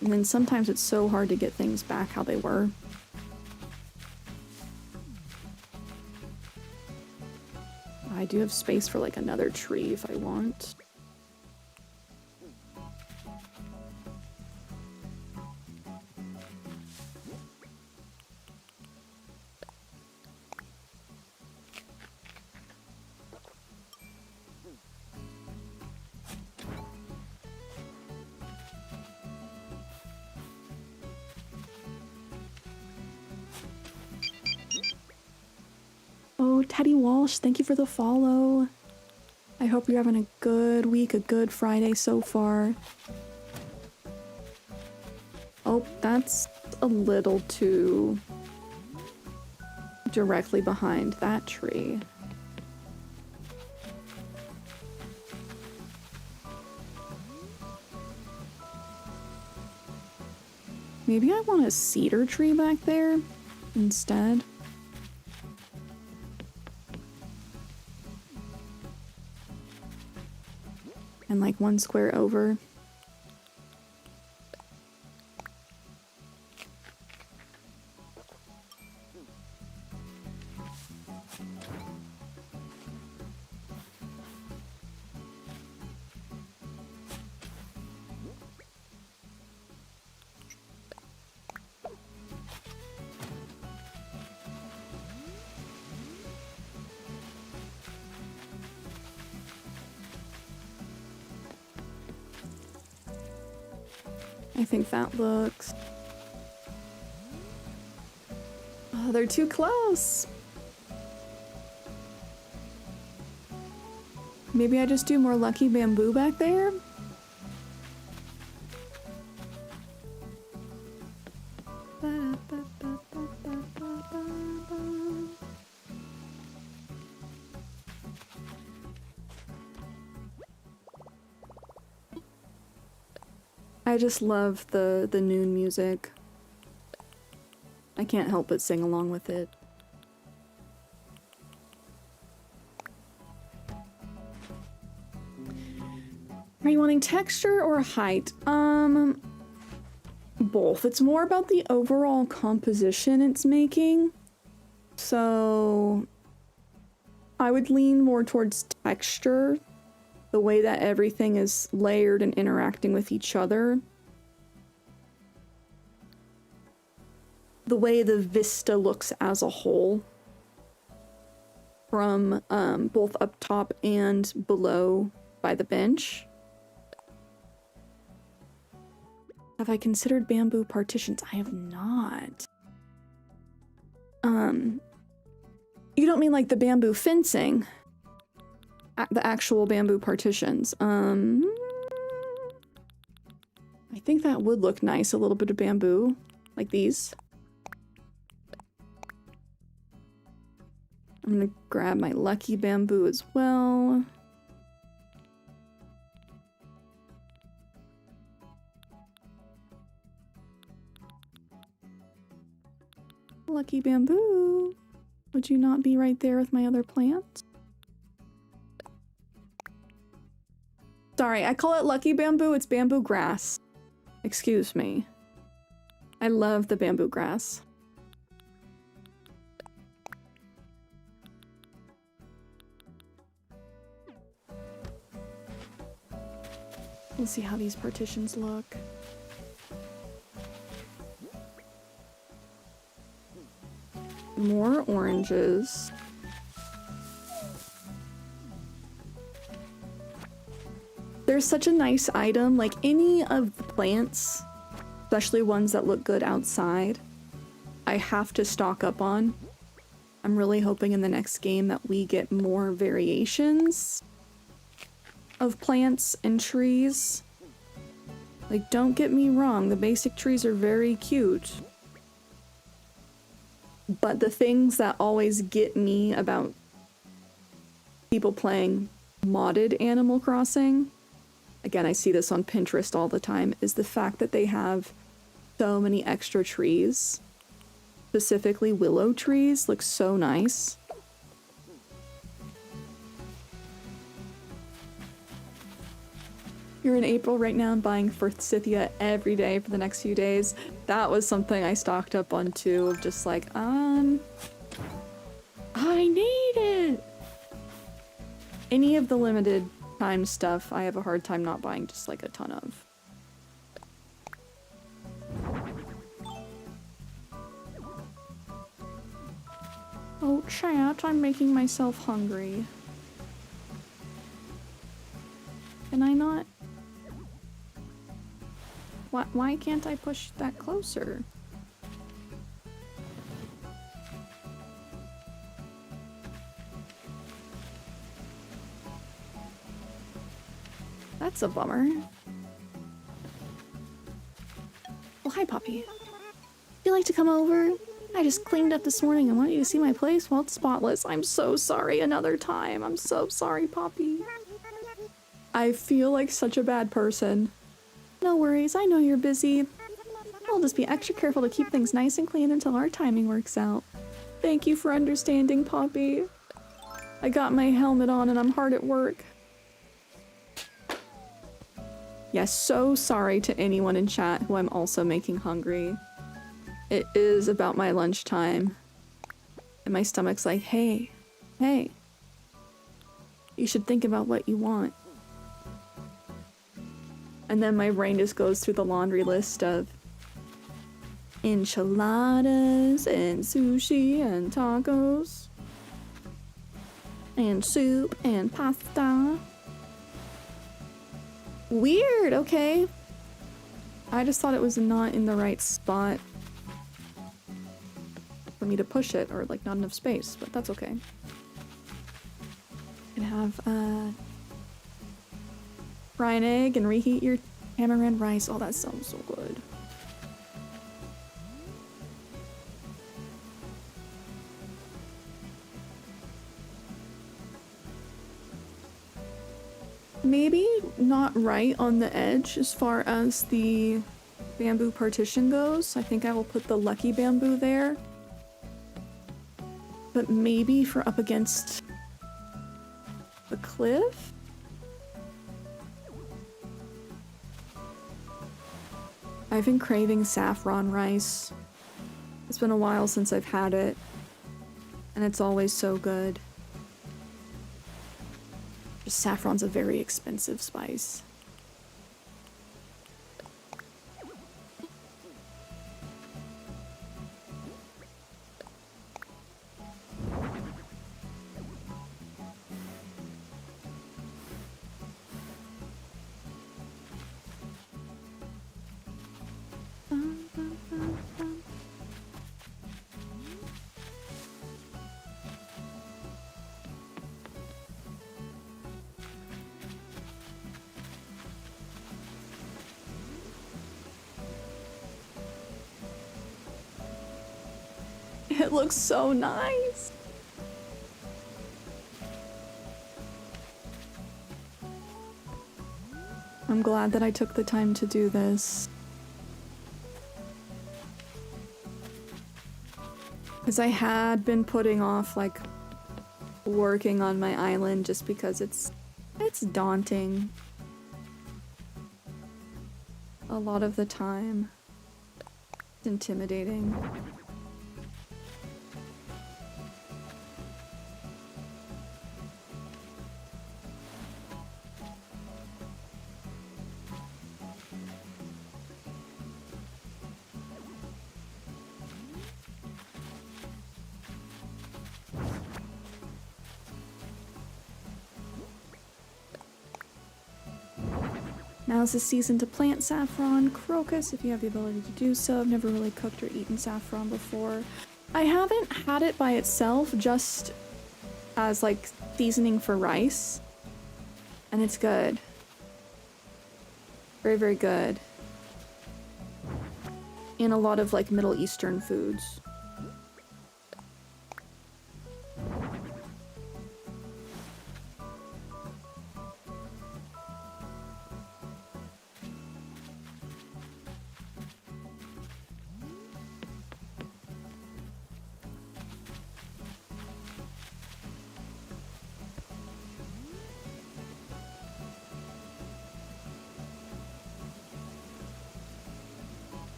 And then sometimes it's so hard to get things back how they were. I do have space for like another tree if I want. Oh, Teddy Walsh, thank you for the follow. I hope you're having a good week, a good Friday so far. Oh, that's a little too directly behind that tree. Maybe I want a cedar tree back there instead. And like one square over. I think that looks... Oh, they're too close! Maybe I just do more lucky bamboo back there? I just love the noon music. I can't help but sing along with it. Are you wanting texture or height? Both. It's more about the overall composition it's making. So I would lean more towards texture. The way that everything is layered and interacting with each other. The way the vista looks as a whole. From both up top and below by the bench. Have I considered bamboo partitions? I have not. You don't mean like the bamboo fencing? The actual bamboo partitions. I think that would look nice, a little bit of bamboo, like these. I'm gonna grab my lucky bamboo as well. Lucky bamboo. Would you not be right there with my other plants? Sorry, I call it lucky bamboo. It's bamboo grass. Excuse me. I love the bamboo grass. Let's see how these partitions look. More oranges. There's such a nice item, like any of the plants, especially ones that look good outside, I have to stock up on. I'm really hoping in the next game that we get more variations of plants and trees. Like, don't get me wrong, the basic trees are very cute. But the things that always get me about people playing modded Animal Crossing, again, I see this on Pinterest all the time, is the fact that they have so many extra trees. Specifically, willow trees look so nice. You're in April right now and buying Forsythia every day for the next few days. That was something I stocked up on too, of just like, I need it! Any of the limited time stuff, I have a hard time not buying just like a ton of. Oh, chat, I'm making myself hungry. Can I not? Why can't I push that closer? That's a bummer. Well, hi, Poppy. Would you like to come over? I just cleaned up this morning and want you to see my place. Well, it's spotless. I'm so sorry another time. I'm so sorry, Poppy. I feel like such a bad person. No worries, I know you're busy. I'll just be extra careful to keep things nice and clean until our timing works out. Thank you for understanding, Poppy. I got my helmet on and I'm hard at work. Yes, so sorry to anyone in chat who I'm also making hungry. It is about my lunchtime. And my stomach's like, hey, you should think about what you want. And then my brain just goes through the laundry list of enchiladas and sushi and tacos and soup and pasta. Weird, okay. I just thought it was not in the right spot for me to push it, or like not enough space, but that's okay. You can have fry an egg and reheat your tamarind rice. Oh, that sounds so good. Maybe not right on the edge as far as the bamboo partition goes. I think I will put the lucky bamboo there. But maybe for up against the cliff? I've been craving saffron rice. It's been a while since I've had it, and it's always so good. Just saffron's a very expensive spice. It looks so nice. I'm glad that I took the time to do this. Because I had been putting off, like, working on my island just because it's daunting. A lot of the time. It's intimidating. Now's the season to plant saffron, crocus, if you have the ability to do so. I've never really cooked or eaten saffron before. I haven't had it by itself, just as like seasoning for rice. And it's good. Very, very good. In a lot of like Middle Eastern foods.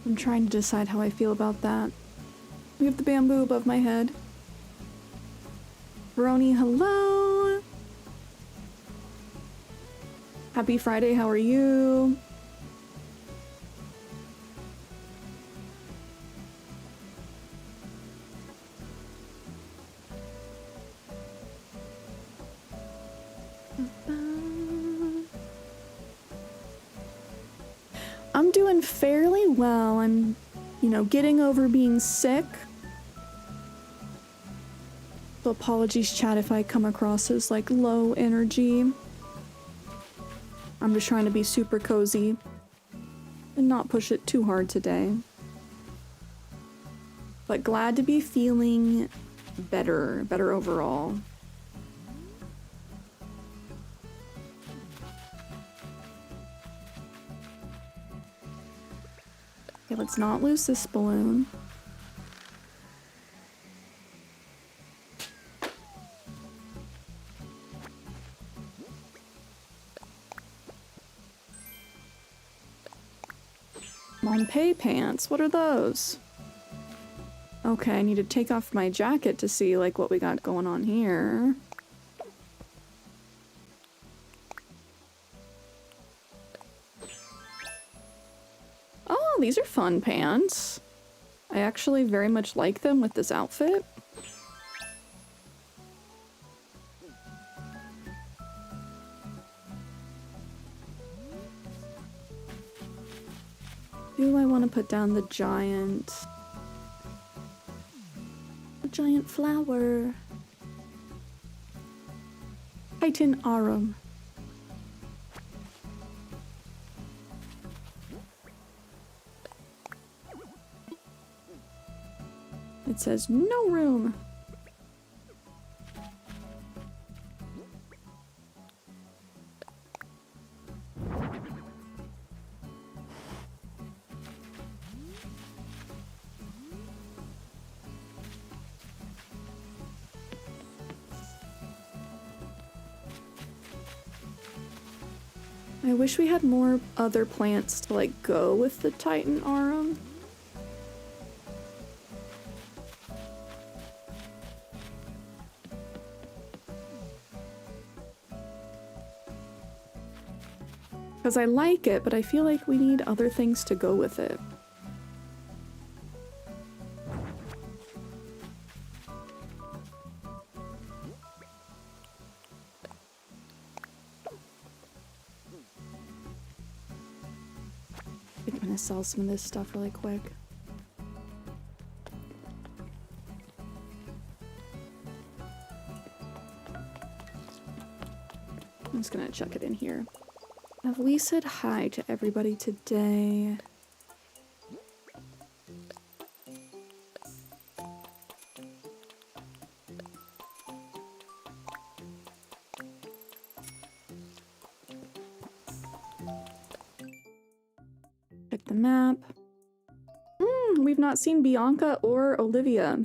I'm trying to decide how I feel about that. We have the bamboo above my head. Veroni, hello! Happy Friday, how are you? I'm doing fairly well. I'm, you know, getting over being sick. So apologies, chat, if I come across as, like, low energy. I'm just trying to be super cozy and not push it too hard today. But glad to be feeling better overall. Okay, let's not lose this balloon. Montpay pants, what are those? Okay, I need to take off my jacket to see like what we got going on here. Oh, these are fun pants. I actually very much like them with this outfit. Do I want to put down the giant flower? Titan Arum. It says no room. I wish we had more other plants to like go with the Titan Arum. Because I like it, but I feel like we need other things to go with it. I'm gonna sell some of this stuff really quick. I'm just gonna chuck it in here. Have we said hi to everybody today? Check the map. We've not seen Bianca or Olivia.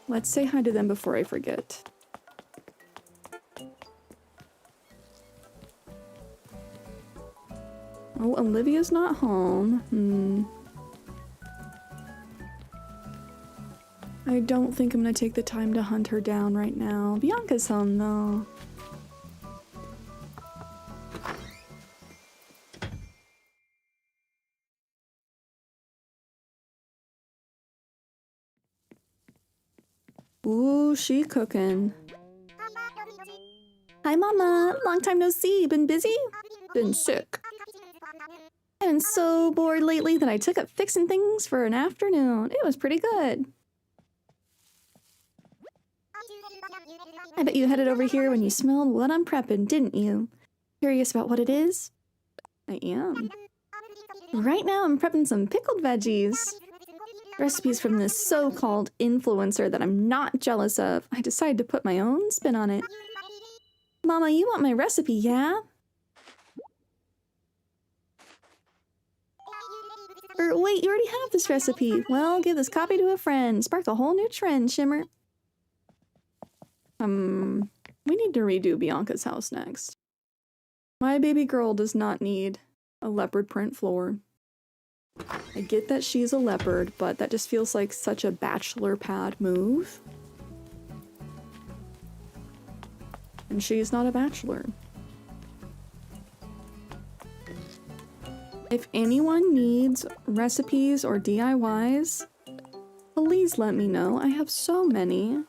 Let's say hi to them before I forget. Oh, Olivia's not home. I don't think I'm gonna take the time to hunt her down right now. Bianca's home though. Ooh, she cooking. Hi, Mama. Long time no see. Been busy? Been sick. I've been so bored lately that I took up fixing things for an afternoon. It was pretty good. I bet you headed over here when you smelled what I'm prepping, didn't you? Curious about what it is? I am. Right now I'm prepping some pickled veggies. Recipes from this so-called influencer that I'm not jealous of. I decided to put my own spin on it. Mama, you want my recipe, yeah? Wait, you already have this recipe. Well, give this copy to a friend. Spark a whole new trend, Shimmer. We need to redo Bianca's house next. My baby girl does not need a leopard print floor. I get that she's a leopard, but that just feels like such a bachelor pad move. And she's not a bachelor. If anyone needs recipes or DIYs, please let me know. I have so many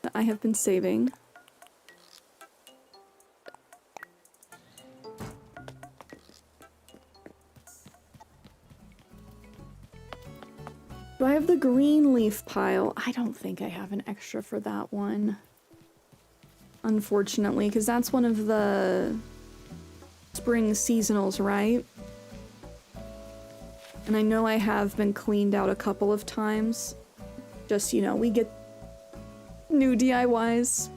that I have been saving. Do I have the green leaf pile? I don't think I have an extra for that one. Unfortunately, because that's one of the spring seasonals, right? And I know I have been cleaned out a couple of times. Just, you know, we get new DIYs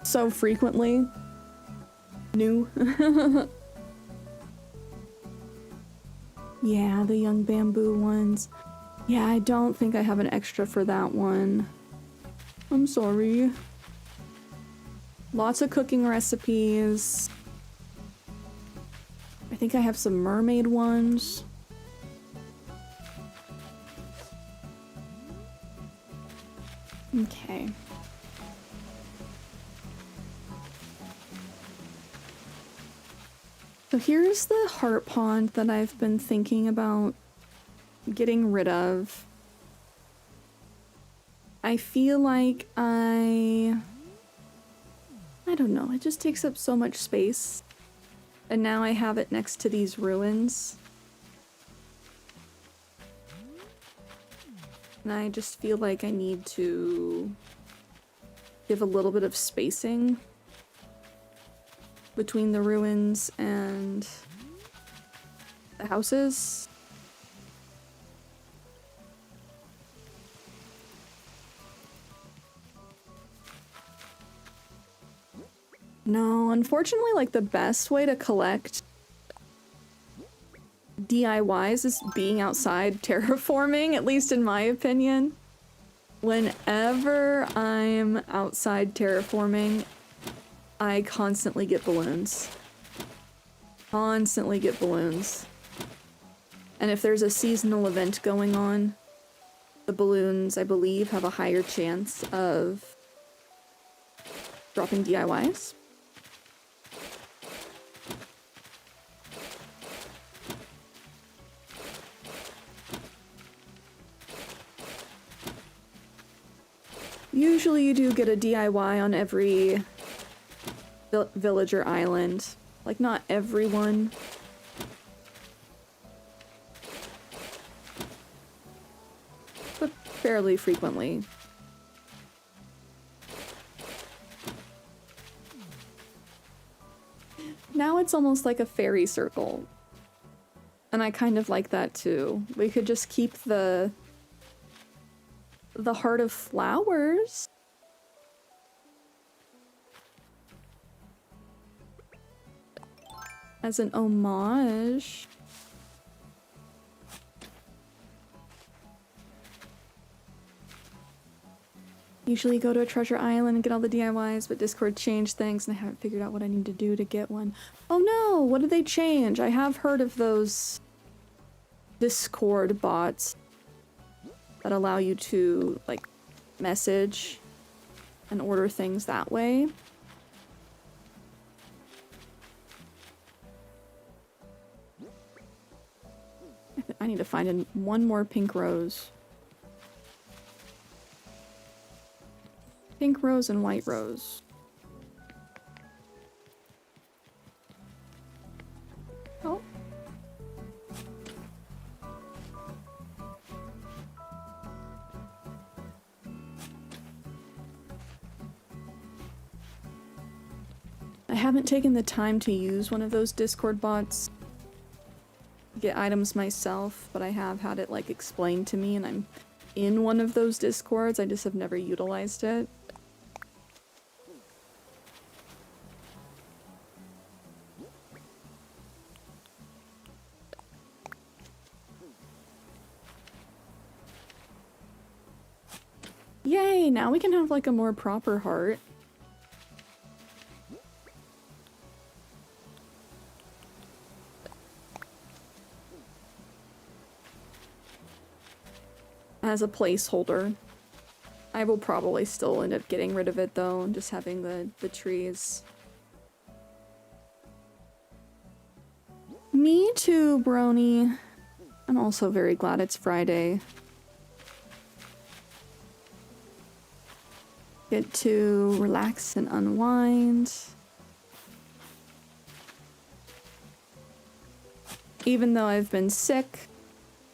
so frequently. New. Yeah, the young bamboo ones. Yeah, I don't think I have an extra for that one. I'm sorry. Lots of cooking recipes. I think I have some mermaid ones. Okay. So here's the heart pond that I've been thinking about getting rid of. I feel like I don't know, it just takes up so much space. And now I have it next to these ruins. And I just feel like I need to give a little bit of spacing between the ruins and the houses. No, unfortunately, like the best way to collect DIYs is being outside terraforming, at least in my opinion. Whenever I'm outside terraforming, I constantly get balloons. Constantly get balloons. And if there's a seasonal event going on, the balloons, I believe, have a higher chance of dropping DIYs. Usually you do get a DIY on every village or island. Like, not everyone. But fairly frequently. Now it's almost like a fairy circle. And I kind of like that too. We could just keep the heart of flowers. as an homage. Usually go to a treasure island and get all the DIYs, but Discord changed things and I haven't figured out what I need to do to get one. Oh no, what did they change? I have heard of those Discord bots that allow you to, like, message and order things that way. I need to find one more pink rose. Pink rose and white rose. Oh. I haven't taken the time to use one of those Discord bots to get items myself, but I have had it, like, explained to me, and I'm in one of those Discords. I just have never utilized it. Yay! Now we can have, like, a more proper heart. As a placeholder. I will probably still end up getting rid of it though, and just having the trees. Me too, Brony. I'm also very glad it's Friday. Get to relax and unwind. Even though I've been sick,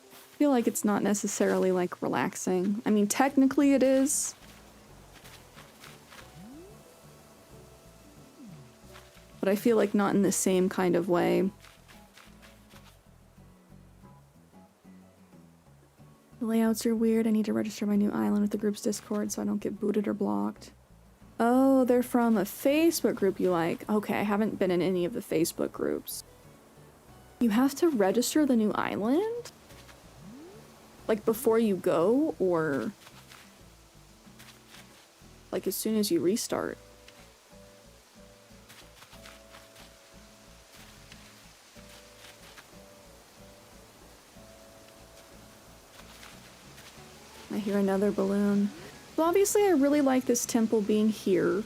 I feel like it's not necessarily, like, relaxing. I mean, technically it is. But I feel like not in the same kind of way. The layouts are weird. I need to register my new island with the group's Discord so I don't get booted or blocked. Oh, they're from a Facebook group you like. Okay, I haven't been in any of the Facebook groups. You have to register the new island? Like, before you go, or like as soon as you restart? I hear another balloon. Well, obviously I really like this temple being here.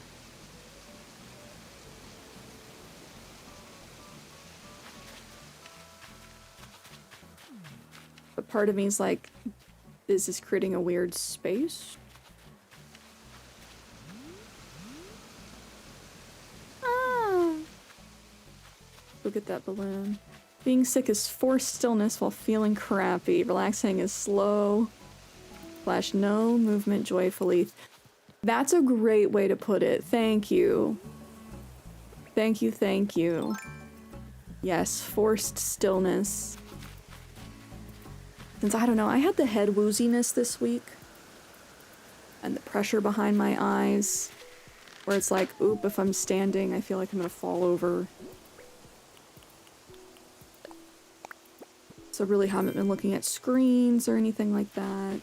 But part of me is like, this is creating a weird space. Ah! Look at that balloon. Being sick is forced stillness while feeling crappy. Relaxing is slow. / no movement joyfully. That's a great way to put it. Thank you. Thank you, thank you. Yes, forced stillness. Since, I don't know, I had the head wooziness this week. And the pressure behind my eyes. Where it's like, oop, if I'm standing, I feel like I'm gonna fall over. So really haven't been looking at screens or anything like that.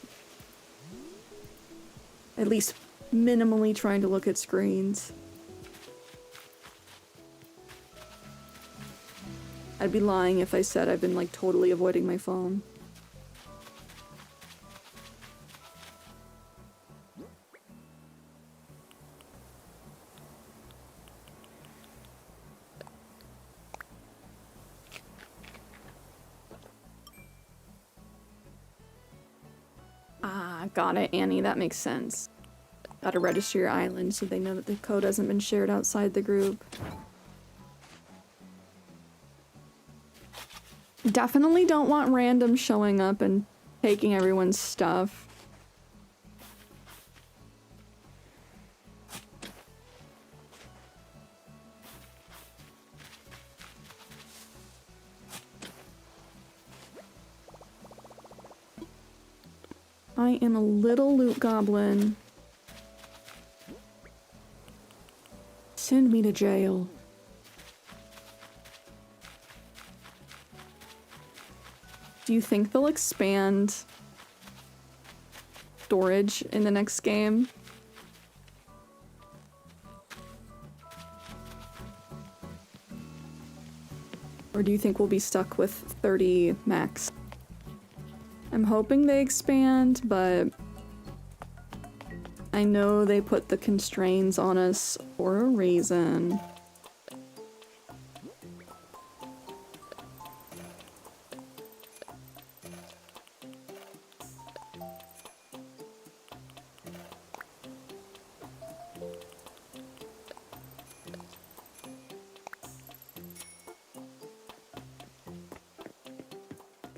At least minimally trying to look at screens. I'd be lying if I said I've been, like, totally avoiding my phone. Ah, got it, Annie. That makes sense. Gotta register your island so they know that the code hasn't been shared outside the group. Definitely don't want random showing up and taking everyone's stuff. I am a little loot goblin. Send me to jail. Do you think they'll expand storage in the next game? Or do you think we'll be stuck with 30 max? I'm hoping they expand, but I know they put the constraints on us for a reason.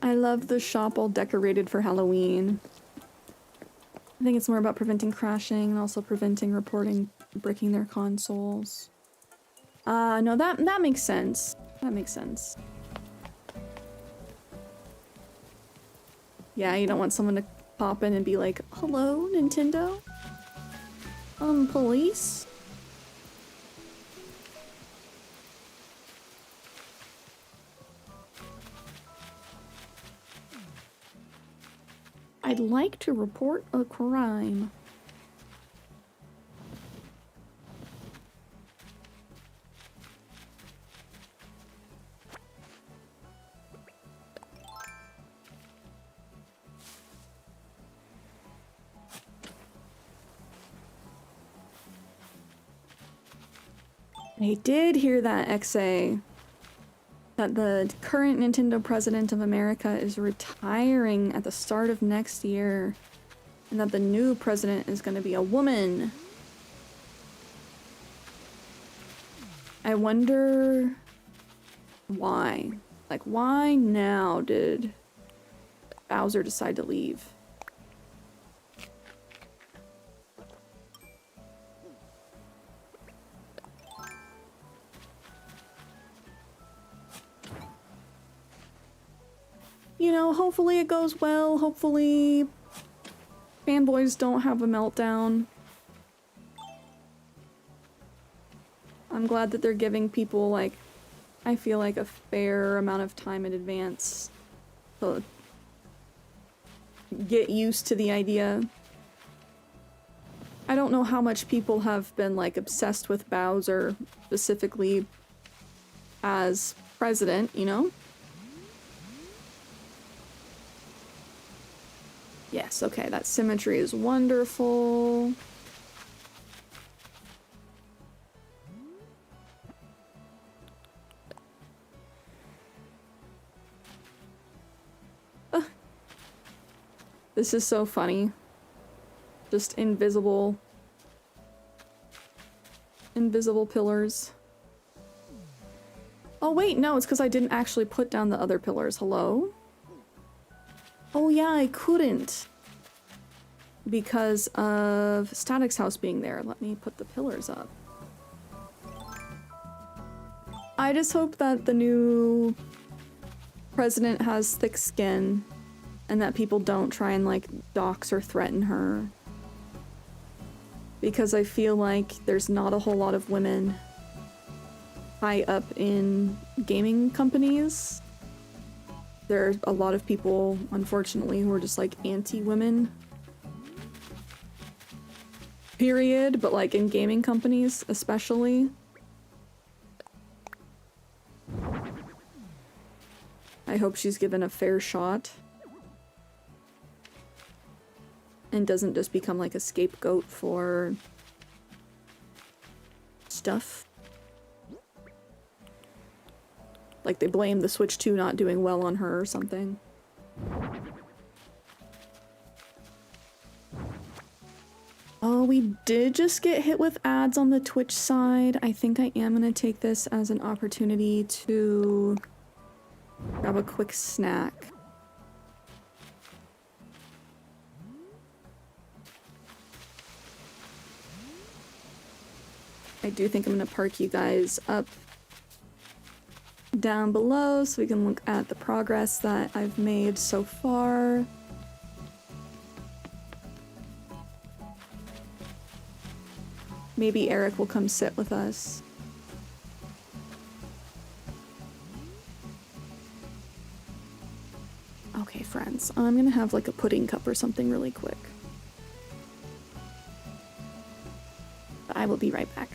I love the shop all decorated for Halloween. I think it's more about preventing crashing and also preventing reporting breaking their consoles. No, that makes sense. That makes sense. Yeah, you don't want someone to pop in and be like, "Hello, Nintendo? Police?" I'd like to report a crime. I did hear that, XA. That the current Nintendo president of America is retiring at the start of next year. And that the new president is going to be a woman. I wonder why. Like, why now did Bowser decide to leave? You know, hopefully it goes well. Hopefully fanboys don't have a meltdown. I'm glad that they're giving people, like, I feel like a fair amount of time in advance to get used to the idea. I don't know how much people have been, like, obsessed with Bowser, specifically as president, you know? Yes, okay, that symmetry is wonderful. This is so funny. Just invisible pillars. Oh wait, no, it's because I didn't actually put down the other pillars. Hello? Oh yeah, I couldn't. Because of Static's house being there. Let me put the pillars up. I just hope that the new president has thick skin and that people don't try and, like, dox or threaten her. Because I feel like there's not a whole lot of women high up in gaming companies. There are a lot of people, unfortunately, who are just, like, anti-women. Period, but, like, in gaming companies, especially. I hope she's given a fair shot. And doesn't just become, like, a scapegoat for stuff. Like, they blame the Switch 2 not doing well on her or something. Oh, we did just get hit with ads on the Twitch side. I think I am gonna take this as an opportunity to grab a quick snack. I do think I'm gonna park you guys up down below so we can look at the progress that I've made so far. Maybe Eric will come sit with us. Okay. seconds. I'm gonna have like a pudding cup or something really quick. I will be right back.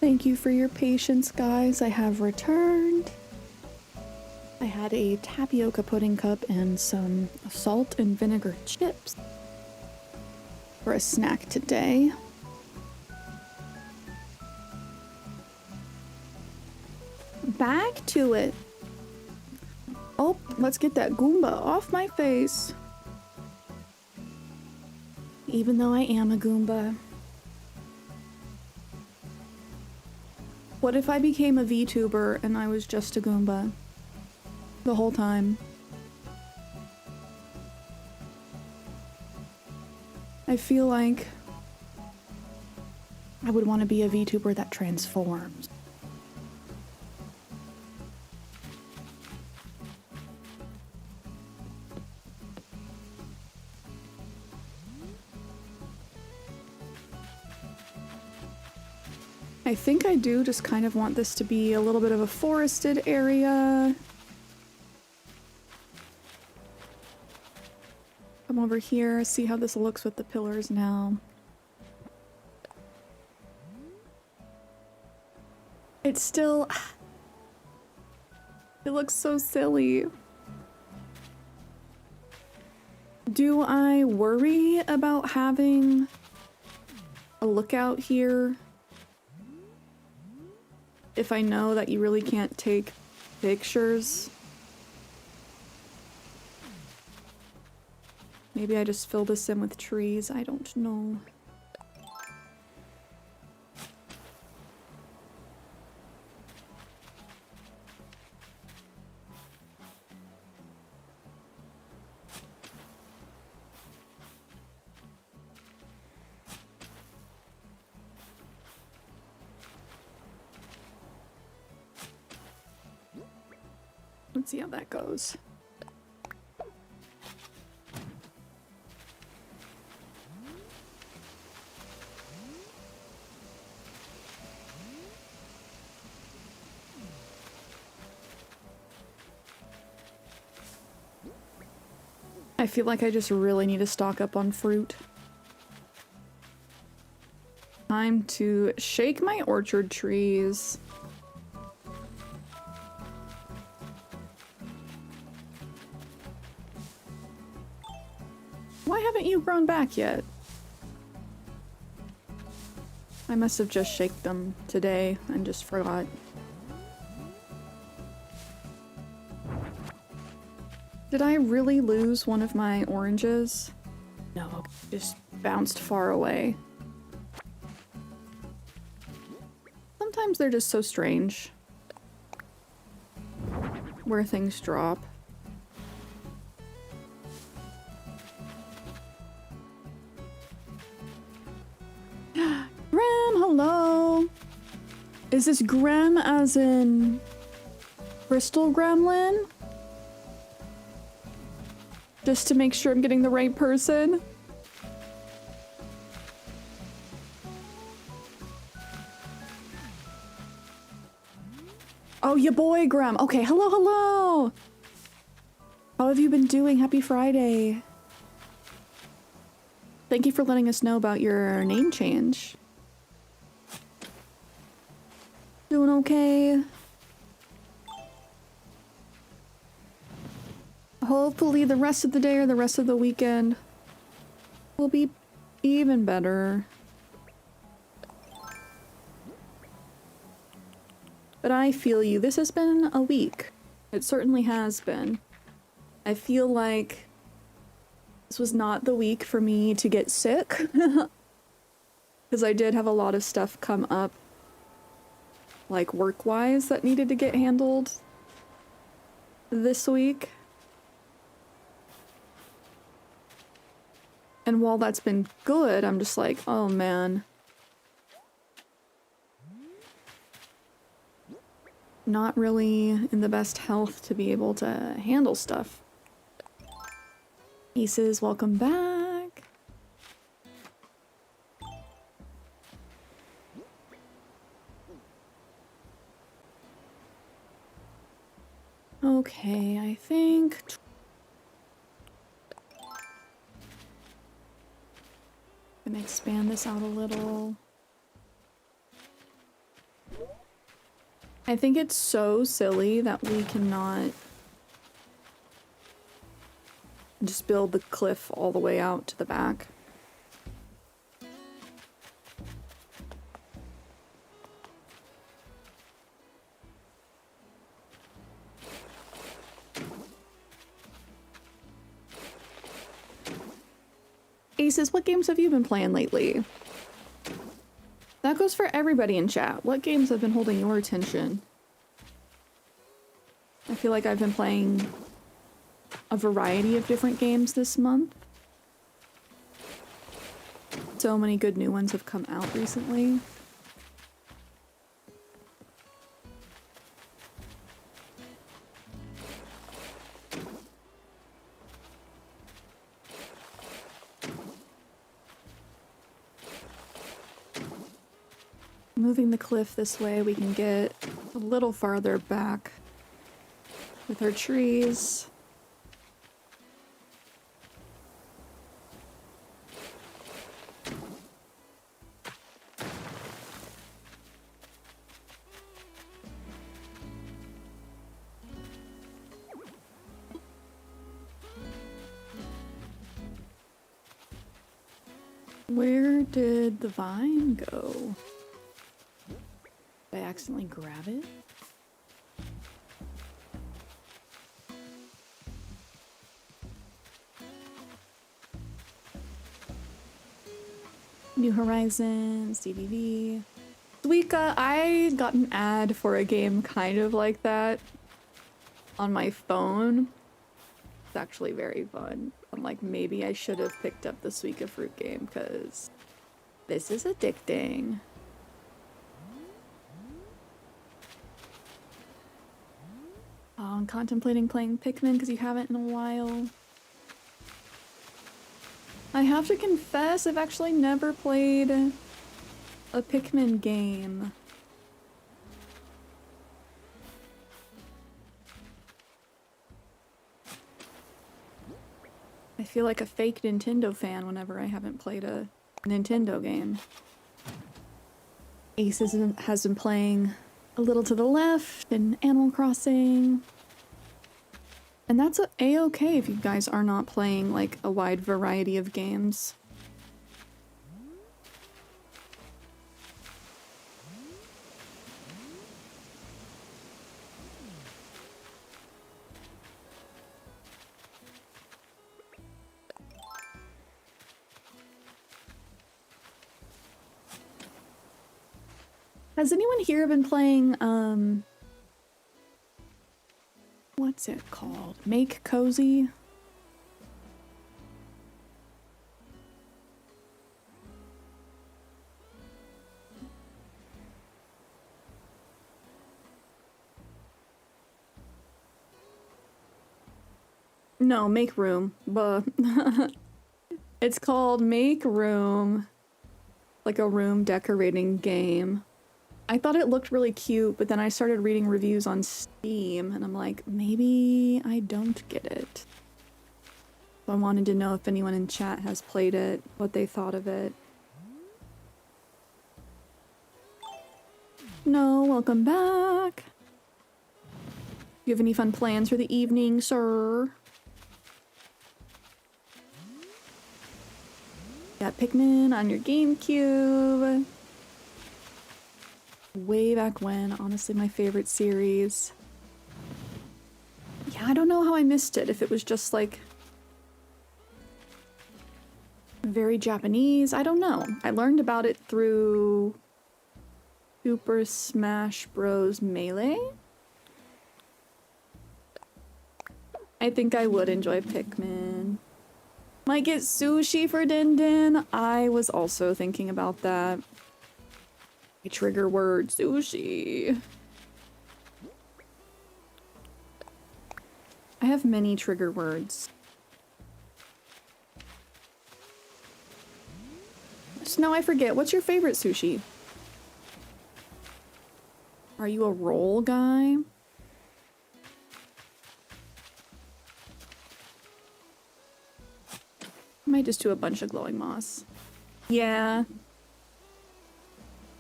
Thank you for your patience, guys. I have returned. I had a tapioca pudding cup and some salt and vinegar chips for a snack today. Back to it. Oh, let's get that Goomba off my face. Even though I am a Goomba. What if I became a VTuber and I was just a Goomba? The whole time. I feel like I would want to be a VTuber that transforms. I think I do just kind of want this to be a little bit of a forested area. Come over here, see how this looks with the pillars now. It's still... It looks so silly. Do I worry about having a lookout here? If I know that you really can't take pictures? Maybe I just fill this in with trees, I don't know. Let's see how that goes. I feel like I just really need to stock up on fruit. Time to shake my orchard trees. Why haven't you grown back yet? I must have just shaked them today and just forgot. Did I really lose one of my oranges? No, just bounced far away. Sometimes they're just so strange. Where things drop. Graham, hello! Is this Graham as in Crystal Gremlin? Just to make sure I'm getting the right person. Oh, your boy, Graham. Okay, hello, hello! How have you been doing? Happy Friday. Thank you for letting us know about your name change. Doing okay? Hopefully the rest of the day or the rest of the weekend will be even better. But I feel you. This has been a week. It certainly has been. I feel like this was not the week for me to get sick. Because I did have a lot of stuff come up, like work-wise, that needed to get handled this week. And while that's been good, I'm just like, oh man. Not really in the best health to be able to handle stuff. Aces, welcome back. Okay, I think... I'm gonna expand this out a little. I think it's so silly that we cannot just build the cliff all the way out to the back. Aces, what games have you been playing lately? That goes for everybody in chat. What games have been holding your attention? I feel like I've been playing a variety of different games this month. So many good new ones have come out recently. Moving the cliff this way, we can get a little farther back with our trees. Where did the vine go? Did I accidentally grab it? New Horizons, DVV. Suika, I got an ad for a game kind of like that on my phone. It's actually very fun. I'm like, maybe I should have picked up the Suika fruit game because this is addicting. I'm contemplating playing Pikmin because you haven't in a while. I have to confess, I've actually never played a Pikmin game. I feel like a fake Nintendo fan whenever I haven't played a Nintendo game. Aces has been playing A Little to the Left and Animal Crossing. And that's a-okay if you guys are not playing like a wide variety of games. Has anyone here been playing, what's it called? Make Cozy? No, Make Room, but it's called Make Room, like a room decorating game. I thought it looked really cute, but then I started reading reviews on Steam, and I'm like, maybe I don't get it. So I wanted to know if anyone in chat has played it, what they thought of it. No, welcome back. You have any fun plans for the evening, sir? Got Pikmin on your GameCube. Way back when, honestly my favorite series. Yeah, I don't know how I missed it, if it was just like very Japanese, I don't know. I learned about it through Super Smash Bros. Melee. I think I would enjoy Pikmin. Might get sushi for Din Din. I was also thinking about that. Trigger word, sushi. I have many trigger words. So now I forget, what's your favorite sushi? Are you a roll guy? I might just do a bunch of glowing moss. Yeah.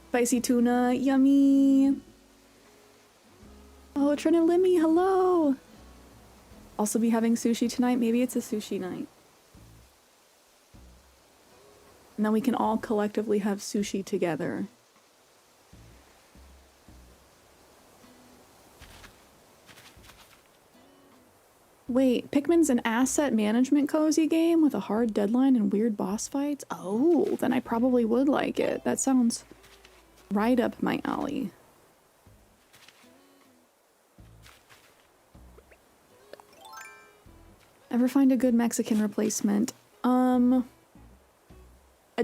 Spicy tuna, yummy. Oh, Trinalimi, hello. Also be having sushi tonight. Maybe it's a sushi night. And then we can all collectively have sushi together. Wait, Pikmin's an asset management cozy game with a hard deadline and weird boss fights? Oh, then I probably would like it. That sounds right up my alley. Ever find a good Mexican replacement? A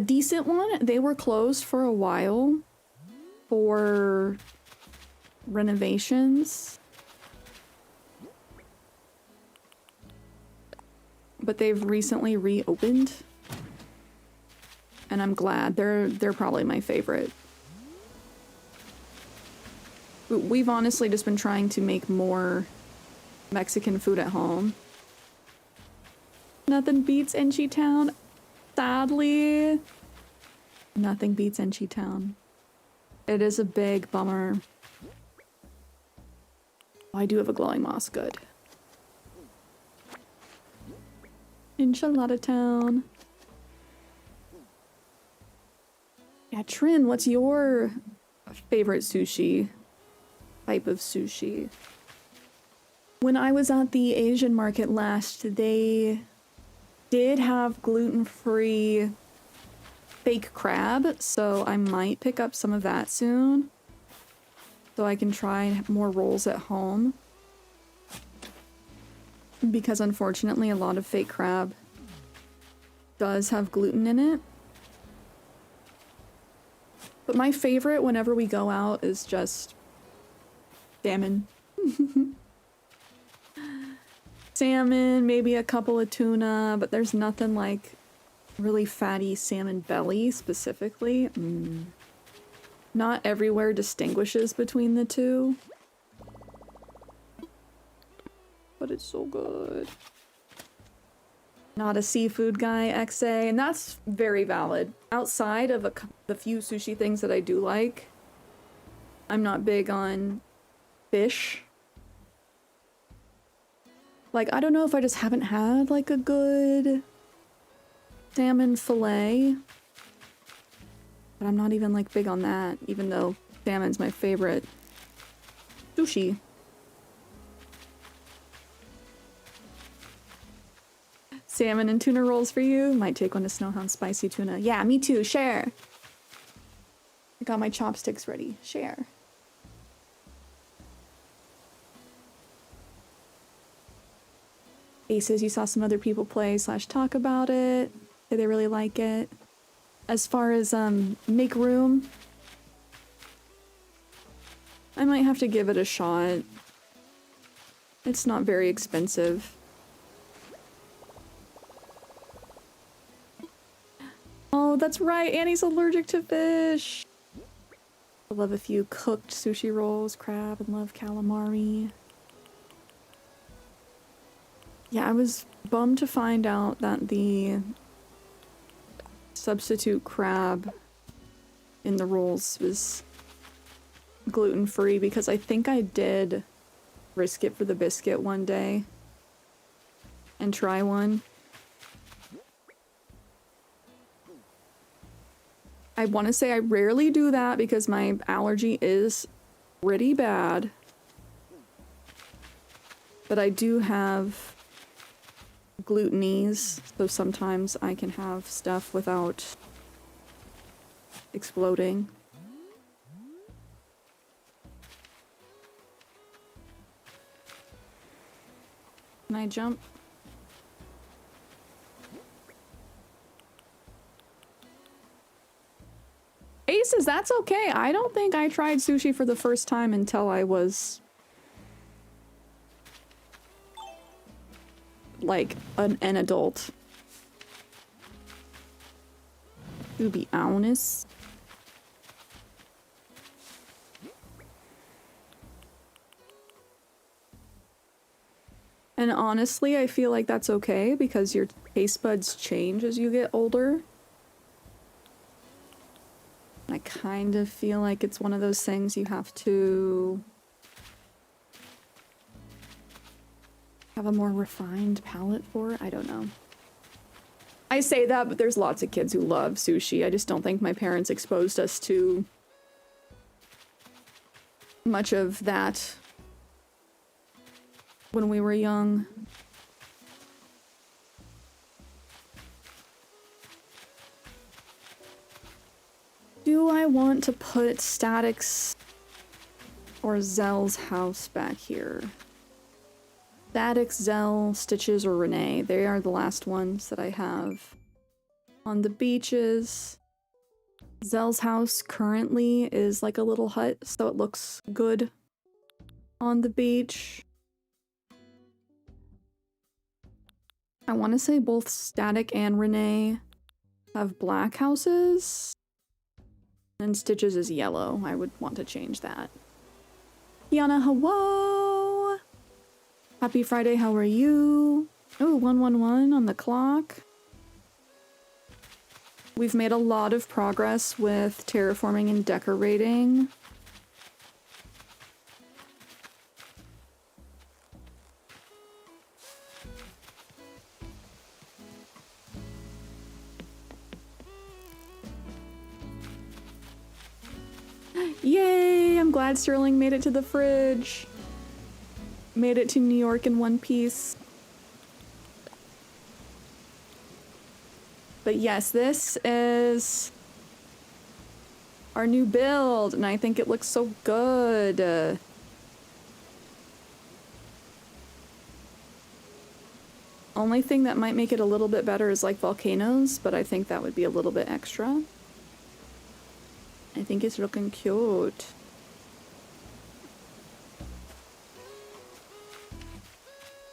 decent one. They were closed for a while for renovations. But they've recently reopened. And I'm glad. They're probably my favorite. We've honestly just been trying to make more Mexican food at home. Nothing beats Enchi Town. Sadly. Nothing beats Enchi Town. It is a big bummer. Oh, I do have a glowing moss. Good. Enchilada Town. Yeah, Trin, what's your favorite sushi? Type of sushi? When I was at the Asian market last, they did have gluten-free fake crab, so I might pick up some of that soon. So I can try more rolls at home. Because unfortunately a lot of fake crab does have gluten in it. But my favorite whenever we go out is just salmon. Salmon, maybe a couple of tuna, but there's nothing like really fatty salmon belly specifically. Not everywhere distinguishes between the two. But it's so good. Not a seafood guy, XA, and that's very valid. Outside of the few sushi things that I do like, I'm not big on fish. Like, I don't know if I just haven't had like a good salmon fillet. But I'm not even like big on that, even though salmon's my favorite sushi. Salmon and tuna rolls for you. Might take one to Snowhound spicy tuna. Yeah, me too. Share. I got my chopsticks ready. Share. Aces, you saw some other people play / talk about it. Say they really like it. As far as make room, I might have to give it a shot. It's not very expensive. Oh, that's right. Annie's allergic to fish. I love a few cooked sushi rolls, crab, and love calamari. Yeah, I was bummed to find out that the substitute crab in the rolls was gluten-free because I think I did risk it for the biscuit one day and try one. I want to say I rarely do that because my allergy is pretty bad. But I do have glutenies, so sometimes I can have stuff without exploding. Can I jump? Aces, that's okay. I don't think I tried sushi for the first time until I was like an adult. To be honest. And honestly, I feel like that's okay because your taste buds change as you get older. I kind of feel like it's one of those things you have to have a more refined palate for. I don't know. I say that, but there's lots of kids who love sushi. I just don't think my parents exposed us to much of that when we were young. do I want to put Static's or Zell's house back here? Static, Zell, Stitches, or Renee. They are the last ones that I have on the beaches. Zell's house currently is like a little hut, so it looks good on the beach. I want to say both Static and Renee have black houses. And Stitches is yellow. I would want to change that. Kiana, hello! Happy Friday, how are you? Oh, 111 on the clock. We've made a lot of progress with terraforming and decorating. Yay! I'm glad Sterling made it to the fridge. Made it to New York in one piece. But yes, this is our new build, and I think it looks so good. Only thing that might make it a little bit better is like volcanoes, but I think that would be a little bit extra. I think it's looking cute.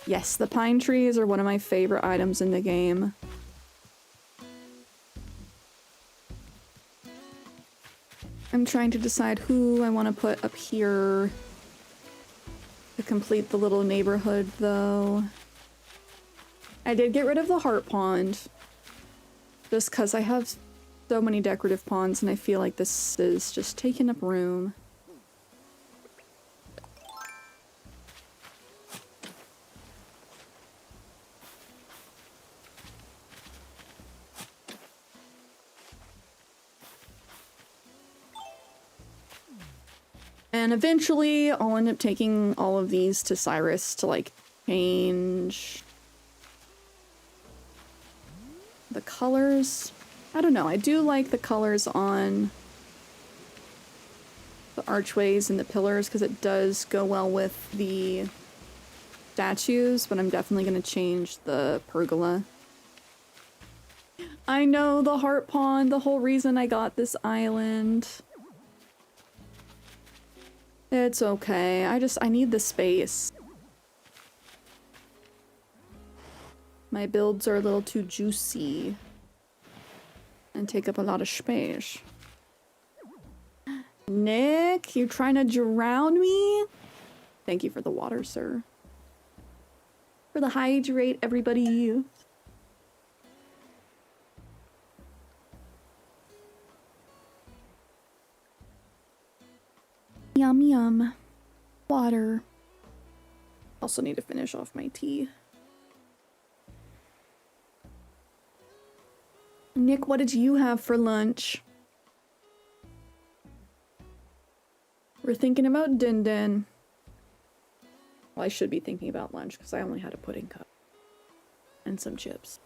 Yes, the pine trees are one of my favorite items in the game. I'm trying to decide who I want to put up here to complete the little neighborhood, though. I did get rid of the heart pond, just because I have so many decorative ponds and I feel like this is just taking up room. And eventually I'll end up taking all of these to Cyrus to like change the colors. I don't know, I do like the colors on the archways and the pillars because it does go well with the statues, but I'm definitely going to change the pergola. I know, the heart pond, the whole reason I got this island. It's okay, I need the space. My builds are a little too juicy and take up a lot of space. Nick, you're trying to drown me? Thank you for the water, sir. For the hydrate, everybody. Yum yum. Water. Also need to finish off my tea. Nick, what did you have for lunch? We're thinking about Din Din. Well, I should be thinking about lunch because I only had a pudding cup and some chips.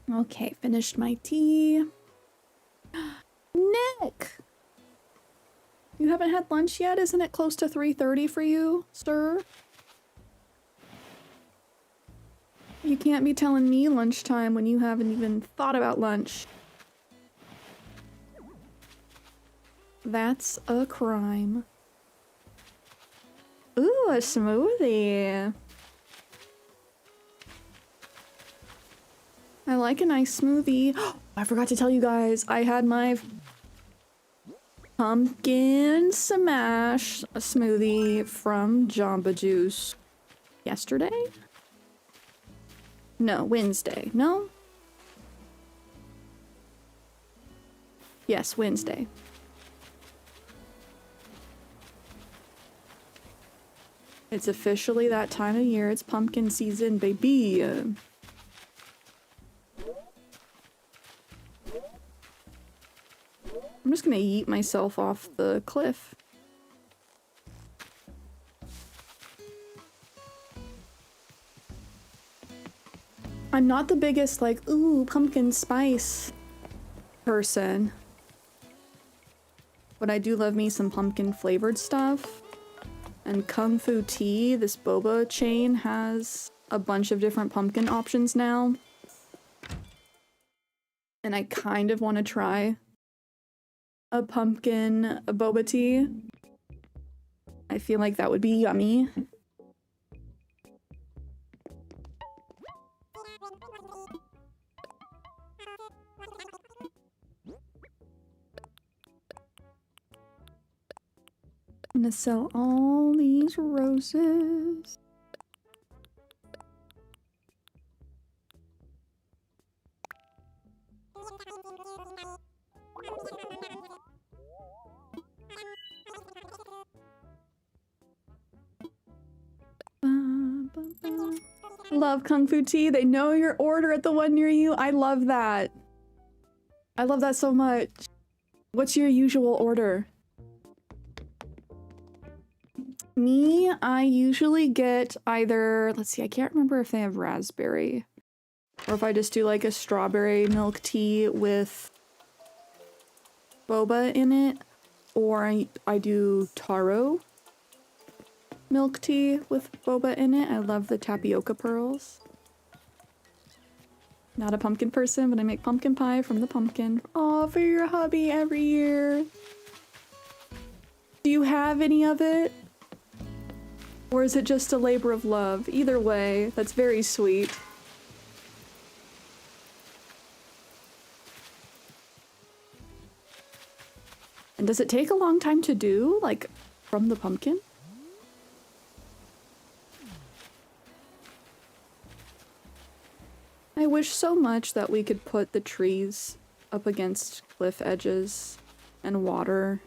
Okay, finished my tea. Nick! You haven't had lunch yet? Isn't it close to 3:30 for you, sir? You can't be telling me lunchtime when you haven't even thought about lunch. That's a crime. Ooh, a smoothie. I like a nice smoothie. I forgot to tell you guys, I had my pumpkin smash smoothie from Jamba Juice yesterday? No, Wednesday. No? Yes, Wednesday. It's officially that time of year. It's pumpkin season, baby. I'm just gonna yeet myself off the cliff. I'm not the biggest, like, ooh, pumpkin spice person. But I do love me some pumpkin flavored stuff. And Kung Fu Tea, this boba chain, has a bunch of different pumpkin options now. And I kind of want to try a pumpkin boba tea. I feel like that would be yummy. I'm gonna sell all these roses. Love Kung Fu Tea. They know your order at the one near you. I love that. I love that so much. What's your usual order? Me, I usually get either, let's see, I can't remember if they have raspberry. Or if I just do like a strawberry milk tea with boba in it. Or I do taro milk tea with boba in it. I love the tapioca pearls. Not a pumpkin person, but I make pumpkin pie from the pumpkin. Aw, for your hubby every year. Do you have any of it? Or is it just a labor of love? Either way, that's very sweet. And does it take a long time to do, like, from the pumpkin? I wish so much that we could put the trees up against cliff edges and water.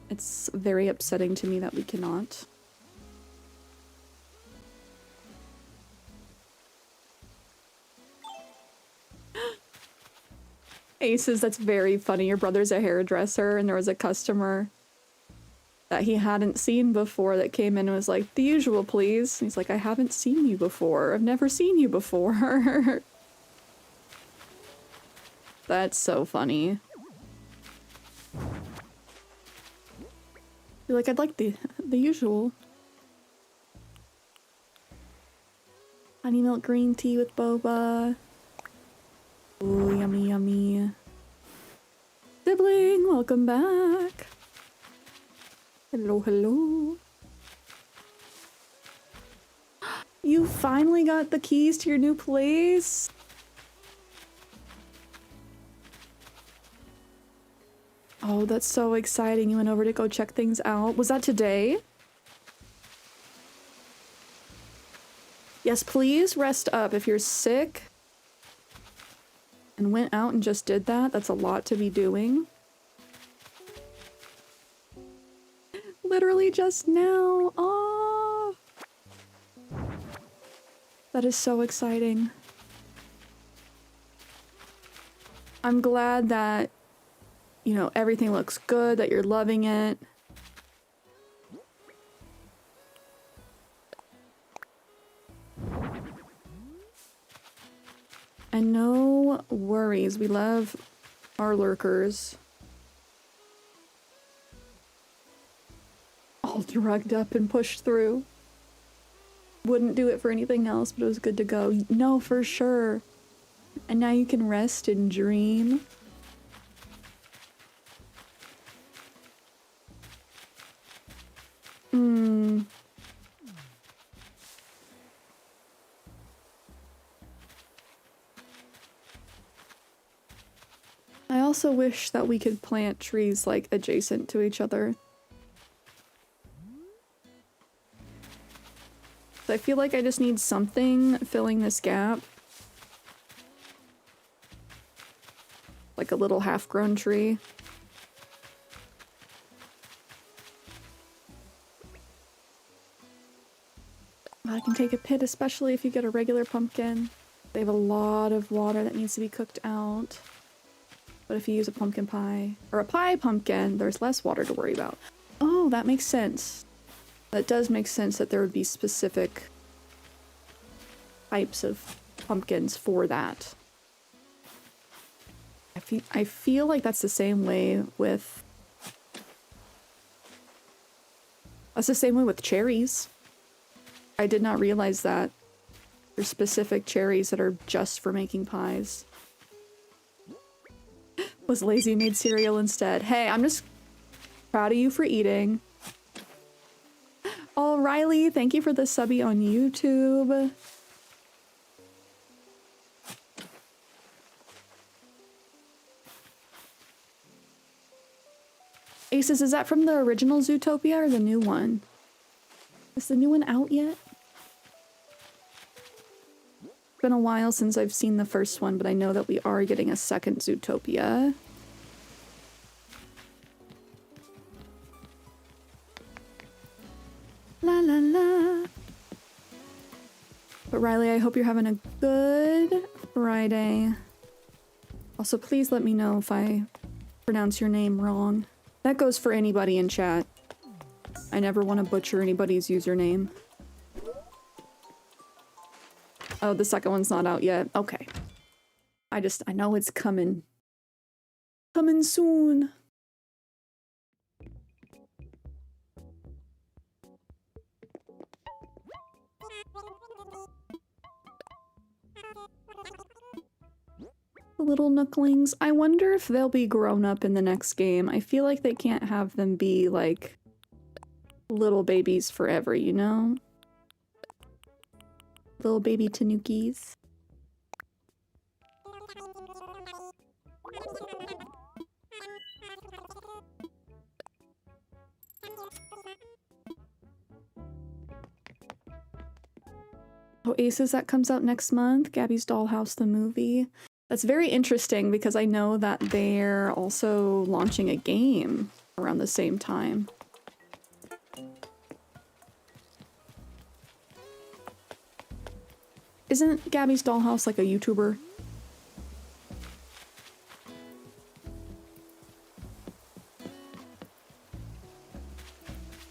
It's very upsetting to me that we cannot. Aces, that's very funny. Your brother's a hairdresser and there was a customer that he hadn't seen before that came in and was like, the usual please. And he's like, I haven't seen you before. I've never seen you before. That's so funny. You're like, I'd like the usual. Honey milk green tea with boba. Ooh, yummy, yummy. Sibling, welcome back. Hello, hello. You finally got the keys to your new place? Oh, that's so exciting. You went over to go check things out. Was that today? Yes, please rest up. If you're sick and went out and just did that, that's a lot to be doing. Literally just now. Oh, that is so exciting. I'm glad that, you know, everything looks good, that you're loving it. And no worries, we love our lurkers. All drugged up and pushed through. Wouldn't do it for anything else, but it was good to go. No, for sure. And now you can rest and dream. I also wish that we could plant trees like adjacent to each other. I feel like I just need something filling this gap. Like a little half-grown tree. I can take a pit, especially if you get a regular pumpkin. They have a lot of water that needs to be cooked out. But if you use a pumpkin pie, or a pie pumpkin, there's less water to worry about. Oh, that makes sense. That does make sense that there would be specific types of pumpkins for that. I feel like that's the same way with... That's the same way with cherries. I did not realize that. There's specific cherries that are just for making pies. Was lazy, made cereal instead. Hey, I'm just proud of you for eating. Oh, Riley, thank you for the subby on YouTube. Aces, is that from the original Zootopia or the new one? Is the new one out yet? It's been a while since I've seen the first one, but I know that we are getting a second Zootopia. La la la. But Riley, I hope you're having a good Friday. Also, please let me know if I pronounce your name wrong. That goes for anybody in chat. I never want to butcher anybody's username. Oh, the second one's not out yet. Okay. I know it's coming. Coming soon. The little Nooklings. I wonder if they'll be grown up in the next game. I feel like they can't have them be, like, little babies forever, you know? Little baby tanukis. Oh, Aces, that comes out next month. Gabby's Dollhouse, the movie. That's very interesting because I know that they're also launching a game around the same time. Isn't Gabby's Dollhouse like a YouTuber?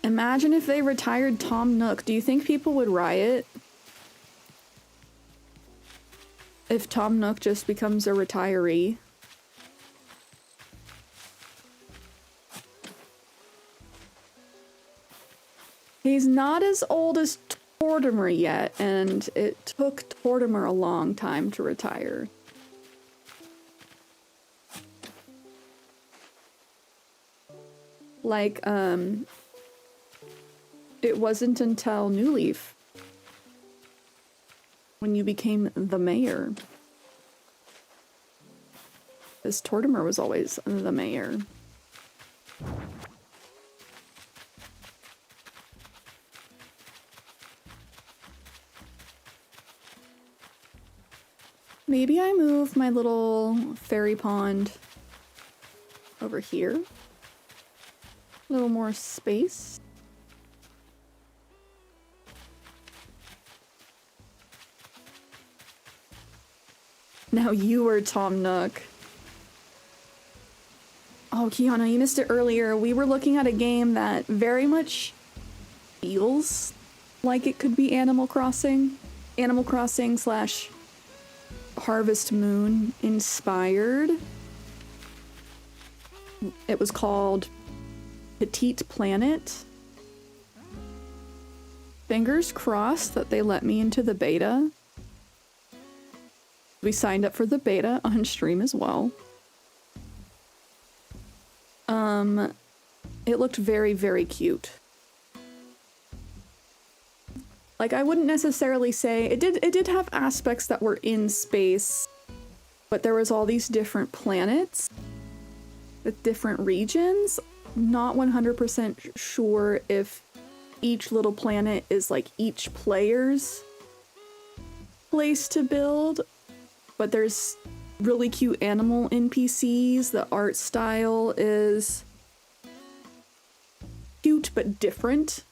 Imagine if they retired Tom Nook. Do you think people would riot? If Tom Nook just becomes a retiree? He's not as old as Tortimer yet, and it took Tortimer a long time to retire. Like, it wasn't until New Leaf when you became the mayor. Because Tortimer was always the mayor. Maybe I move my little fairy pond over here. A little more space. Now you are Tom Nook. Oh, Kiana, you missed it earlier. We were looking at a game that very much feels like it could be Animal Crossing. Animal Crossing slash Harvest Moon inspired. It was called Petite Planet. Fingers crossed that they let me into the beta. We signed up for the beta on stream as well. It looked very, very cute. Like, I wouldn't necessarily say it did have aspects that were in space, but there was all these different planets with different regions. Not 100% sure if each little planet is like each player's place to build, but there's really cute animal NPCs. The art style is cute but different.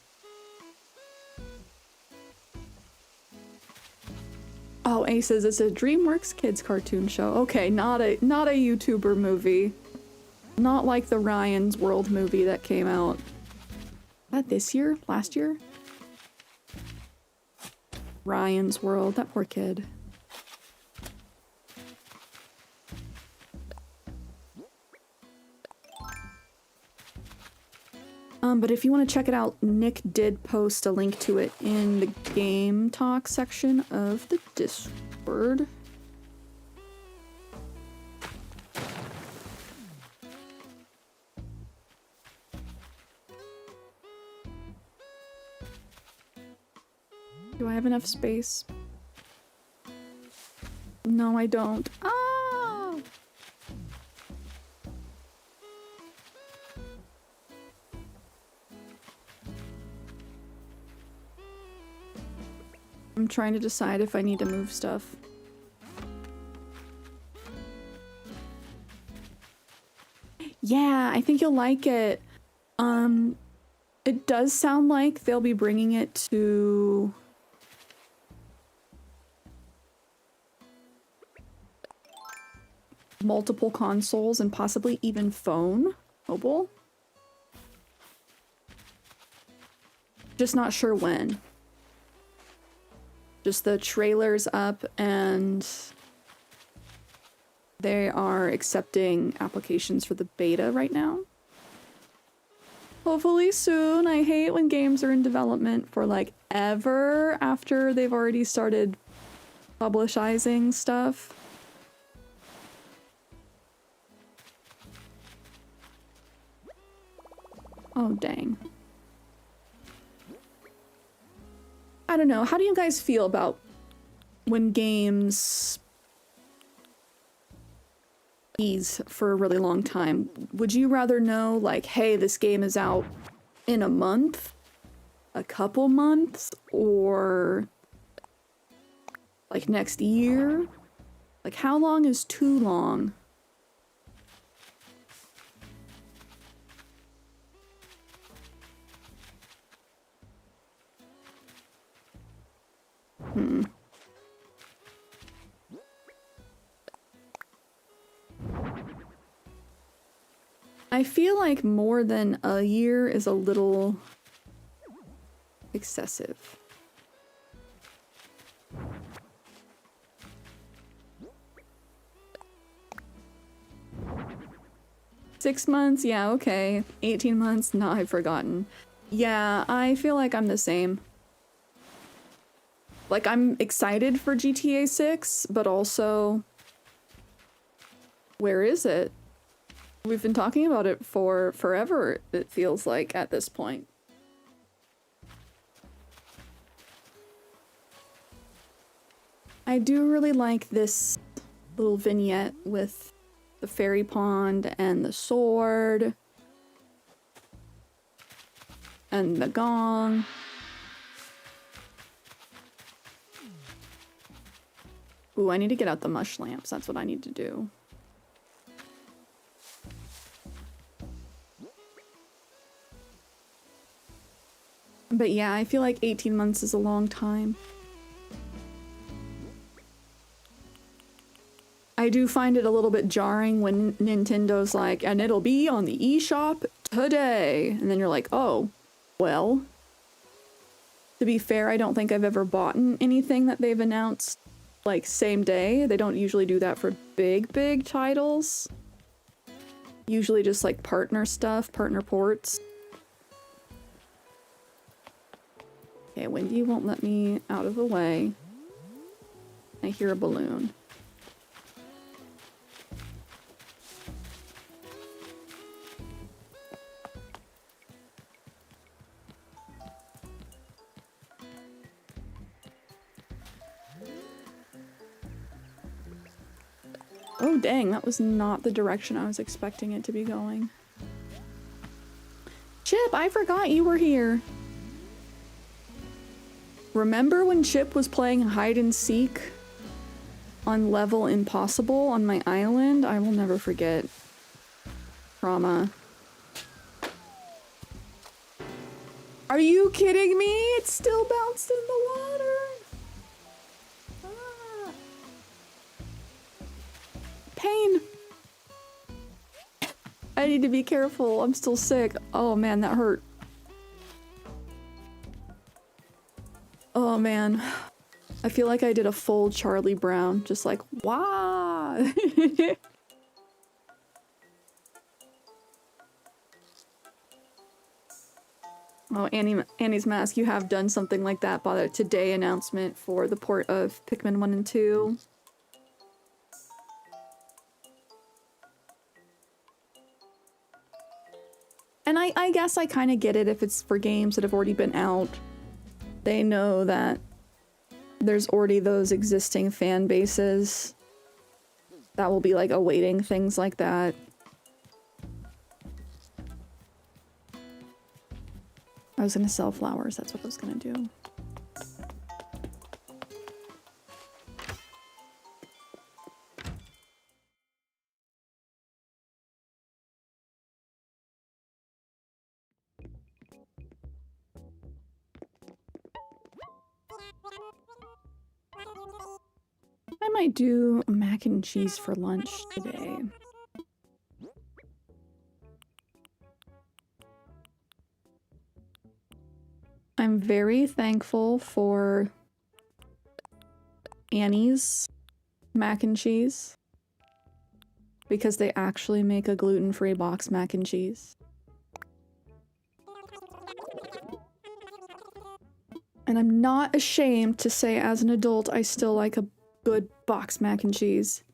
Oh, Aces, it's a DreamWorks kids cartoon show. Okay, not a YouTuber movie. Not like the Ryan's World movie that came out. That this year? Last year? Ryan's World, that poor kid. But if you want to check it out, Nick did post a link to it in the game talk section of the Discord. Do I have enough space? No, I don't. Ah! I'm trying to decide if I need to move stuff. Yeah, I think you'll like it. It does sound like they'll be bringing it to multiple consoles and possibly even phone, mobile. Just not sure when. Just the trailer's up and they are accepting applications for the beta right now. Hopefully soon. I hate when games are in development for like ever after they've already started publishizing stuff. Oh, dang. I don't know. How do you guys feel about when games ease for a really long time? Would you rather know, like, hey, this game is out in a month, a couple months, or like next year? Like, how long is too long? I feel like more than a year is a little excessive. Six months? Yeah, okay. 18 months? Nah, I've forgotten. Yeah, I feel like I'm the same. Like, I'm excited for GTA 6, but also, where is it? We've been talking about it for forever, it feels like, at this point. I do really like this little vignette with the fairy pond and the sword and the gong. Ooh, I need to get out the mush lamps. That's what I need to do. But yeah, I feel like 18 months is a long time. I do find it a little bit jarring when Nintendo's like, and it'll be on the eShop today. And then you're like, oh, well. To be fair, I don't think I've ever bought anything that they've announced like same day. They don't usually do that for big titles. Usually just like partner stuff, partner ports. Okay, Wendy won't let me out of the way. I hear a balloon. Oh dang, that was not the direction I was expecting it to be going. Chip, I forgot you were here. Remember when Chip was playing hide and seek on level impossible on my island? I will never forget. Trauma. Are you kidding me? It's still bounced in the water. need to be careful. I'm still sick. Oh man, that hurt. Oh man. I feel like I did a full Charlie Brown. Just like, wah! Oh, Annie's Mask, you have done something like that by the today announcement for the port of Pikmin 1 and 2. And I guess I kind of get it if it's for games that have already been out. They know that there's already those existing fan bases that will be like awaiting things like that. I was gonna sell flowers, that's what I was gonna do. I might do mac and cheese for lunch today. I'm very thankful for Annie's mac and cheese because they actually make a gluten-free box mac and cheese. And I'm not ashamed to say as an adult I still like a good box mac and cheese.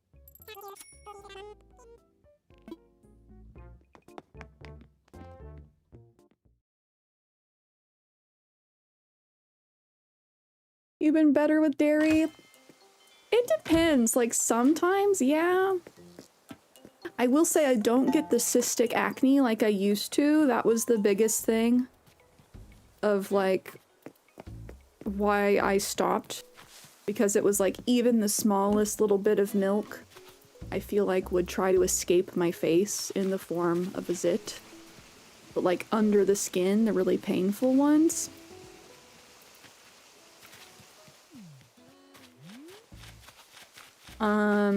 You've been better with dairy? It depends. Like sometimes, yeah. I will say I don't get the cystic acne like I used to. That was the biggest thing of like why I stopped. Because it was like even the smallest little bit of milk I feel like would try to escape my face in the form of a zit. But like under the skin, the really painful ones.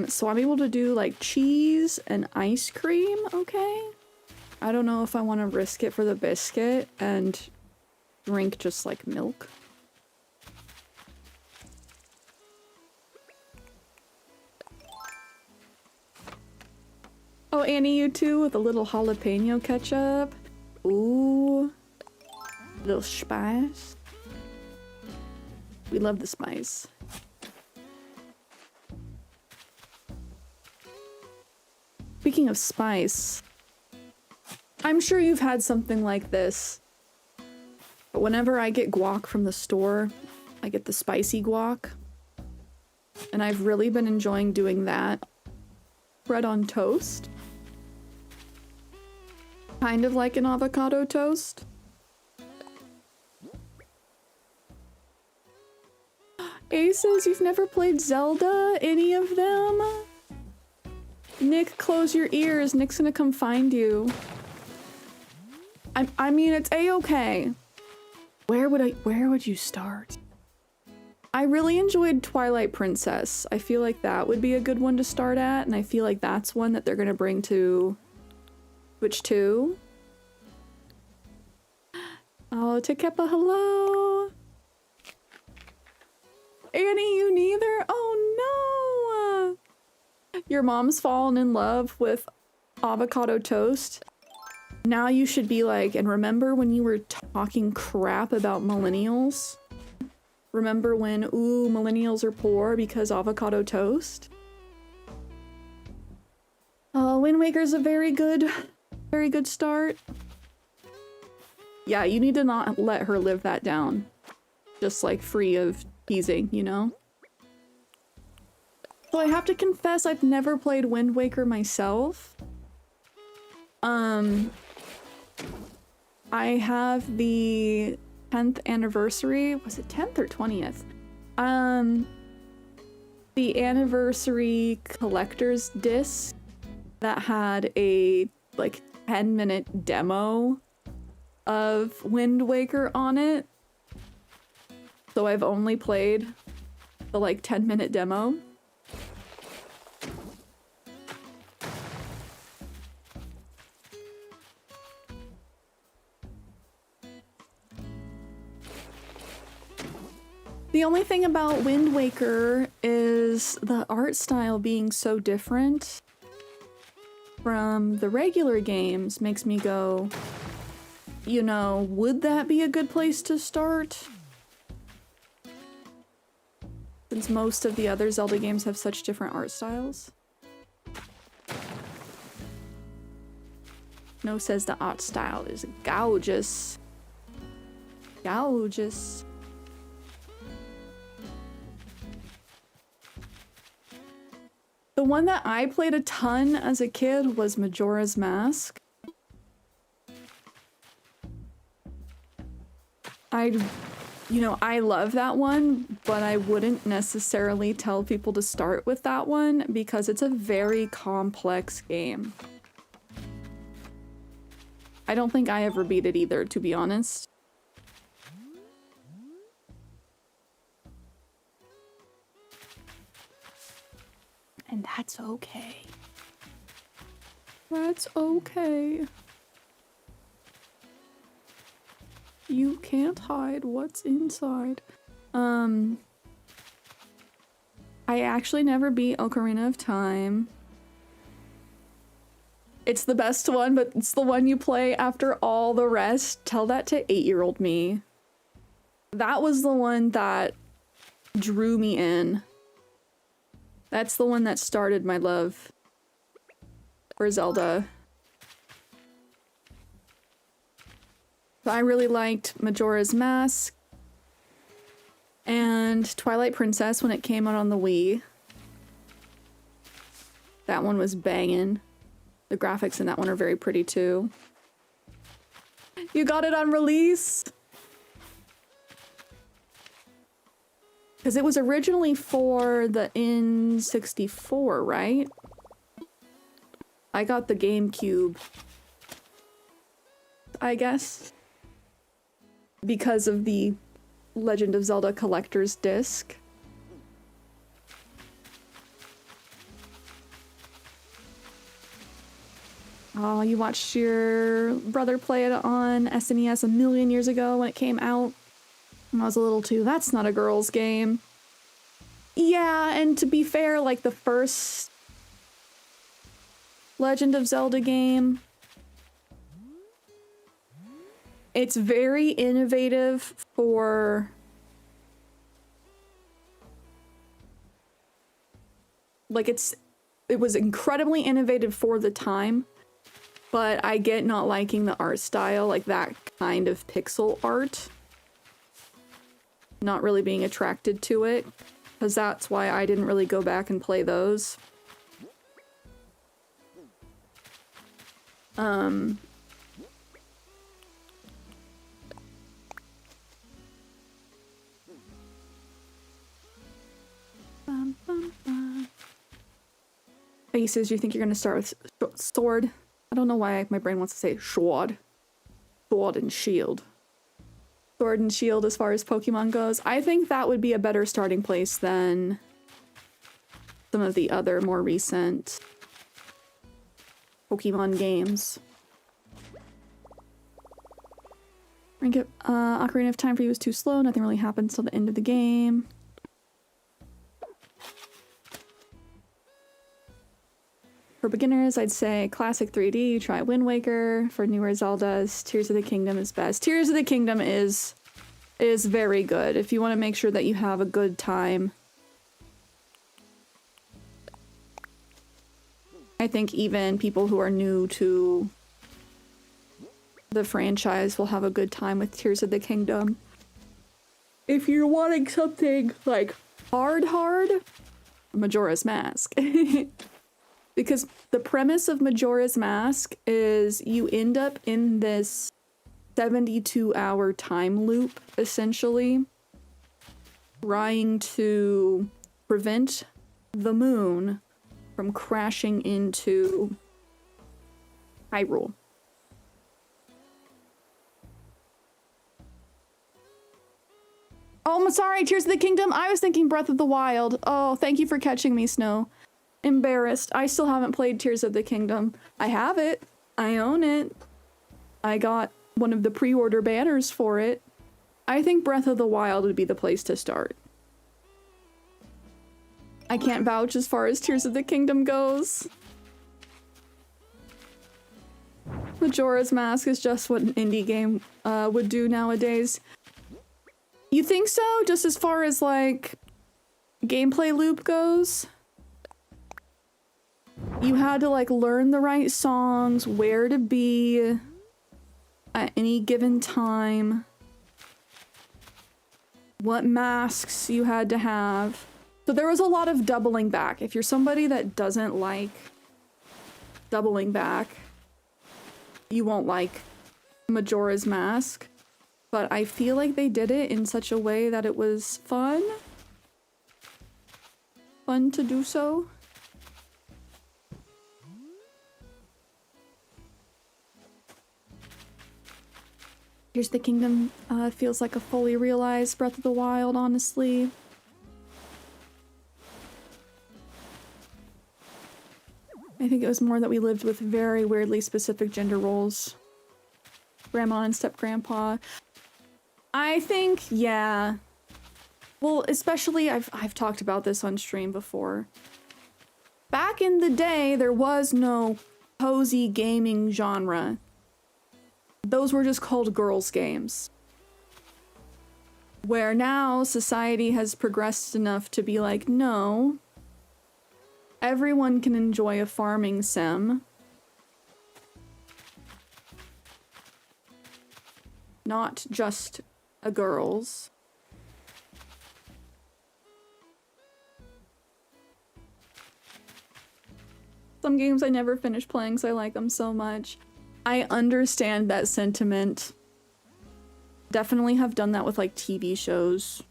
So I'm able to do like cheese and ice cream, okay? I don't know if I want to risk it for the biscuit and drink just like milk. Oh, Annie, you too, with a little jalapeno ketchup. Ooh. Little spice. We love the spice. Speaking of spice, I'm sure you've had something like this. But whenever I get guac from the store, I get the spicy guac. And I've really been enjoying doing that. Bread on toast. Kind of like an avocado toast. Aces, you've never played Zelda? Any of them? Nick, close your ears. Nick's gonna come find you. I mean, it's a-okay. Where would you start? I really enjoyed Twilight Princess. I feel like that would be a good one to start at, and I feel like that's one that they're gonna bring to Switch 2. Oh, Takepa, hello! Annie, you neither? Oh no! Your mom's fallen in love with avocado toast. Now you should be like, and remember when you were talking crap about millennials? Remember when, ooh, millennials are poor because avocado toast? Wind Waker's a very good start. Yeah, you need to not let her live that down. Just like free of teasing, you know? So I have to confess I've never played Wind Waker myself. I have the 10th anniversary, was it 10th or 20th? The anniversary collector's disc that had a like 10-minute demo of Wind Waker on it. So I've only played the like 10-minute demo. The only thing about Wind Waker is the art style being so different from the regular games makes me go, you know, would that be a good place to start? Since most of the other Zelda games have such different art styles. No says the art style is gorgeous. Gorgeous. The one that I played a ton as a kid was Majora's Mask. I love that one, but I wouldn't necessarily tell people to start with that one because it's a very complex game. I don't think I ever beat it either, to be honest. And that's okay. That's okay. You can't hide what's inside. I actually never beat Ocarina of Time. It's the best one, but it's the one you play after all the rest. Tell that to 8-year-old me. That was the one that drew me in. That's the one that started my love for Zelda. So I really liked Majora's Mask and Twilight Princess when it came out on the Wii. That one was banging. The graphics in that one are very pretty too. You got it on release? Because it was originally for the N64, right? I got the GameCube, I guess, because of the Legend of Zelda Collector's Disc. Oh, you watched your brother play it on SNES a million years ago when it came out. I was a little too, that's not a girl's game. Yeah, and to be fair, like the first Legend of Zelda game, it's very innovative for like it was incredibly innovative for the time, but I get not liking the art style, like that kind of pixel art. Not really being attracted to it, because that's why I didn't really go back and play those. Faces, you think you're gonna start with sword? I don't know why my brain wants to say sword. Sword and shield. Sword and Shield as far as Pokemon goes. I think that would be a better starting place than some of the other more recent Pokemon games. Rank it, Ocarina of Time for you was too slow. Nothing really happens till the end of the game. For beginners, I'd say classic 3D, try Wind Waker. For newer Zeldas, Tears of the Kingdom is best. Tears of the Kingdom is very good if you want to make sure that you have a good time. I think even people who are new to the franchise will have a good time with Tears of the Kingdom. If you're wanting something like hard, Majora's Mask. Because the premise of Majora's Mask is you end up in this 72-hour time loop, essentially, trying to prevent the moon from crashing into Hyrule. Oh, I'm sorry, Tears of the Kingdom. I was thinking Breath of the Wild. Oh, thank you for catching me, Snow. Embarrassed. I still haven't played Tears of the Kingdom. I have it. I own it. I got one of the pre-order banners for it. I think Breath of the Wild would be the place to start. I can't vouch as far as Tears of the Kingdom goes. Majora's Mask is just what an indie game would do nowadays. You think so? Just as far as like gameplay loop goes? You had to like learn the right songs, where to be at any given time, what masks you had to have. So there was a lot of doubling back. If you're somebody that doesn't like doubling back, you won't like Majora's Mask. But I feel like they did it in such a way that it was fun. Fun to do so. Tears of the Kingdom feels like a fully realized Breath of the Wild, honestly. I think it was more that we lived with very weirdly specific gender roles. Grandma and step-grandpa. I think, yeah. Well, especially, I've talked about this on stream before. Back in the day, there was no cozy gaming genre. Those were just called girls' games. Where now society has progressed enough to be like, no, everyone can enjoy a farming sim. Not just a girls. Some games I never finished playing because I like them so much. I understand that sentiment. Definitely have done that with like TV shows.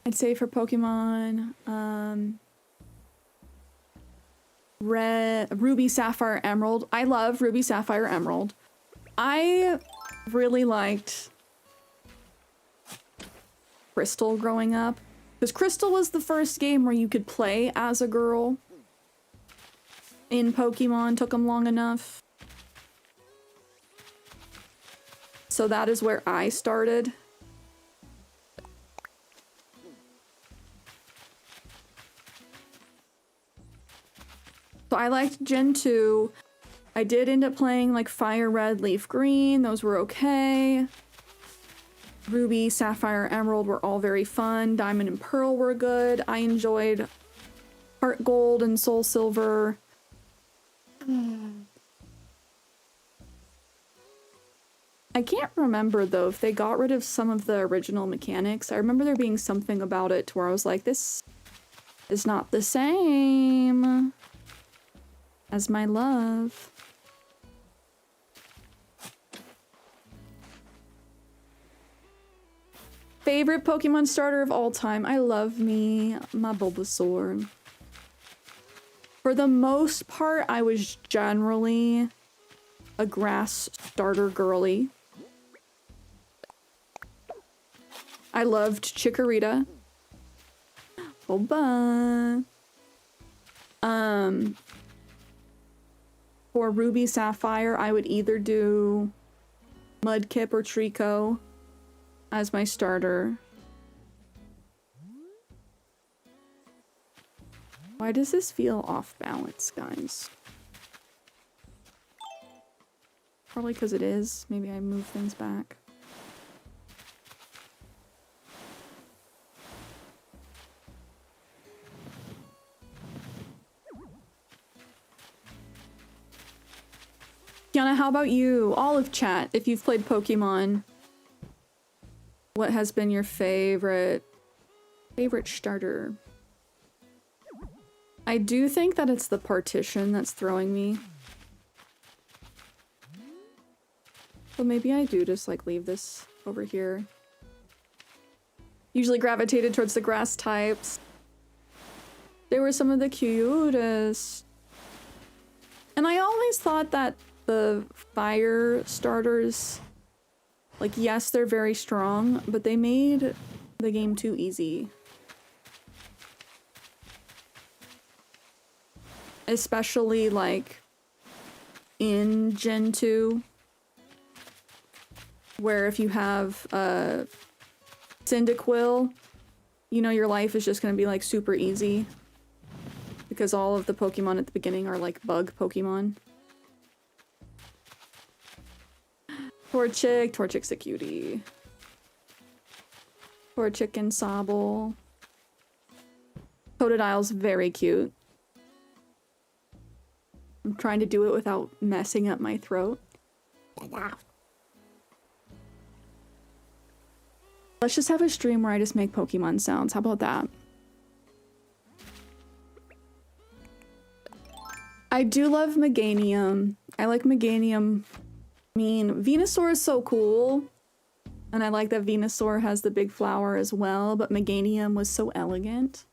I'd say for Pokemon, Ruby, Sapphire, Emerald. I love Ruby, Sapphire, Emerald. I really liked Crystal growing up. Because Crystal was the first game where you could play as a girl in Pokemon. Took them long enough. So that is where I started. So I liked Gen 2. I did end up playing like Fire Red, Leaf Green. Those were okay. Ruby, Sapphire, Emerald were all very fun. Diamond and Pearl were good. I enjoyed Heart Gold and Soul Silver. I can't remember though if they got rid of some of the original mechanics. I remember there being something about it to where I was like, this is not the same as my love. Favorite Pokemon starter of all time. I love me my Bulbasaur. For the most part, I was generally a grass starter girly. I loved Chikorita. Boba. For Ruby Sapphire, I would either do Mudkip or Trico as my starter. Why does this feel off balance, guys? Probably because it is. Maybe I move things back. Kiana, how about you? All of chat, if you've played Pokemon, what has been your favorite starter? I do think that it's the partition that's throwing me. So maybe I do just like leave this over here. Usually gravitated towards the grass types. They were some of the cutest. And I always thought that the fire starters, like, yes, they're very strong, but they made the game too easy. Especially, like, in Gen 2. where if you have Cyndaquil, you know your life is just gonna be like super easy. Because all of the Pokemon at the beginning are like bug Pokemon. Torchic's a cutie. Torchic and Sobble. Totodile's very cute. I'm trying to do it without messing up my throat. Let's just have a stream where I just make Pokemon sounds. How about that? I do love Meganium. I like Meganium. I mean, Venusaur is so cool. And I like that Venusaur has the big flower as well, but Meganium was so elegant.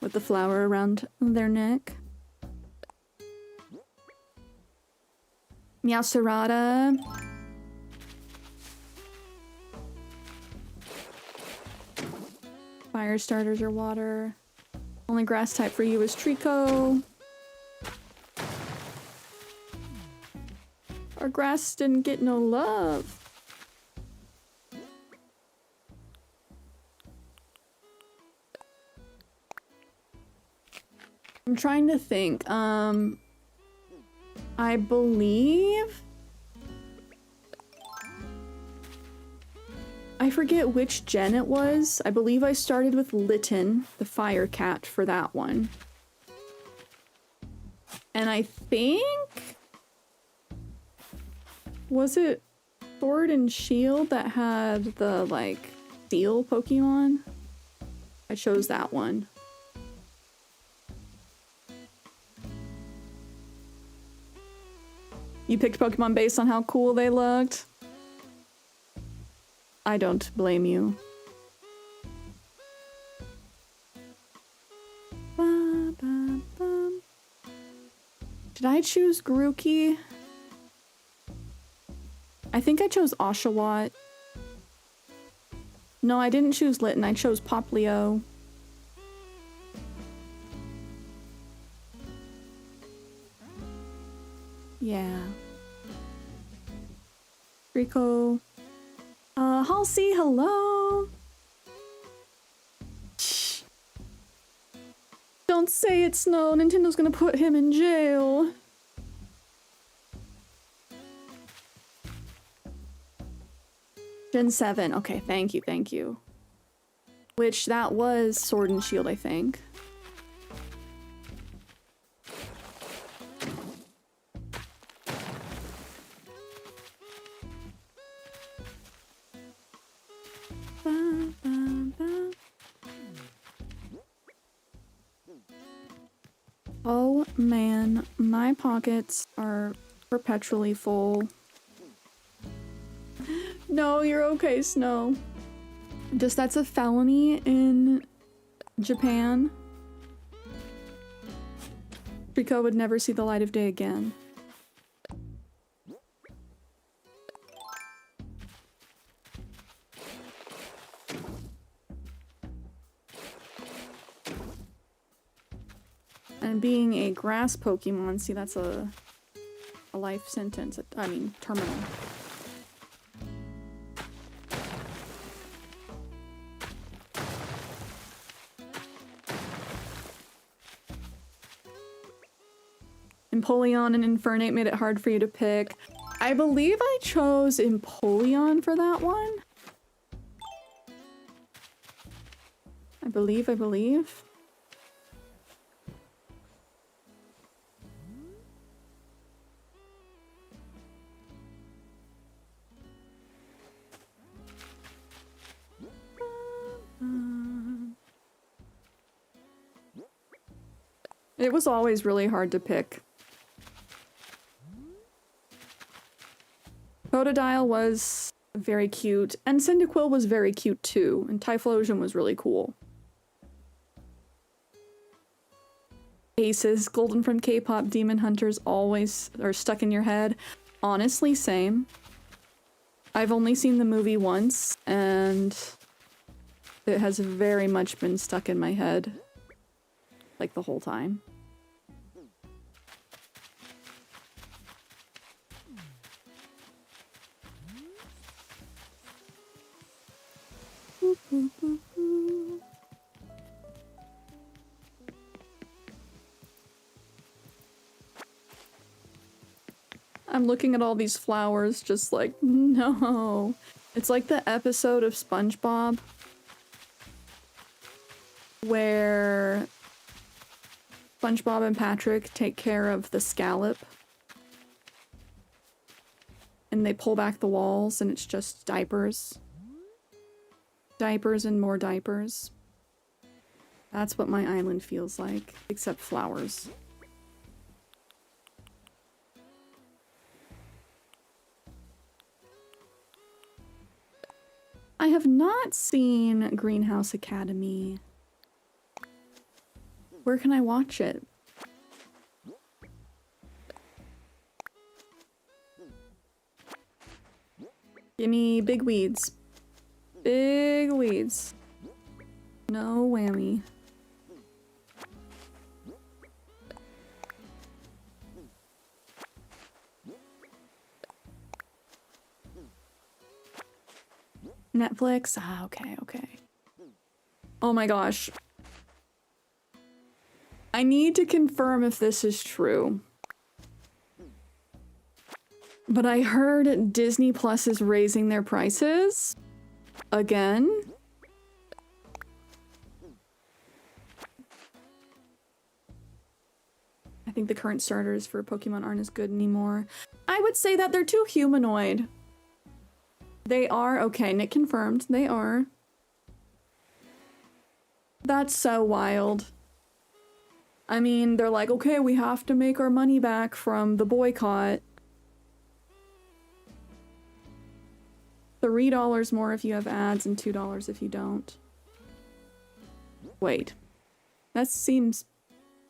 With the flower around their neck. Meowscarada. Fire starters or water. Only grass type for you is Trico. Our grass didn't get no love. I'm trying to think. I believe... I forget which gen it was. I believe I started with Litten, the fire cat, for that one. And I think... Was it Sword and Shield that had the, like, steel Pokemon? I chose that one. You picked Pokemon based on how cool they looked? I don't blame you. Did I choose Grookey? I think I chose Oshawott. No, I didn't choose Litten. I chose Poplio. Yeah. Rico. Halsey, hello. Shh. Don't say it, Snow. Nintendo's gonna put him in jail. Gen 7. Okay, thank you, thank you. Which, that was Sword and Shield, I think. Oh man, my pockets are perpetually full. No, you're okay, Snow. Just that's a felony in Japan. Rico would never see the light of day again. And being a grass Pokemon, see, that's a life sentence. I mean, terminal. Empoleon and Infernape made it hard for you to pick. I believe I chose Empoleon for that one. I believe. It was always really hard to pick. Totodile was very cute, and Cyndaquil was very cute too, and Typhlosion was really cool. Aces, Golden from K-pop, Demon Hunters always are stuck in your head. Honestly, same. I've only seen the movie once, and it has very much been stuck in my head, like the whole time. I'm looking at all these flowers just like, no. It's like the episode of SpongeBob where SpongeBob and Patrick take care of the scallop. And they pull back the walls and it's just diapers. Diapers and more diapers. That's what my island feels like, except flowers. I have not seen Greenhouse Academy. Where can I watch it? Give me big weeds. Big weeds. No whammy. Netflix? Ah, okay, okay. Oh my gosh. I need to confirm if this is true. But I heard Disney Plus is raising their prices again. I think the current starters for Pokemon aren't as good anymore. I would say that they're too humanoid. They are. Okay, Nick confirmed. They are. That's so wild. I mean, they're like, okay, we have to make our money back from the boycott. $3 more if you have ads and $2 if you don't. Wait. That seems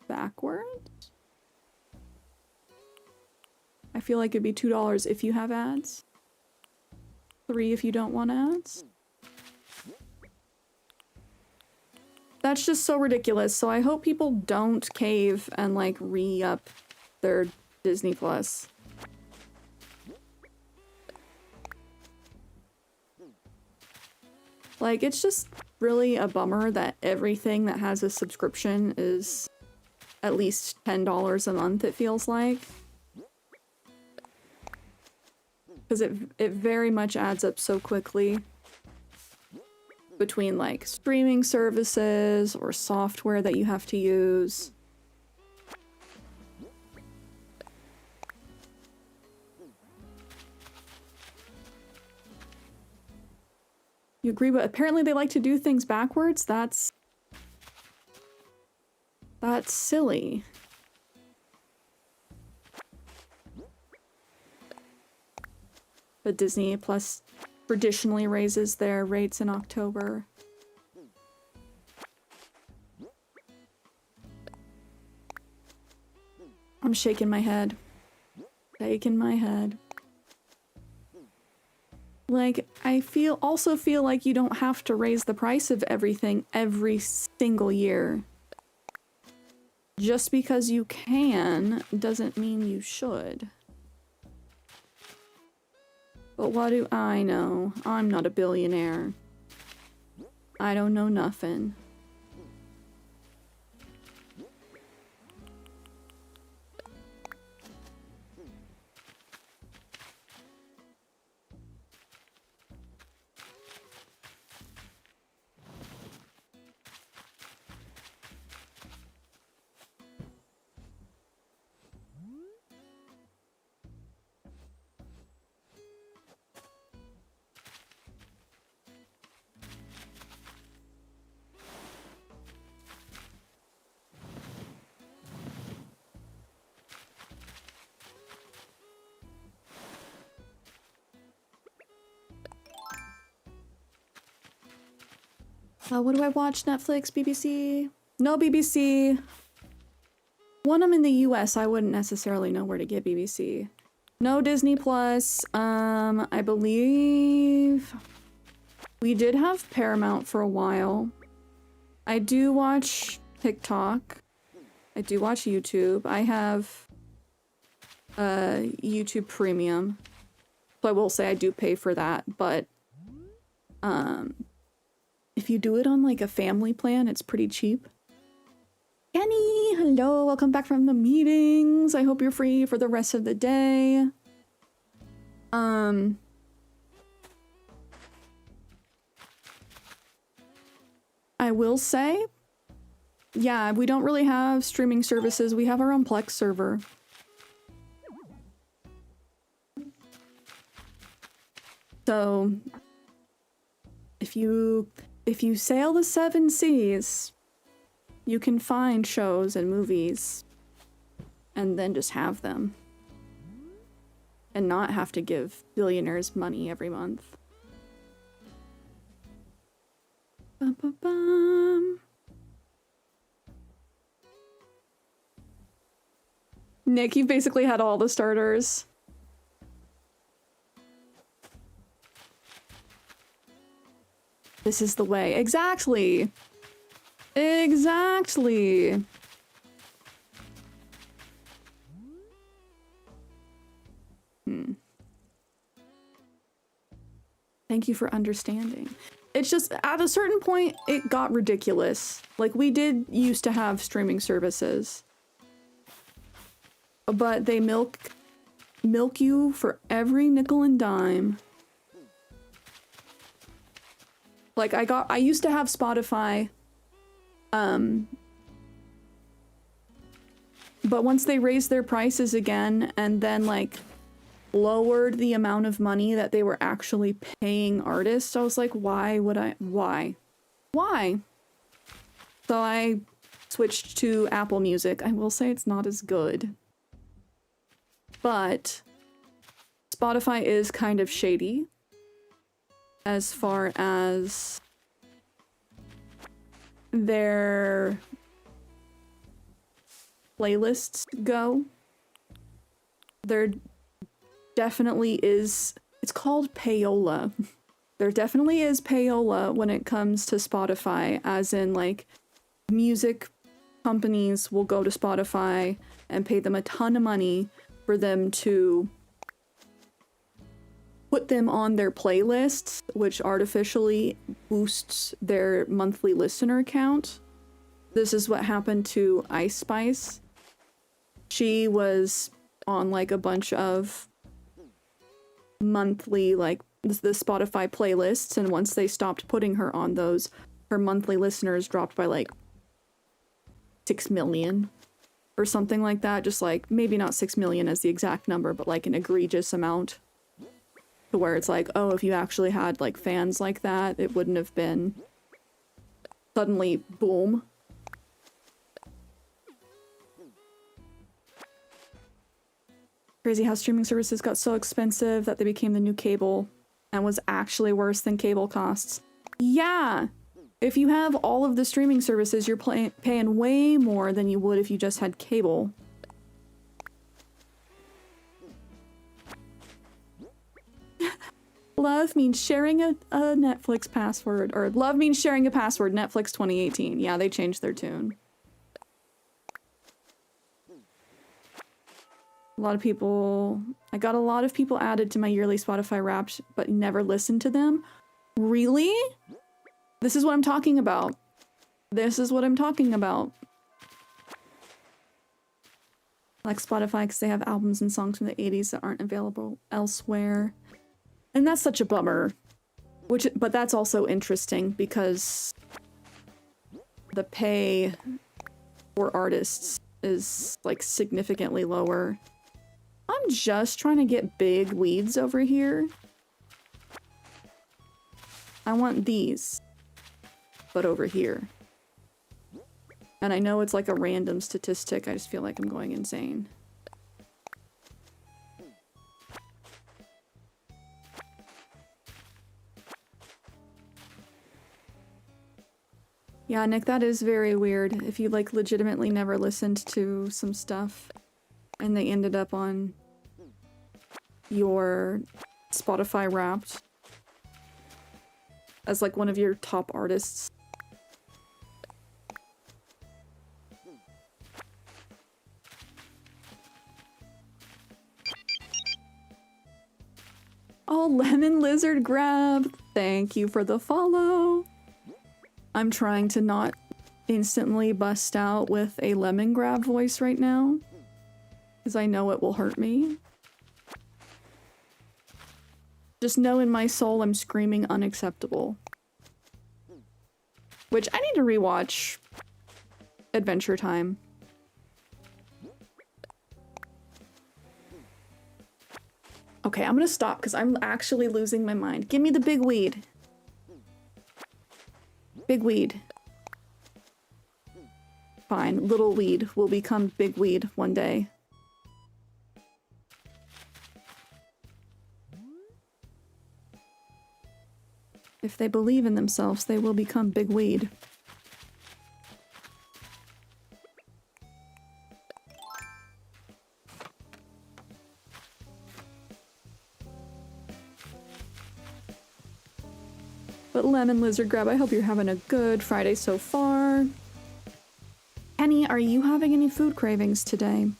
backwards? I feel like it'd be $2 if you have ads. $3 if you don't want ads. That's just so ridiculous. So I hope people don't cave and like re-up their Disney Plus. Like, it's just really a bummer that everything that has a subscription is at least $10 a month, it feels like. Because it very much adds up so quickly. Between, like, streaming services or software that you have to use. You agree, but apparently they like to do things backwards? That's silly. But Disney Plus traditionally raises their rates in October. I'm shaking my head. Shaking my head. Like, I also feel like you don't have to raise the price of everything every single year. Just because you can doesn't mean you should. But what do I know? I'm not a billionaire. I don't know nothing. What do I watch? Netflix, BBC? No BBC. When I'm in the US, I wouldn't necessarily know where to get BBC. No Disney Plus. I believe we did have Paramount for a while. I do watch TikTok. I do watch YouTube. I have YouTube Premium. So I will say I do pay for that, but if you do it on like a family plan, it's pretty cheap. Kenny, hello, welcome back from the meetings. I hope you're free for the rest of the day. I will say, yeah, we don't really have streaming services. We have our own Plex server. So, if you sail the 7 seas, you can find shows and movies and then just have them. And not have to give billionaires money every month. Bum, bum, bum. Nick, you've basically had all the starters. This is the way. Exactly. Exactly. Thank you for understanding. It's just, at a certain point, it got ridiculous. Like, we did used to have streaming services. But they milk you for every nickel and dime. Like, I used to have Spotify. But once they raised their prices again, and then, like, lowered the amount of money that they were actually paying artists, I was like, why? So I switched to Apple Music. I will say it's not as good. But Spotify is kind of shady as far as their playlists go. There definitely is, it's called payola. There definitely is payola when it comes to Spotify, as in, like, music companies will go to Spotify and pay them a ton of money for them to put them on their playlists, which artificially boosts their monthly listener count. This is what happened to Ice Spice. She was on, like, a bunch of monthly, like, the Spotify playlists, and once they stopped putting her on those, her monthly listeners dropped by, like, 6 million or something like that. Just, like, maybe not 6 million as the exact number, but, like, an egregious amount. To where it's like, oh, if you actually had, like, fans like that, it wouldn't have been suddenly boom. Crazy how streaming services got so expensive that they became the new cable and was actually worse than cable costs. Yeah! If you have all of the streaming services, you're paying way more than you would if you just had cable. Love means sharing a Netflix password, or love means sharing a password, Netflix 2018. Yeah, they changed their tune. I got a lot of people added to my yearly Spotify Wrapped, but never listened to them. Really? This is what I'm talking about. This is what I'm talking about. Like Spotify, because they have albums and songs from the 80s that aren't available elsewhere. And that's such a bummer. But that's also interesting because the pay for artists is, like, significantly lower. I'm just trying to get big weeds over here. I want these, but over here. And I know it's like a random statistic, I just feel like I'm going insane. Yeah, Nick, that is very weird. If you, like, legitimately never listened to some stuff and they ended up on your Spotify Wrapped as, like, one of your top artists. Oh, Lemon Lizard Grab! Thank you for the follow! I'm trying to not instantly bust out with a lemon grab voice right now, because I know it will hurt me. Just know in my soul I'm screaming unacceptable. Which I need to rewatch Adventure Time. Okay, I'm gonna stop because I'm actually losing my mind. Give me the big weed. Big weed. Fine, little weed will become big weed one day. If they believe in themselves, they will become big weed. But Lemon Lizard Grab, I hope you're having a good Friday so far. Penny, are you having any food cravings today?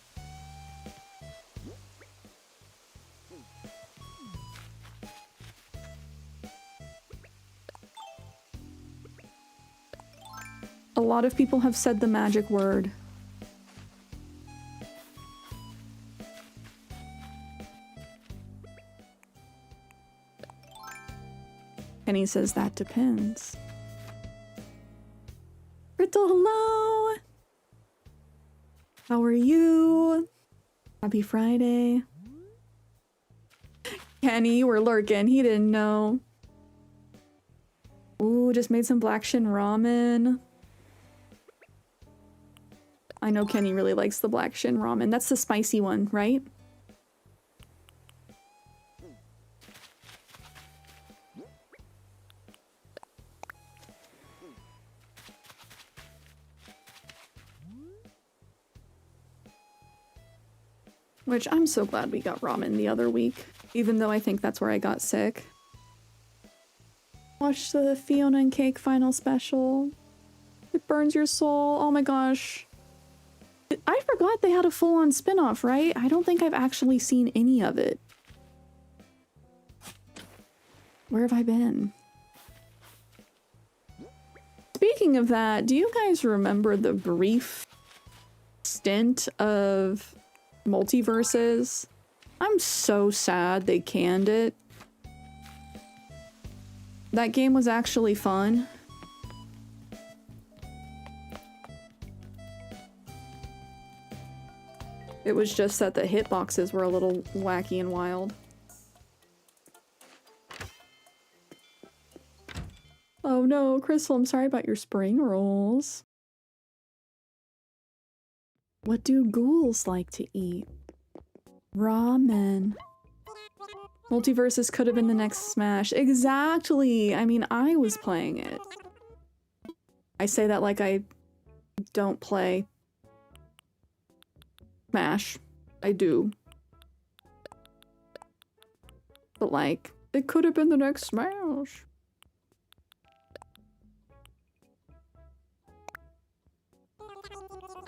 A lot of people have said the magic word. Penny says that depends. Brittle, hello! How are you? Happy Friday. Kenny, you were lurking. He didn't know. Ooh, just made some black shin ramen. I know Kenny really likes the black shin ramen. That's the spicy one, right? Which I'm so glad we got ramen the other week, even though I think that's where I got sick. Watch the Fiona and Cake final special. It burns your soul. Oh my gosh. I forgot they had a full-on spin-off, right? I don't think I've actually seen any of it. Where have I been? Speaking of that, do you guys remember the brief stint of multiverses? I'm so sad they canned it. That game was actually fun. It was just that the hitboxes were a little wacky and wild. Oh no, Crystal, I'm sorry about your spring rolls. What do ghouls like to eat? Ramen. Multiverses could have been the next Smash. Exactly! I mean, I was playing it. I say that like I don't play Smash. I do. But like, it could have been the next Smash.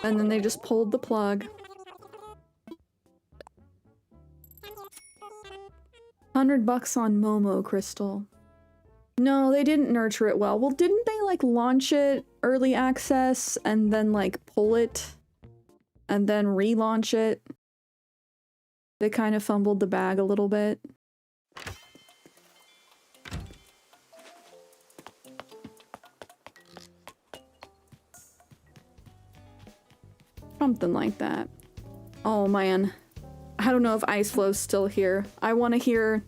And then they just pulled the plug. 100 bucks on Momo, Crystal. No, they didn't nurture it well. Well, didn't they like launch it early access and then like pull it and then relaunch it? They kind of fumbled the bag a little bit. Something like that. Oh man. I don't know if Iceflow's still here. I want to hear...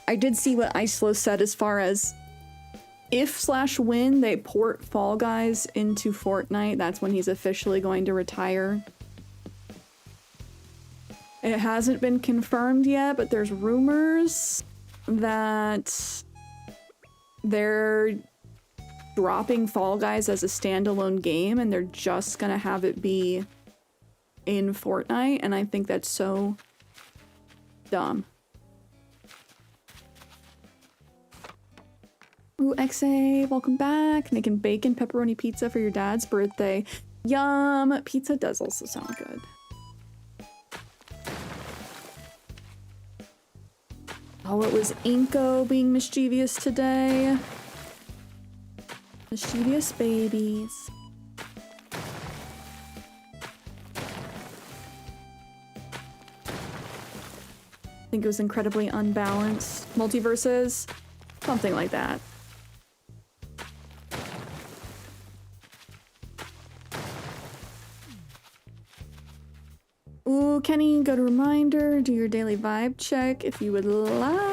I did see what Iceflow said as far as if/when they port Fall Guys into Fortnite, that's when he's officially going to retire. It hasn't been confirmed yet, but there's rumors that they're dropping Fall Guys as a standalone game and they're just gonna have it be in Fortnite, and I think that's so dumb. Ooh, XA, welcome back. Making bacon pepperoni pizza for your dad's birthday. Yum! Pizza does also sound good. Oh, it was Inko being mischievous today. Mischievous babies. I think it was incredibly unbalanced. Multiverses? Something like that. Ooh, Kenny, go to reminder, do your daily vibe check if you would like.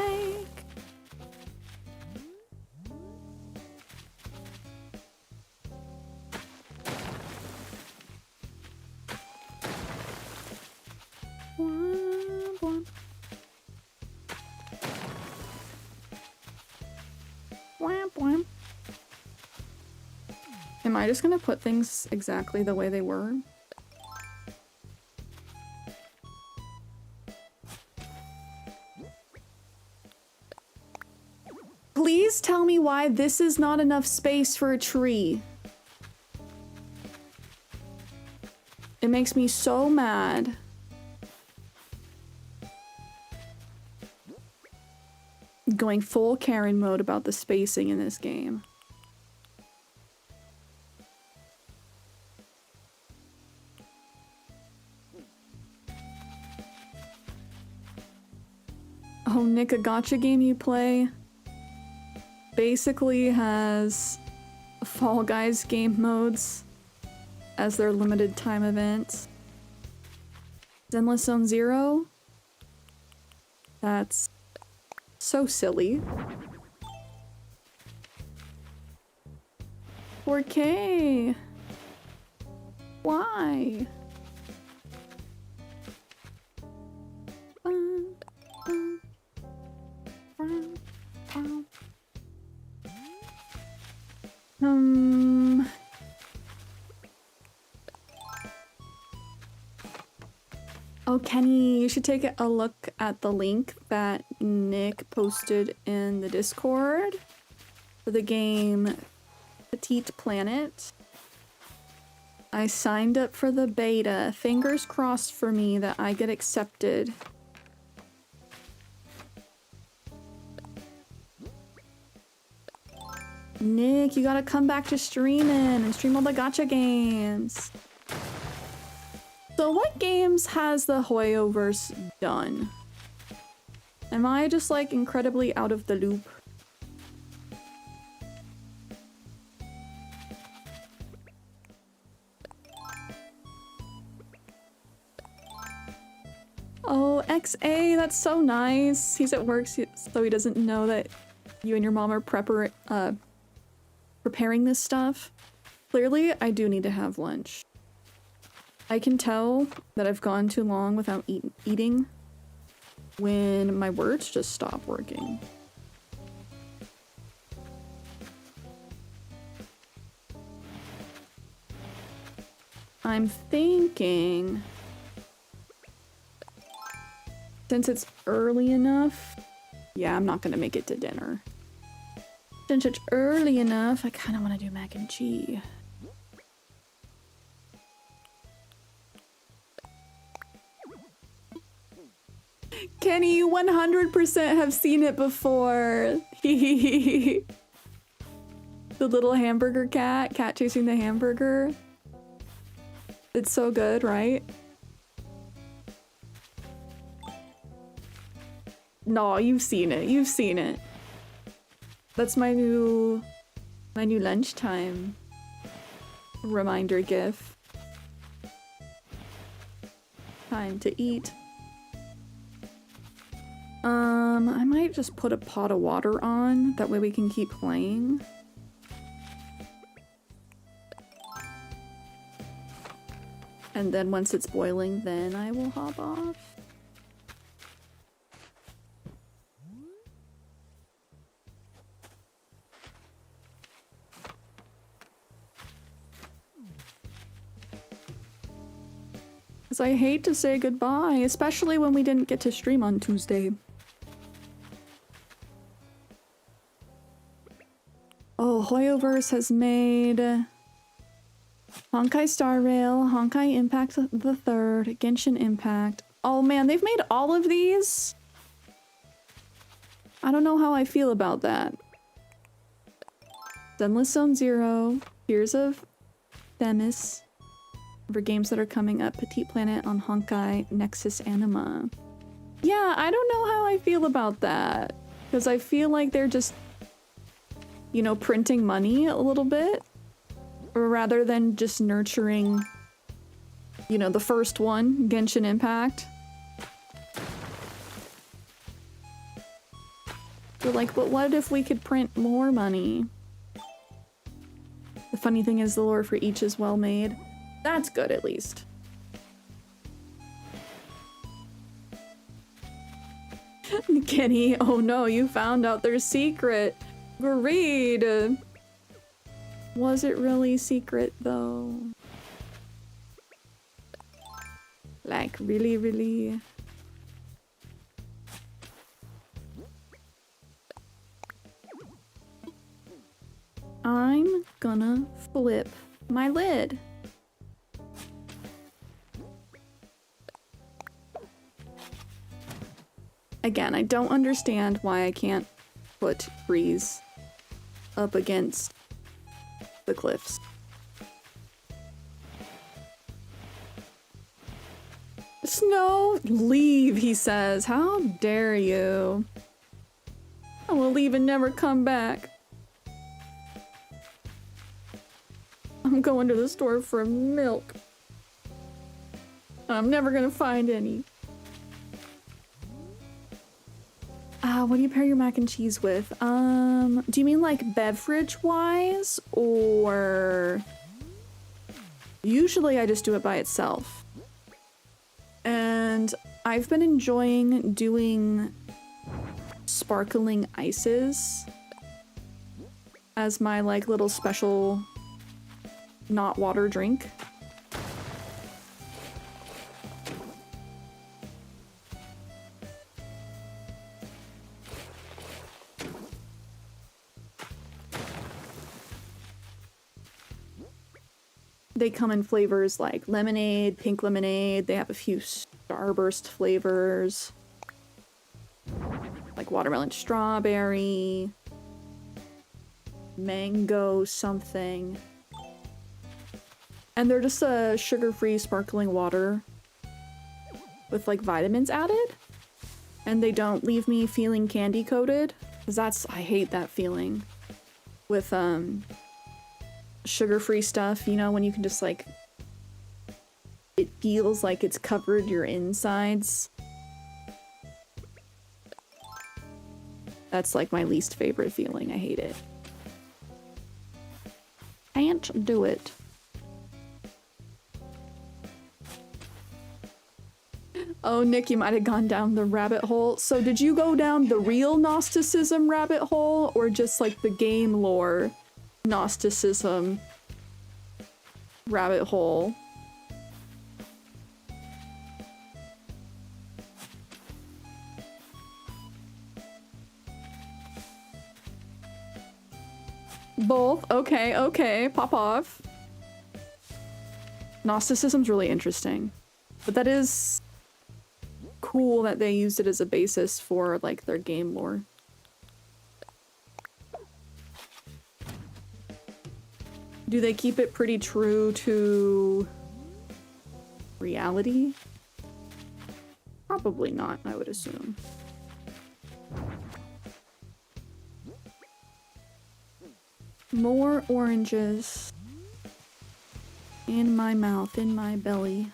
Am I just gonna put things exactly the way they were? Please tell me why this is not enough space for a tree. It makes me so mad. Going full Karen mode about the spacing in this game. Oh, Nick, a gacha game you play basically has Fall Guys game modes as their limited time events. Endless Zone Zero? That's so silly. 4K! Why? Oh, Kenny, you should take a look at the link that Nick posted in the Discord for the game Petite Planet. I signed up for the beta. Fingers crossed for me that I get accepted. Nick, you gotta come back to streaming and stream all the gacha games. So what games has the Hoyoverse done? Am I just like incredibly out of the loop? Oh, XA, that's so nice. He's at work so he doesn't know that you and your mom are preparing this stuff. Clearly, I do need to have lunch. I can tell that I've gone too long without eating when my words just stop working. I'm thinking, since it's early enough, yeah, I'm not gonna make it to dinner. Since it's early enough, I kind of want to do mac and cheese. Kenny, you 100% have seen it before. The little hamburger cat chasing the hamburger. It's so good, right? No, you've seen it. You've seen it. That's my new lunchtime reminder gif. Time to eat. I might just put a pot of water on, that way we can keep playing. And then once it's boiling, then I will hop off. Because I hate to say goodbye, especially when we didn't get to stream on Tuesday. Oh, Hoyoverse has made Honkai Star Rail, Honkai Impact the Third, Genshin Impact. Oh man, they've made all of these? I don't know how I feel about that. Sunless Zone Zero, Tears of Themis, for games that are coming up, Petite Planet on Honkai, Nexus Anima. Yeah, I don't know how I feel about that, because I feel like they're just, you know, printing money a little bit, rather than just nurturing, you know, the first one, Genshin Impact. You're like, but what if we could print more money? The funny thing is the lore for each is well made. That's good, at least. Kenny, oh no, you found out their secret. Greed. Was it really secret, though? Like, really, really? I'm gonna flip my lid. Again, I don't understand why I can't put trees up against the cliffs. Snow, leave, he says. How dare you? I will leave and never come back. I'm going to the store for milk. I'm never gonna find any. What do you pair your mac and cheese with? Do you mean like beverage-wise, or... Usually I just do it by itself. And I've been enjoying doing sparkling ices as my like little special not water drink. They come in flavors like lemonade, pink lemonade. They have a few starburst flavors, like watermelon strawberry, mango something. And they're just a sugar-free sparkling water with like vitamins added. And they don't leave me feeling candy coated, because I hate that feeling with sugar-free stuff, you know, when you can just like, it feels like it's covered your insides. That's like my least favorite feeling. I hate it. Can't do it. Oh, Nick, you might have gone down the rabbit hole. So did you go down the real Gnosticism rabbit hole, or just like the game lore Gnosticism rabbit hole? Both? Okay, okay, pop off. Gnosticism's really interesting. But that is cool that they used it as a basis for like their game lore. Do they keep it pretty true to reality? Probably not, I would assume. More oranges in my mouth, in my belly.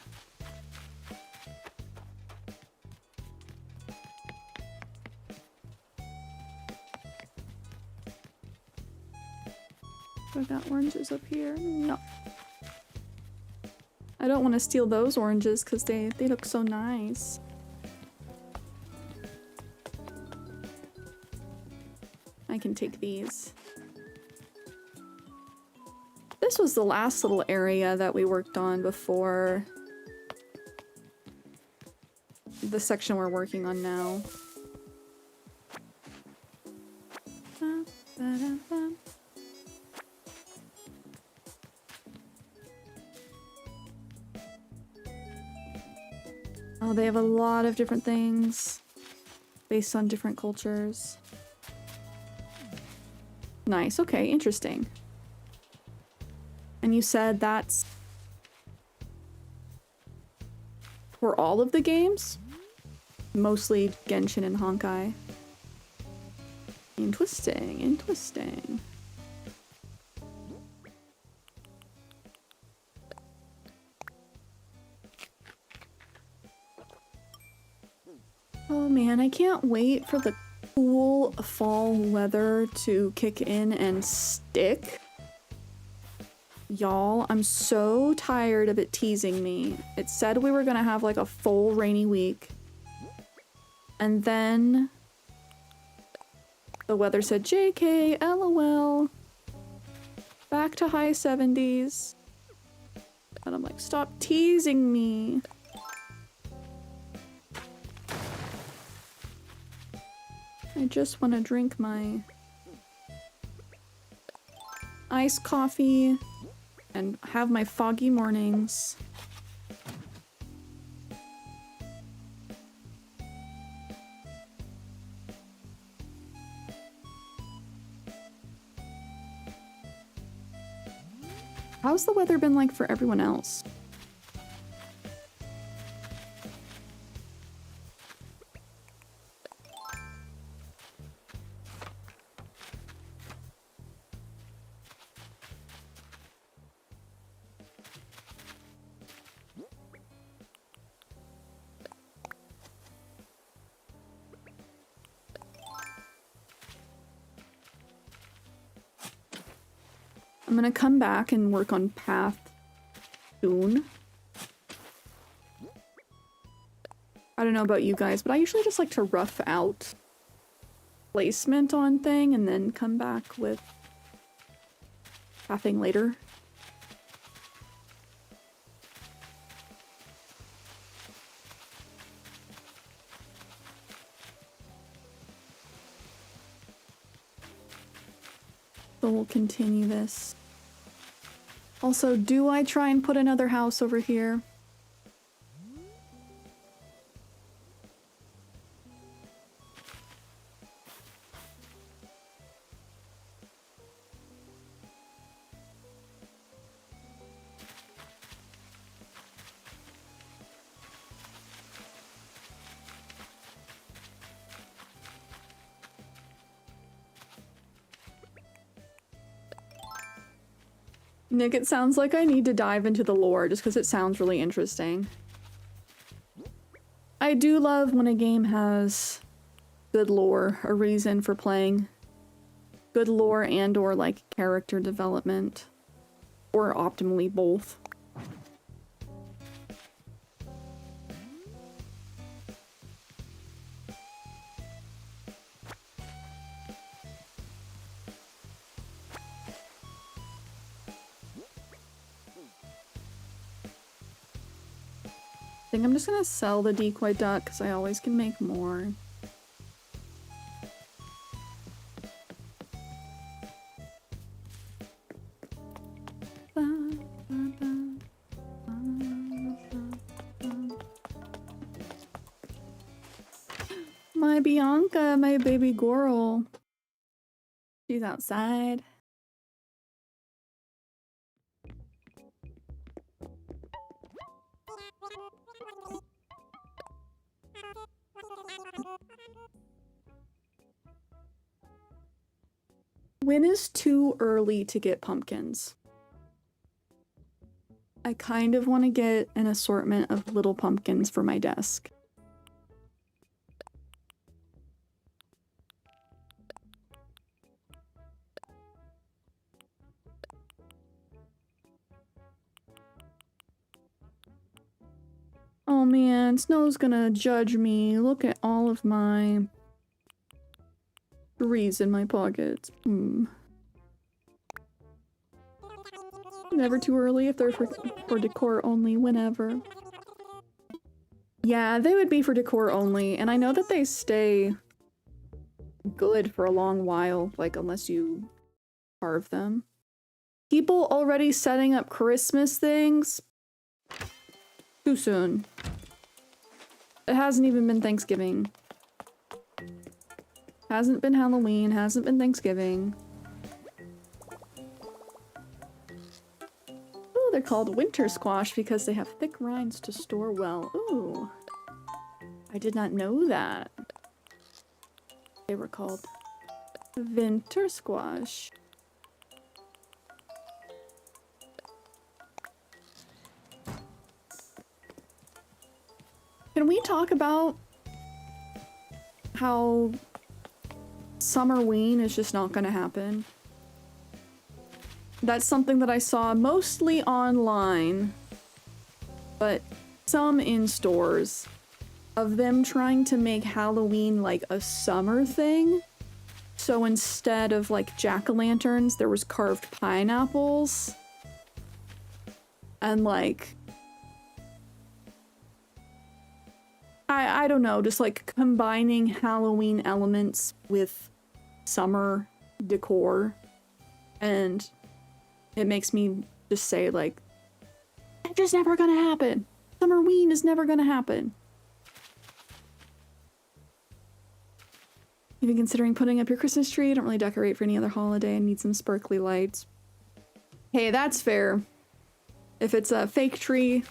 I got oranges up here. No. I don't want to steal those oranges because they look so nice. I can take these. This was the last little area that we worked on before the section we're working on now. Oh, they have a lot of different things based on different cultures. Nice, okay, interesting. And you said that's for all of the games? Mostly Genshin and Honkai. Interesting, interesting. Oh man, I can't wait for the cool fall weather to kick in and stick. Y'all, I'm so tired of it teasing me. It said we were gonna have like a full rainy week. And then the weather said JK, LOL. Back to high 70s. And I'm like, stop teasing me. I just want to drink my iced coffee and have my foggy mornings. How's the weather been like for everyone else? I'm gonna come back and work on path soon. I don't know about you guys, but I usually just like to rough out placement on thing and then come back with pathing later. So we'll continue this. Also, do I try and put another house over here? Nick, it sounds like I need to dive into the lore just because it sounds really interesting. I do love when a game has good lore, a reason for playing. Good lore and or like character development. Or optimally both. I think I'm just gonna sell the decoy duck because I always can make more. My Bianca, my baby girl. She's outside. When is too early to get pumpkins? I kind of want to get an assortment of little pumpkins for my desk. Oh man, Snow's gonna judge me. Look at all of my trees in my pockets. Never too early if they're for decor only, whenever. Yeah, they would be for decor only, and I know that they stay good for a long while, like unless you carve them. People already setting up Christmas things? Too soon. It hasn't even been Thanksgiving. Hasn't been Halloween, hasn't been Thanksgiving. they're called winter squash because they have thick rinds to store well. Ooh. I did not know that. They were called winter squash. Can we talk about how Summerween is just not gonna happen? That's something that I saw mostly online, but some in stores, of them trying to make Halloween like a summer thing. So instead of like jack-o'-lanterns, there was carved pineapples. And like, I don't know, just like combining Halloween elements with summer decor. And it makes me just say like, it's just never gonna happen. Summerween is never gonna happen. Even considering putting up your Christmas tree, don't really decorate for any other holiday and need some sparkly lights. Hey, that's fair. If it's a fake tree,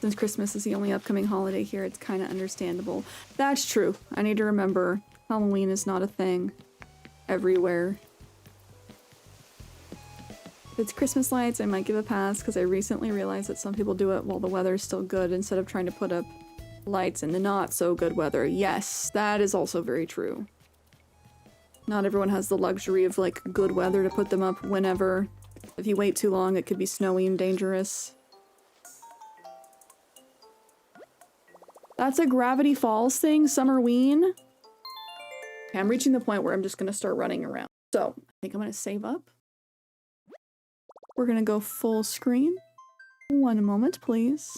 since Christmas is the only upcoming holiday here, it's kind of understandable. That's true. I need to remember Halloween is not a thing everywhere. If it's Christmas lights, I might give a pass because I recently realized that some people do it while the weather's still good instead of trying to put up lights in the not so good weather. Yes, that is also very true. Not everyone has the luxury of like good weather to put them up whenever. If you wait too long, it could be snowy and dangerous. That's a Gravity Falls thing, Summerween. Okay, I'm reaching the point where I'm just gonna start running around. So, I think I'm gonna save up. We're gonna go full screen. One moment, please.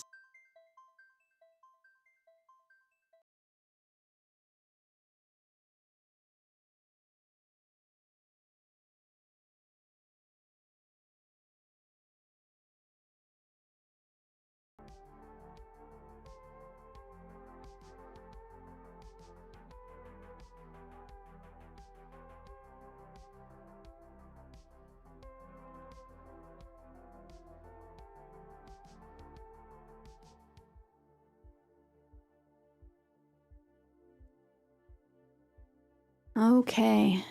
Okay.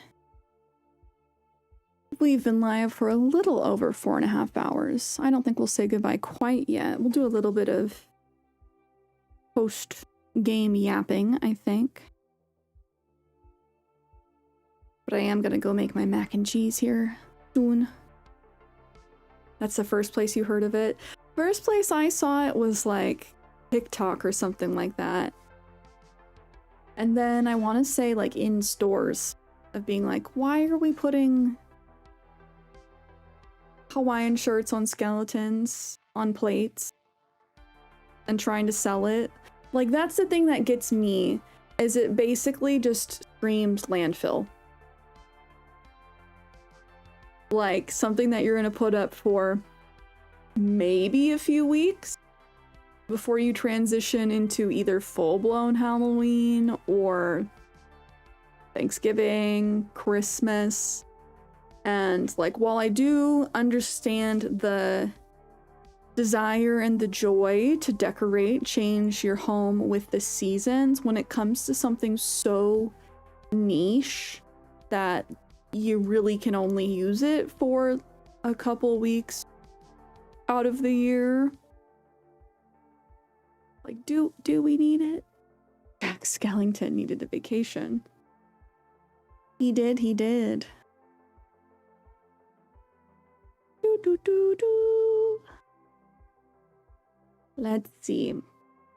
We've been live for a little over 4.5 hours. I don't think we'll say goodbye quite yet. We'll do a little bit of post-game yapping, I think. But I am gonna go make my mac and cheese here soon. That's the first place you heard of it. First place I saw it was like TikTok or something like that. And then I want to say like in stores of being like, why are we putting Hawaiian shirts on skeletons on plates and trying to sell it? Like that's the thing that gets me, is it basically just screams landfill. Like something that you're gonna put up for maybe a few weeks before you transition into either full-blown Halloween or Thanksgiving, Christmas. And like, while I do understand the desire and the joy to decorate, change your home with the seasons, when it comes to something so niche that you really can only use it for a couple weeks out of the year, like, do we need it? Jack Skellington needed a vacation. He did. Do. Let's see.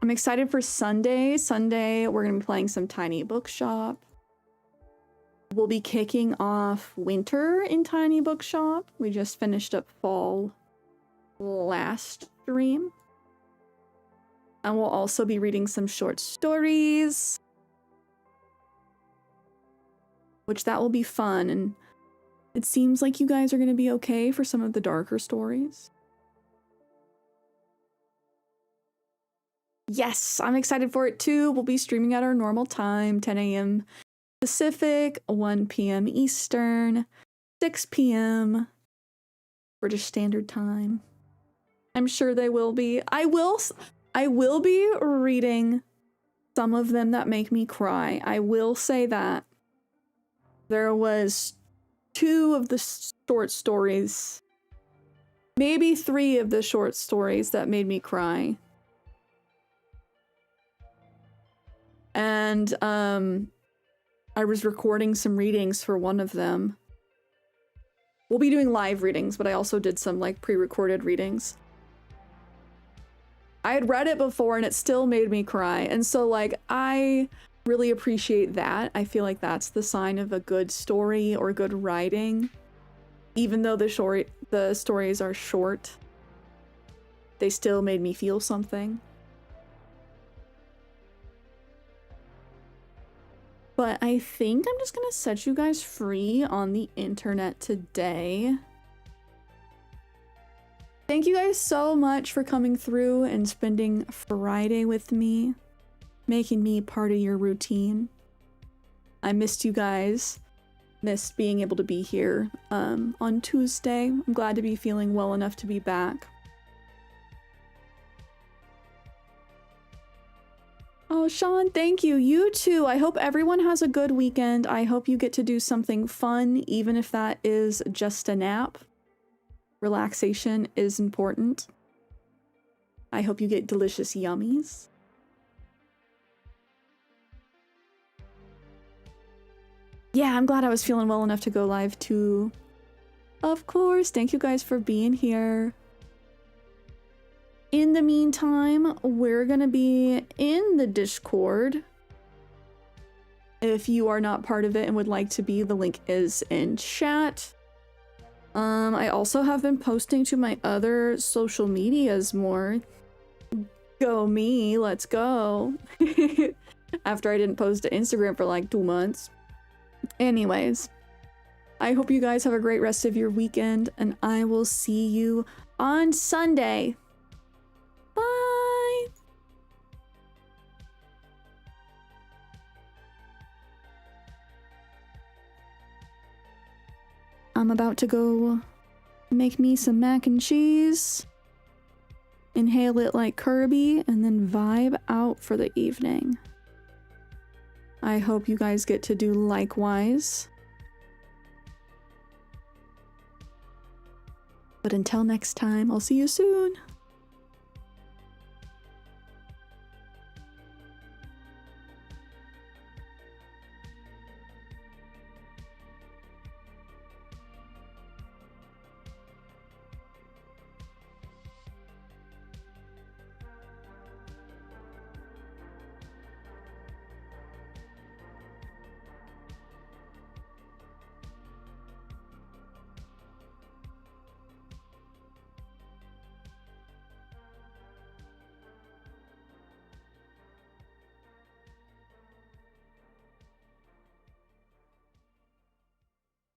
I'm excited for Sunday. Sunday, we're gonna be playing some Tiny Bookshop. We'll be kicking off winter in Tiny Bookshop. We just finished up fall last stream. And we'll also be reading some short stories, which that will be fun. And it seems like you guys are going to be okay for some of the darker stories. Yes, I'm excited for it too. We'll be streaming at our normal time, 10 a.m. Pacific, 1 p.m. Eastern. 6 p.m. British Standard Time. I'm sure they will be. I will be reading some of them that make me cry. I will say that. There was 2 of the short stories, maybe 3 of the short stories that made me cry. And I was recording some readings for one of them. We'll be doing live readings, but I also did some like pre-recorded readings. I had read it before and it still made me cry. And so like I really appreciate that. I feel like that's the sign of a good story or good writing. Even though the stories are short, they still made me feel something. But I think I'm just gonna set you guys free on the internet today. Thank you guys so much for coming through and spending Friday with me, making me part of your routine. I missed you guys. Missed being able to be here on Tuesday. I'm glad to be feeling well enough to be back. Oh, Sean, thank you. You too. I hope everyone has a good weekend. I hope you get to do something fun, even if that is just a nap. Relaxation is important. I hope you get delicious yummies. Yeah, I'm glad I was feeling well enough to go live too. Of course, thank you guys for being here. In the meantime, we're gonna be in the Discord. If you are not part of it and would like to be, the link is in chat. I also have been posting to my other social medias more. Go me, let's go. After I didn't post to Instagram for like 2 months. Anyways, I hope you guys have a great rest of your weekend, and I will see you on Sunday. Bye! I'm about to go make me some mac and cheese, inhale it like Kirby, and then vibe out for the evening. I hope you guys get to do likewise. But until next time, I'll see you soon.